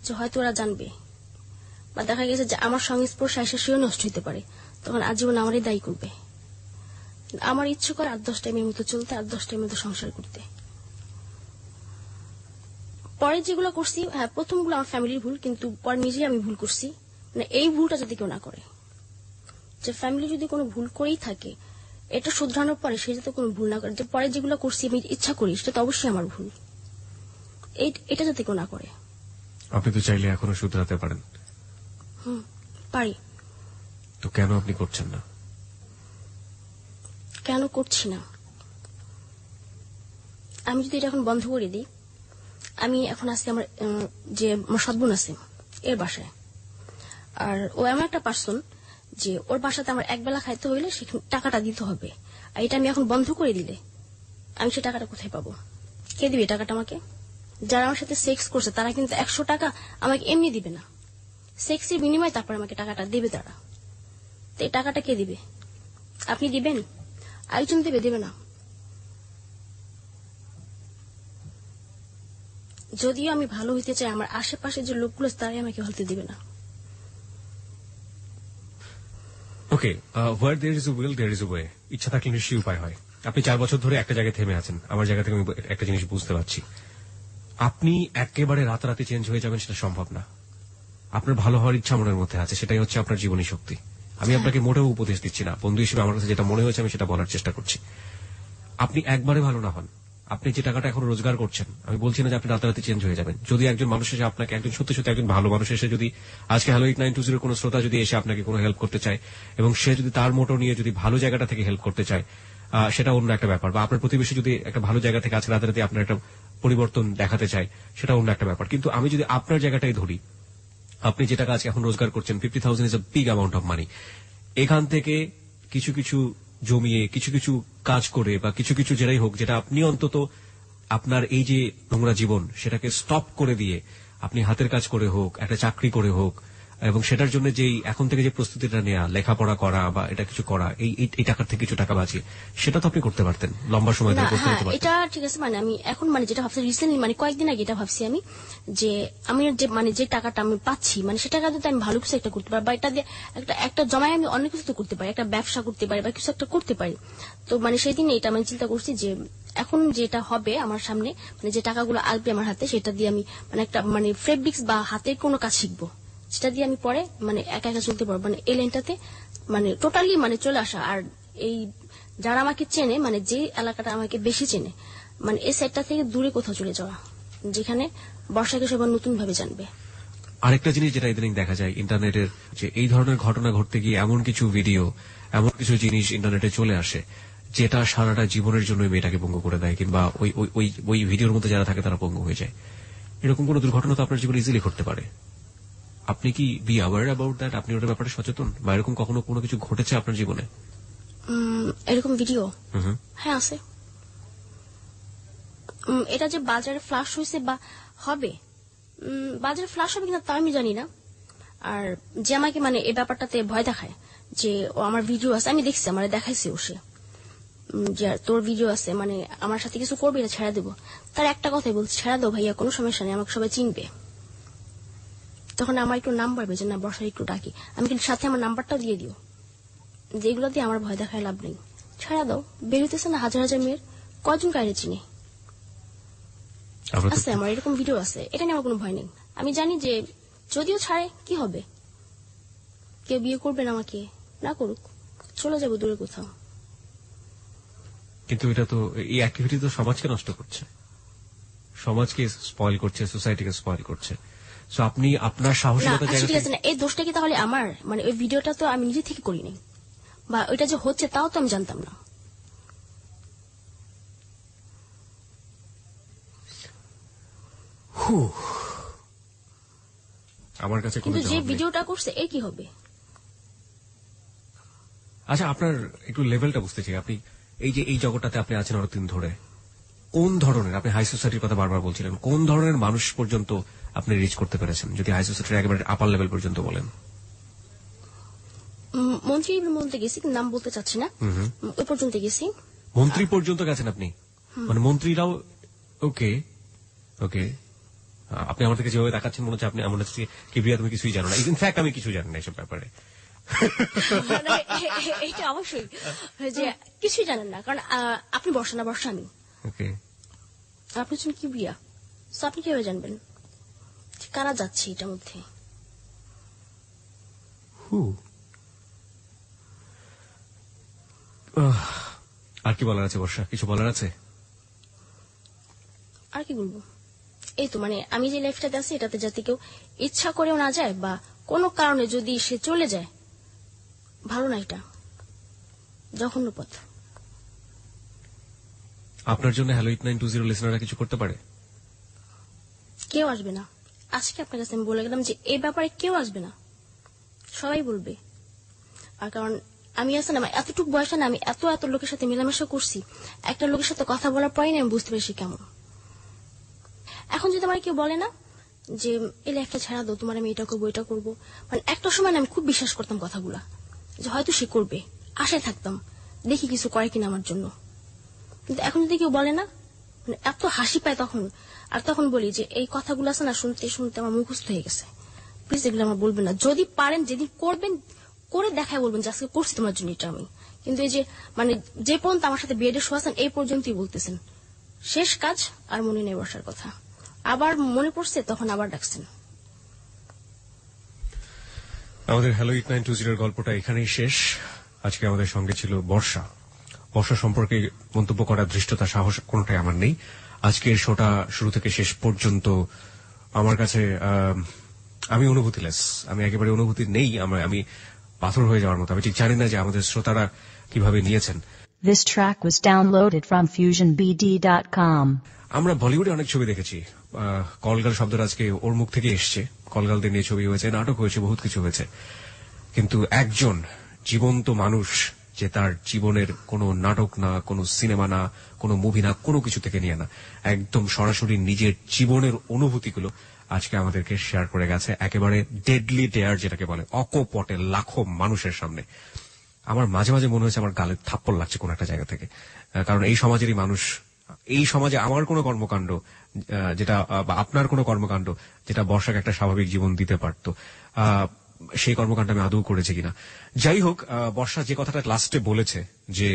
যে হয়তো ওরা জানবে বা দেখা গেছে যে আমার সংস্পর্শে এসে সেও নষ্ট হতে পারে, তখন আজীবন আমারই দায়ী করবে। আমার ইচ্ছে করে 8-10 টাইমের মতো চলতে, 8-10 টাইমের মতো সংসার করতে। পরে যেগুলো করছি, হ্যাঁ প্রথমগুলো আমার ফ্যামিলির ভুল, কিন্তু পরে নিজেই আমি ভুল করছি। মানে এই ভুলটা যাতে কেউ না করে, যে ফ্যামিলি যদি কোনো ভুল করেই থাকে এটা শুধরানোর পরে সে যাতে কোনো ভুল না করে, যে পরে যেগুলো করছি আমি ইচ্ছা করি সেটা তো অবশ্যই আমার ভুল, এটা যাতে কেউ না করে। আপনি তো চাইলে এখনো শুধরাতে পারেন। পারি। তো কেন আপনি করছেন না? কেন করছি না? আমি যদি এটা এখন বন্ধ করে দিই, আমি এখন আছি আমার যে আমার সৎবোন আছে এর বাসায়, আর ও এমন একটা পার্সন যে ওর বাসাতে আমার একবেলা খাইতে হইলে সেখানে টাকাটা দিতে হবে। আর এটা আমি এখন বন্ধ করে দিলে আমি সে টাকাটা কোথায় পাবো? কে দিবে টাকাটা আমাকে? যারা আমার সাথে সেক্স করছে তারা কিন্তু 100 টাকা আমাকে এমনি দিবে না, সেক্সের বিনিময়ে তারপর আমাকে টাকাটা দেবে তারা। তো এই টাকাটা কে দিবে? আপনি দিবেন? আরেকজন দেবে না। যদিও আমি ভালো হইতে চাই, আমার আশেপাশে যে লোকগুলো তারাই আমাকে হতে দিবে না। ওকে, where there is a will there is a way. ইচ্ছা থাকলে নিশ্চয়ই উপায় হয়। আপনি 4 বছর ধরে একটা জায়গায় থেমে আছেন, আমার জায়গা থেকে আমি একটা জিনিস বুঝতে পারছি। আপনি একেবারে রাতারাতি চেঞ্জ হয়ে যাবেন সেটা সম্ভব না। আপনার ভালো হওয়ার ইচ্ছা মনের মধ্যে আছে, সেটাই হচ্ছে আপনার জীবনী শক্তি। আমি আপনাকে মোটেও উপদেশ দিচ্ছি না, বন্ধু হিসেবে আমার কাছে যেটা মনে হয়েছে আমি সেটা বলার চেষ্টা করছি। আপনি একবারে ভালো না হন, আপনি যে টাকাটা এখন রোজগার করছেন, আমি বলছি না যে আপনি রাতারাতি চেঞ্জ হয়ে যাবেন। যদি একজন মানুষ এসে আপনাকে, একজন সত্যি সত্যি একজন ভালো মানুষ এসে যদি আজকে হ্যালো 8920 কোন শ্রোতা যদি এসে আপনাকে কোনো হেল্প করতে চায় এবং সে যদি তার মোটো নিয়ে যদি ভালো জায়গাটা থেকে হেল্প করতে চায়, সেটা অন্য একটা ব্যাপার। বা আপনার প্রতিবেশী যদি একটা ভালো জায়গা থেকে আজকে রাতারাতি আপনার একটা পরিবর্তন দেখাতে চায়, সেটা অন্য একটা ব্যাপার। কিন্তু আমি যদি আপনার জায়গাটাই ধরি, আপনি যে টাকা আজকে এখন রোজগার করছেন 50,000 is a big amount of money. এখান থেকে কিছু কিছু জমিয়ে, কিছু কিছু কাজ করে বা কিছু কিছু যেটাই হোক, যেটা আপনি অন্তত আপনার এই যে নোংরা জীবন সেটাকে স্টপ করে দিয়ে আপনি হাতের কাজ করে হোক, একটা চাকরি করে হোক, এবং সেটার জন্য যেই এখন থেকে যে প্রস্তুতিটা নেওয়া, লেখাপড়া করা বা এটা কিছু করা, এই টাকার থেকে কিছু টাকা বাঁচিয়ে, সেটা তো আপনি করতে পারতেন লম্বা সময় ধরে করতে পারতেন। এটা ঠিক আছে, মানে আমি এখন মানে যেটা ভাবছি রিসেন্টলি, মানে কয়েকদিন আগে এটা ভাবছি আমি, যে আমি যে মানে যে টাকাটা আমি পাচ্ছি, মানে সে টাকা যদি আমি ভালো কিছু একটা করতে পারি বা এটা দিয়ে একটা জমায় আমি অনেক কিছু করতে পারি, একটা ব্যবসা করতে পারি বা কিছু একটা করতে পারি। তো মানে সেই দিন এটা আমি চিন্তা করছি যে এখন যেটা হবে আমার সামনে, মানে যে টাকাগুলো আসবে আমার হাতে, সেটা দিয়ে আমি মানে একটা মানে ফেব্রিক্স বা হাতের কোনো কাজ শিখবো, সেটা দিয়ে আমি পরে মানে একা একা চলতে পারবো। মানে এই লাইনটাতে মানে টোটালি মানে চলে আসা। আর এই যারা আমাকে চেনে, মানে যে এলাকাটা আমাকে বেশি চেনে, মানে এই সাইডটা থেকে দূরে কোথাও চলে যাওয়া, যেখানে বর্ষাকে সবার নতুন ভাবে জানবে। আরেকটা জিনিস যেটা ইদানিং দেখা যায় ইন্টারনেটের, যে এই ধরনের ঘটনা ঘটতে গিয়ে এমন কিছু ভিডিও, এমন কিছু জিনিস ইন্টারনেটে চলে আসে যেটা সারাটা জীবনের জন্য মেয়েটাকে পঙ্গু করে দেয়, কিংবা ওই ভিডিওর মধ্যে যারা থাকে তারা পঙ্গু হয়ে যায়। এরকম কোন দুর্ঘটনা তো আপনার জীবনে ইজিলি ঘটতে পারে। আপনি কি বি অ্যাওয়ার অ্যাবাউট দ্যাট? আপনি ওটার ব্যাপারে সচেতন? বা এরকম কখনো কোনো কিছু ঘটেছে আপনার জীবনে? এরকম ভিডিও হ্যাঁ আছে। এটা যে বাজারে ফ্লাশ হয়েছে বা হবে, বাজারে ফ্লাশ হবে কিনা তা আমি জানি না, আর যে আমাকে মানে এই ব্যাপারটাতে ভয় দেখায় যে ও আমার ভিডিও আছে, আমি দেখছি, আমার দেখাইছে ও, সে যে তোর ভিডিও আছে, মানে আমার সাথে কিছু করবি না, ছেড়ে দেবো। তার একটা কথাই বলছে, ছেড়ে দাও ভাইয়া, কোনো সমস্যা নেই, আমাকে সবাই চিনবে। তখন আমার একটু নাম্বার বেজে না, বর্ষার একটু ডাকি, আমি কিন্তু সাথে আমার নাম্বারটাও দিয়ে দিও, যেগুলো দিয়ে আমার ভয় দেখায় লাভ নেই, ছেড়ে দাও। বেরোতেছে না হাজার হাজার মেয়ের, কয়জন কারে চিনে আছে, আমার এরকম ভিডিও আছে, এটা নিয়ে আমার কোনো ভয় নেই। আমি জানি যে যদিও ছাড়ে কি হবে, কেউ বিয়ে করবে না, আমাকে না করুক, চলে যাবো দূরে কোথাও। কিন্তু এটা তো, এই অ্যাক্টিভিটি তো সমাজকে নষ্ট করছে, সমাজকে স্পয়েল করছে, সোসাইটিকে স্পয়েল করছে। সো আপনি আপনার সাহসিকতা জায়গা ঠিক আছে না, এই দোষটা কি তাহলে আমার? মানে ওই ভিডিওটা তো আমি নিজে থেকে করিনি, বা ওইটা যে হচ্ছে তাও তো আমি জানতাম না। আমার কাছে কিন্তু যে ভিডিওটা করছে এ কি হবে? আচ্ছা, আপনার একটু লেভেলটা বুঝতে চাই। আপনি এই যে এই জগৎটাতে আপনি আছেন অনেকদিন ধরে, কোন ধরনের, আপনি হাই সোসাইটির কথা বারবার বলছিলেন, কোন ধরনের মানুষ পর্যন্ত আপনি রিচ করতে পেরেছেন, যদি হাই সোসাইটির একেবারে আপার লেভেল পর্যন্ত বলেন? মন্ত্রী বলতে গেছি, নাম বলতে চাচ্ছি না, ওই পর্যন্ত গেছি। মন্ত্রী পর্যন্ত গেছেন আপনি? মানে মন্ত্রীরাও? ওকে ওকে, আপনি আমার থেকে যেভাবে দেখাচ্ছেন মনে হচ্ছে আপনি, আমার হচ্ছে কিবরিয়া তুমি কিছুই জানো না। ইনফ্যাক্ট আমি কিছু জানি না এসব ব্যাপারে। এটা অবশ্যই যে কিছুই জানেন না, কারণ আপনি বর্ষা না, বর্ষা আমি। ওকে, আপনি হচ্ছেন কিবরিয়া, তো আপনি কিভাবে জানবেন কারা যাচ্ছে এটার মধ্যে? আর কি বলার আছে বর্ষা? কিছু বলার আছে? আর কি বলবো, এই তো মানে আমি যে লাইফটাতে আছি এটাতে যাতে কেউ ইচ্ছা করেও না যায়, বা কোনো কারণে যদি সে চলে যায়, ভালো না, এটা জঘন্য পথ। আপনার জন্য হ্যালো 8920 লিসনাররা কিছু করতে পারে? কেউ আসবে না। আজকে আপনার কাছে আমি বলে গেলাম যে এই ব্যাপারে কেউ আসবে না, সবাই বলবে। আর কারণ আমি আছে না, এতটুকু বয়সে না আমি এত এত লোকের সাথে মেলামেশা করছি, একটা লোকের সাথে কথা বলার পরে না আমি বুঝতে পেরেছি কেমন। এখন যদি আমার কেউ বলে না যে এই লাইফটা ছাড়া দাও, তোমার আমি এটা করবো এটা করবো, মানে একটা সময় আমি খুব বিশ্বাস করতাম কথাগুলা, যে হয়তো সে করবে, আশায় থাকতাম, দেখি কিছু করে কিনা আমার জন্য। কিন্তু এখন যদি কেউ বলে না, মানে এত হাসি পায় তখন। আর তখন বলি যে এই কথাগুলো আছে না, শুনতে শুনতে আমার মুখস্থ হয়ে গেছে, প্লিজ এগুলো আমার বলবেন না। যদি পারেন যেদিন করবেন করে দেখায় বলবেন যে আজকে করছি তোমার জন্য এটা আমি। কিন্তু এই যে মানে যে পর্যন্ত আমার সাথে বেডে শোয়াছেন এই পর্যন্তই বলতেছেন, শেষ কাজ আর মনে নেই বসার কথা, আবার মনে পড়ছে তখন আবার ডাকছেন। আমাদের হ্যালো 8920 এর গল্পটা এখানেই শেষ। আজকে আমাদের সঙ্গে ছিল বর্ষা। বর্ষা সম্পর্কে মন্তব্য করার ধৃষ্টতা, সাহস কোনটাই আমার নেই। আজকের শোটা শুরু থেকে শেষ পর্যন্ত আমার কাছে আমি অনুভূতিলেস, আমি একেবারে অনুভূতি নেই, আমি পাথর হয়ে যাওয়ার মতো। আমি ঠিক জানি না যে আমাদের শ্রোতারা কিভাবে নিয়েছেন। This track was downloaded from FusionBD.com. আমরা বলিউডে অনেক ছবি দেখেছি, কলগাল শব্দটা আজকে ওর মুখ থেকে এসছে। কলগালদের নিয়ে ছবি হয়েছে, নাটক হয়েছে, বহুত কিছু হয়েছে, কিন্তু একজন জীবন্ত মানুষ যে তার জীবনের কোনো নাটক না, কোনো সিনেমা না, কোনো মুভি না, কোনো কিছু থেকে নিয়ে না, একদম সরাসরি নিজের জীবনের অনুভূতিগুলো আজকে আমাদেরকে শেয়ার করে গেছে, একেবারে ডেডলি ডেয়ার যেটাকে বলে, অকপটে লাখো মানুষের সামনে। আমার মাঝে মাঝে মনে হয়েছে আমার গালে থাপ্পড় লাগছে কোন একটা জায়গা থেকে, কারণ এই সমাজেরই মানুষ, এই সমাজে আমার কোনো কর্মকাণ্ড যেটা, বা আপনার কোনো কর্মকাণ্ড যেটা বর্ষাকে একটা স্বাভাবিক জীবন দিতে পারত, সেই কর্মকাণ্ড আমি আদৌ করেছি কিনা। যাই হোক, বর্ষা যে কথাটা লাস্টে বলেছে যে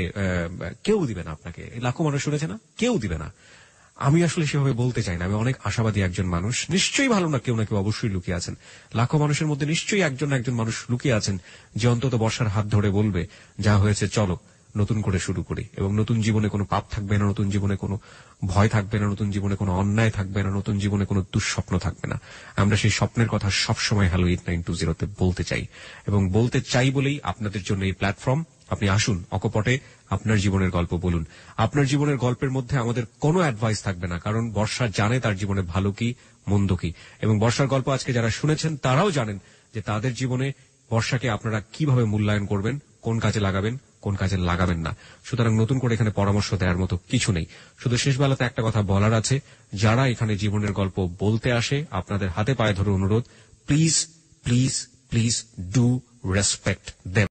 কেউ দিবে না আপনাকে, লাখো মানুষ শুনেছে না, কেউ দিবে না, আমি আসলে সেভাবে বলতে চাই না। আমি অনেক আশাবাদী একজন মানুষ, নিশ্চয়ই ভালো না কেউ অবশ্যই লুকিয়ে আছেন। লাখো মানুষের মধ্যে নিশ্চয়ই একজন মানুষ লুকিয়ে আছেন যে অন্তত বর্ষার হাত ধরে বলবে, যা হয়েছে চলো নতুন করে শুরু করি, এবং নতুন জীবনে কোনো পাপ থাকবে না, নতুন জীবনে কোনো ভয় থাকবে না, নতুন জীবনে কোনো অন্যায় থাকবে না, নতুন জীবনে কোনো দুঃস্বপ্ন থাকবে না। আমরা সেই স্বপ্নের কথা সবসময় হ্যালো 8920 বলতে চাই, এবং বলতে চাই বলেই আপনাদের জন্য এই প্ল্যাটফর্ম। আপনি আসুন, অকপটে আপনার জীবনের গল্প বলুন। আপনার জীবনের গল্পের মধ্যে আমাদের কোনো অ্যাডভাইস থাকবে না, কারণ বর্ষা জানে তার জীবনে ভালো কি মন্দ কি, এবং বর্ষার গল্প আজকে যারা শুনেছেন তারাও জানেন যে তাদের জীবনে বর্ষাকে আপনারা কিভাবে মূল্যায়ন করবেন, কোন কাজে লাগাবেন, কোন কাজে লাগাবেন না। সুতরাং নতুন করে এখানে পরামর্শ দেওয়ার মতো কিছু নেই। শুধু শেষ বেলাতে একটা কথা বলার আছে, যারা এখানে জীবনের গল্প বলতে আসে, আপনাদের হাতে পায়ে ধরে অনুরোধ, please please please do respect them.